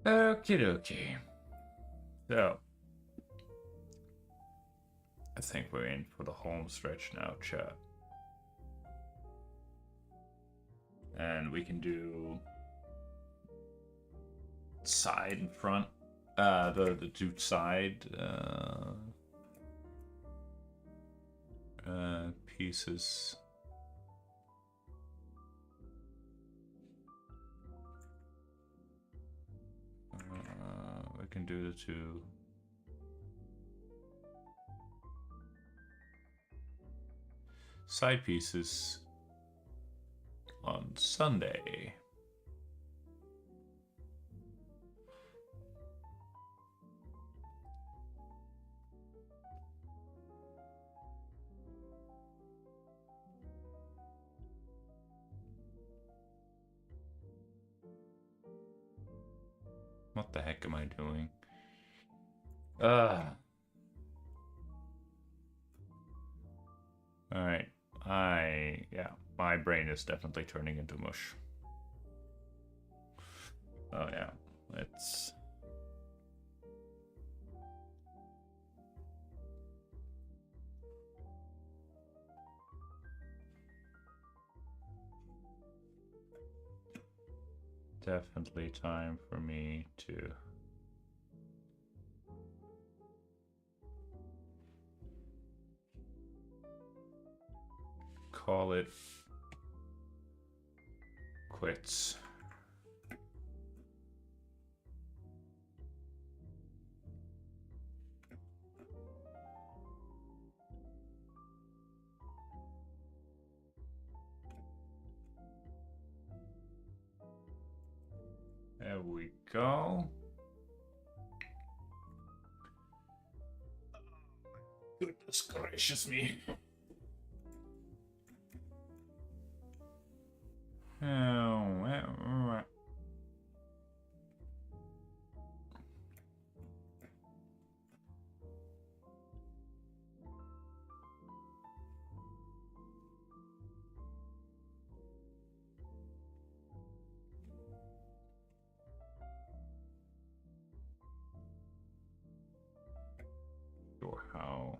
Okie dokie. So, I think we're in for the home stretch now, chat. And we can do side and front. The two side pieces. We can do the two side pieces on Sunday. What the heck am I doing? Alright. Yeah, my brain is definitely turning into mush. Oh yeah, let's... Definitely time for me to call it quits. There we go. Goodness gracious me. Oh, sure how.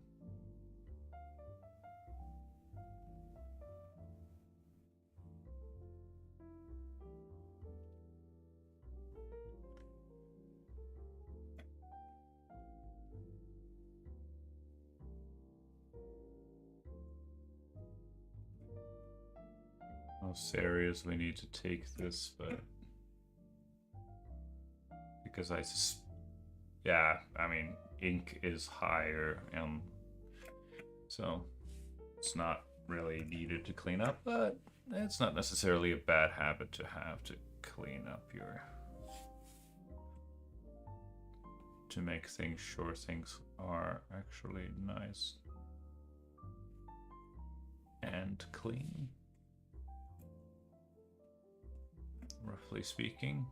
How serious we need to take this, but because yeah, I mean, ink is higher, and so it's not really needed to clean up, but it's not necessarily a bad habit to have to clean up your... to make things sure things are actually nice and clean, roughly speaking.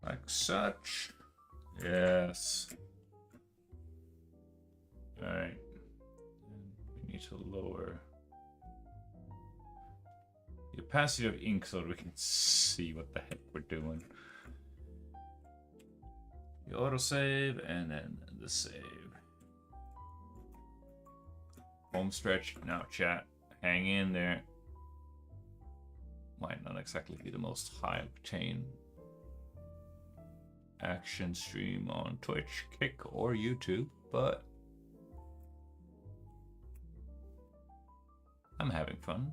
Like such. Yes. Alright. We need to lower the opacity of ink so that we can see what the heck we're doing. The autosave and then the save. Home stretch. Now chat. Hang in there. Might not exactly be the most high octane action stream on Twitch, Kick, or YouTube, but I'm having fun.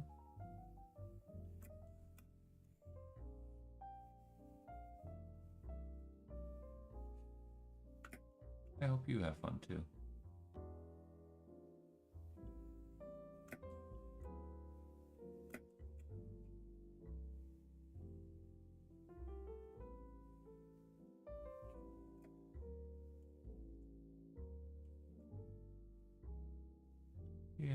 I hope you have fun too. Yeah.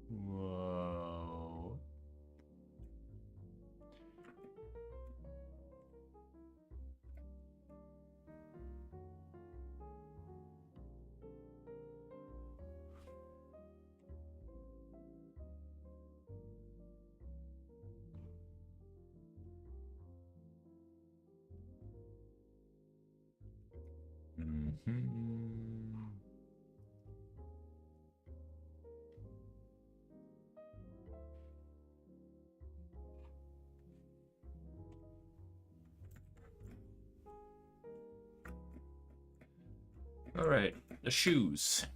Whoa. All right, the shoes.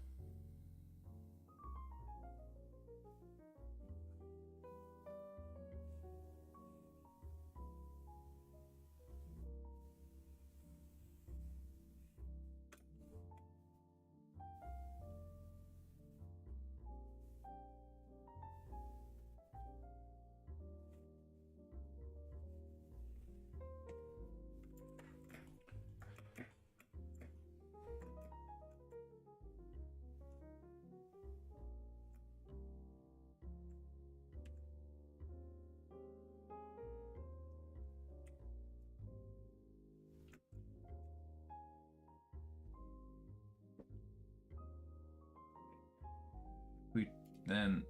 We then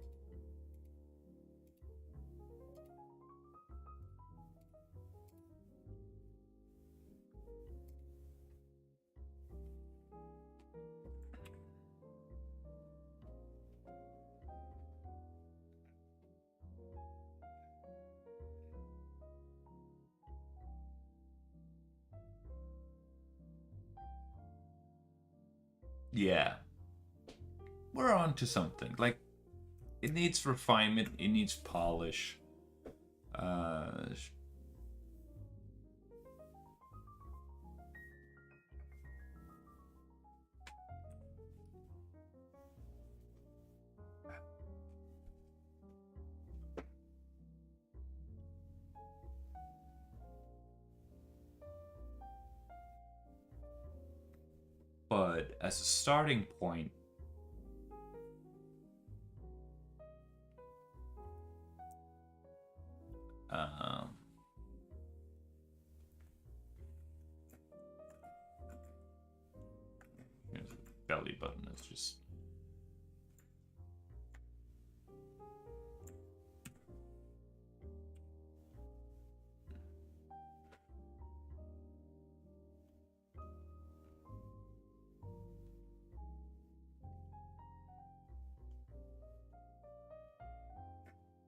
yeah, we're on to something. Like, it needs refinement, it needs polish. But as a starting point, here's the belly button. It's just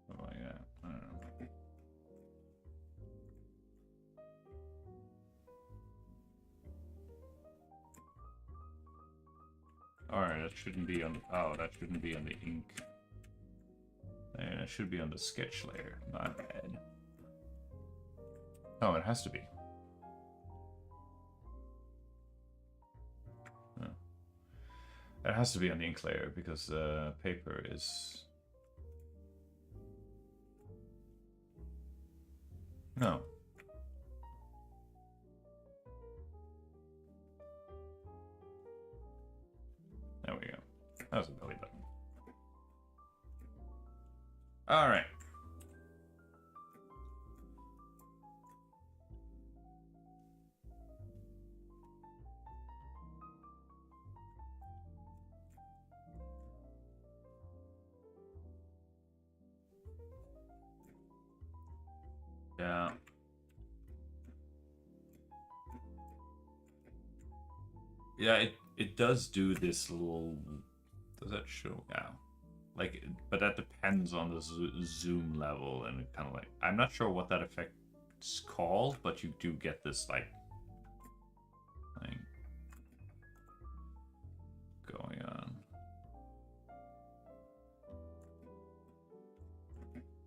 what do I got? I don't know. Alright, that shouldn't be on. Oh, that shouldn't be on the ink. And it should be on the sketch layer. My bad. Oh, it has to be. Oh. It has to be on ink layer because paper is... No. There we go. That was a belly button. Alright. Yeah. Yeah, it does do this little... Does that show? Yeah. Like, but that depends on the zoom level and kind of like... I'm not sure what that effect's called, but you do get this, like... thing going on.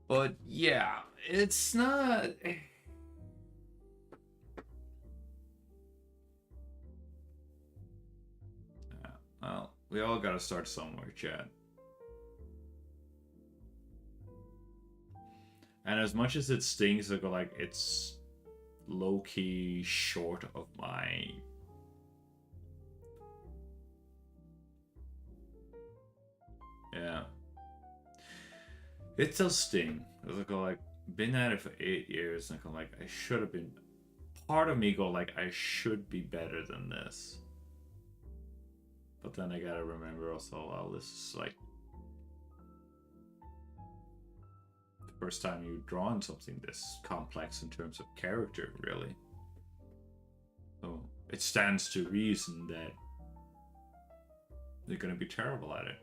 But yeah, it's not... Well, we all gotta start somewhere, Chad. And as much as it stings, I go like it's low-key short of my... Yeah. It does sting. I go like, been at it for 8 years, and I go like, I should have been... Part of me go like, I should be better than this. But then I gotta remember also, well, this is like the first time you've drawn something this complex in terms of character, really. So it stands to reason that they're gonna be terrible at it.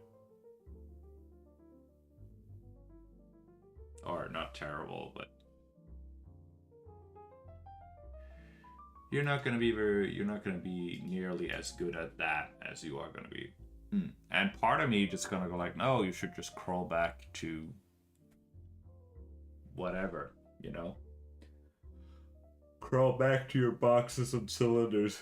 Or not terrible, but you're not gonna be nearly as good at that as you are gonna be. And part of me just gonna go like, no, you should just crawl back to whatever, you know? Crawl back to your boxes and cylinders.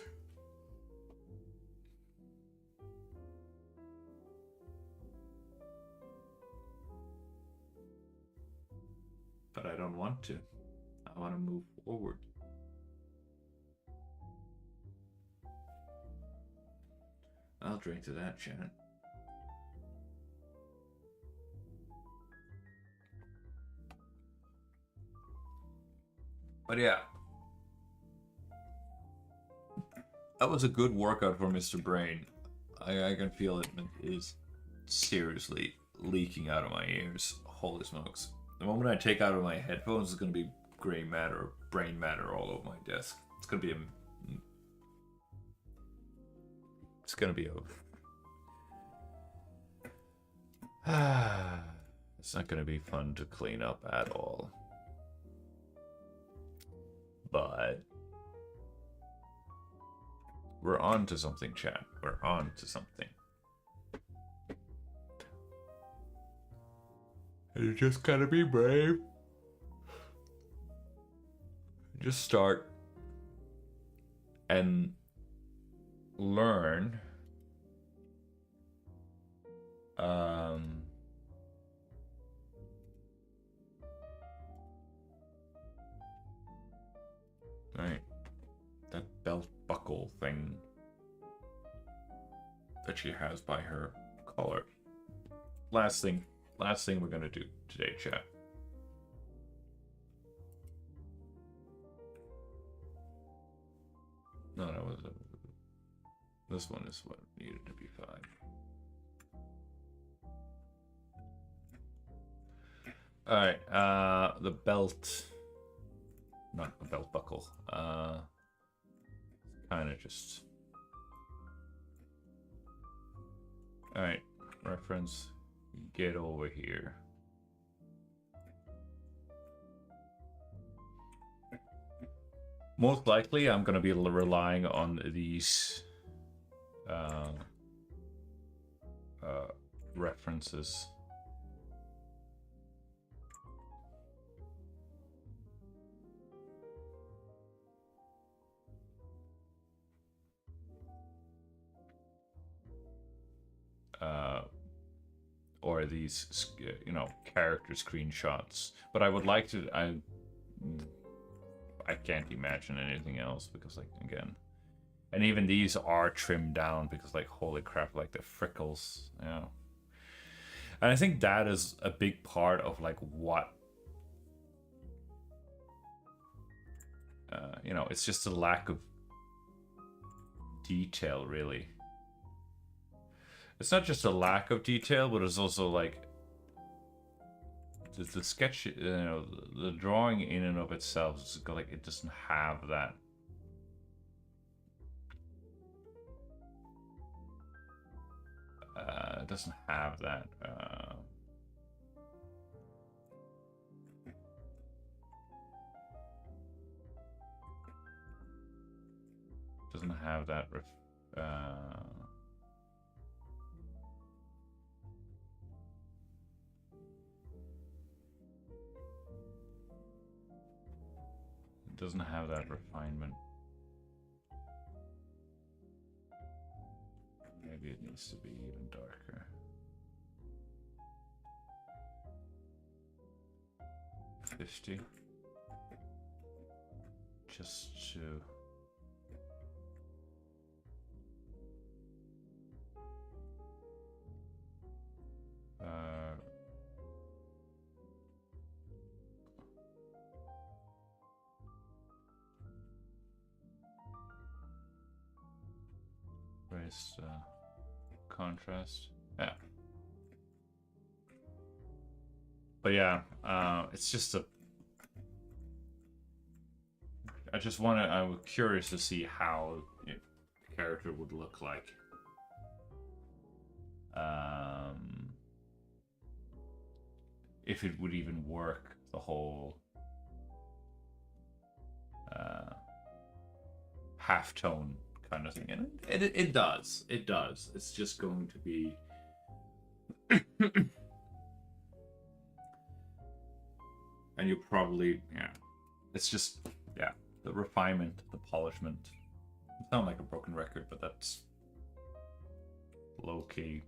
But I don't want to. I want to move forward. I'll drink to that, Shannon. But yeah. That was a good workout for Mr. Brain. I can feel it is seriously leaking out of my ears. Holy smokes. The moment I take out of my headphones, it's going to be gray matter, brain matter all over my desk. It's going to be It's going to be it's not going to be fun to clean up at all. But we're on to something, chat. We're on to something. And you just gotta be brave. Just start and learn. Right. That belt buckle thing that she has by her collar. Last thing we're gonna do today, chat. No, that was this one is what needed to be fine. All right, the belt, not the belt buckle. Kind of just. All right, reference. Get over here. Most likely, I'm going to be relying on these references. or these, you know, character screenshots. But I would like to. I can't imagine anything else because, like, again, and even these are trimmed down because, like, holy crap, like the frickles, yeah. And I think that is a big part of like what, you know, it's just a lack of detail, really. It's not just a lack of detail, but it's also like the sketch, you know, the drawing in and of itself is like it doesn't have that. It doesn't have that. Doesn't have that. It doesn't have that refinement. Maybe it needs to be even darker. 50. Just to. Raise contrast. Yeah. But yeah, it's just a. I just wanted. I was curious to see how the character would look like. If it would even work, the whole halftone kind of thing, and it does. It does. It's just going to be. And you probably, yeah. It's just, yeah, the refinement, the polishment. It sounds like a broken record, but that's low key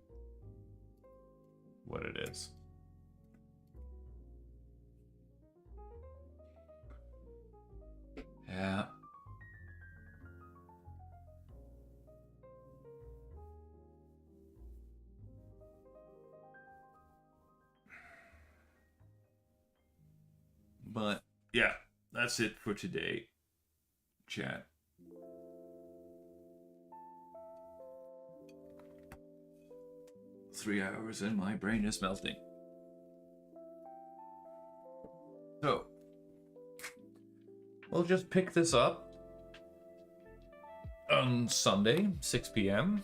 what it is. Yeah. But yeah, that's it for today, chat. Three hours and my brain is melting. So, we'll just pick this up on Sunday, 6 p.m.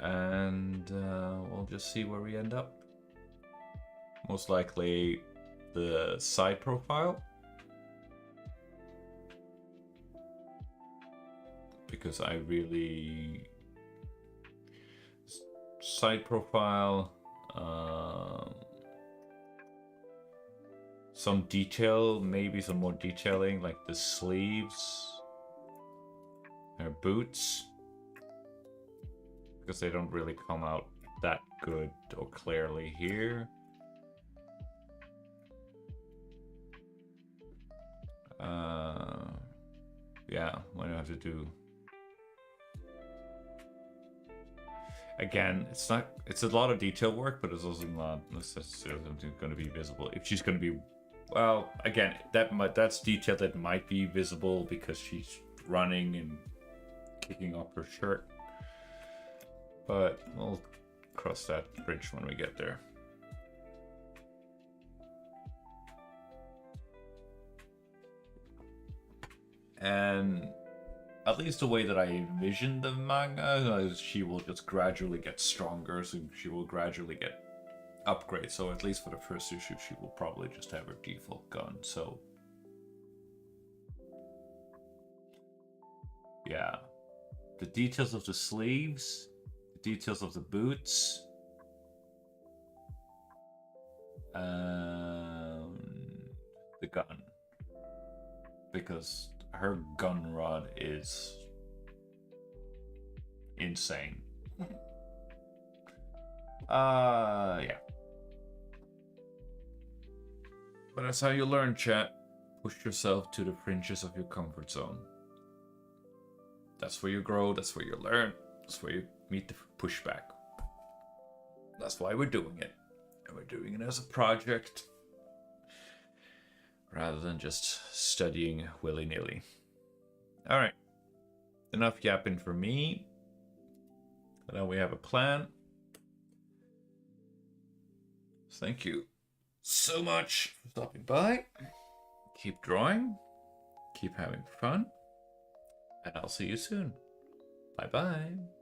And we'll just see where we end up. Most likely the side profile. Because I really... Side profile... some detail, maybe some more detailing, like the sleeves. Her boots. Because they don't really come out that good or clearly here. Yeah, what do I have to do? Again, it's not. It's a lot of detail work, but it's also not necessarily going to be visible. If she's going to be, well, again, that's detail that might be visible because she's running and kicking up her shirt. But we'll cross that bridge when we get there. And at least the way that I envision the manga is she will just gradually get stronger, so she will gradually get upgrades. So at least for the first issue, she will probably just have her default gun. So yeah, the details of the sleeves, the details of the boots, the gun, because her gun rod is insane. Yeah. But that's how you learn, chat. Push yourself to the fringes of your comfort zone. That's where you grow, that's where you learn, that's where you meet the pushback. That's why we're doing it. And we're doing it as a project rather than just studying willy-nilly. Alright. Enough yapping for me. Now we have a plan. Thank you so much for stopping by. Keep drawing. Keep having fun. And I'll see you soon. Bye-bye.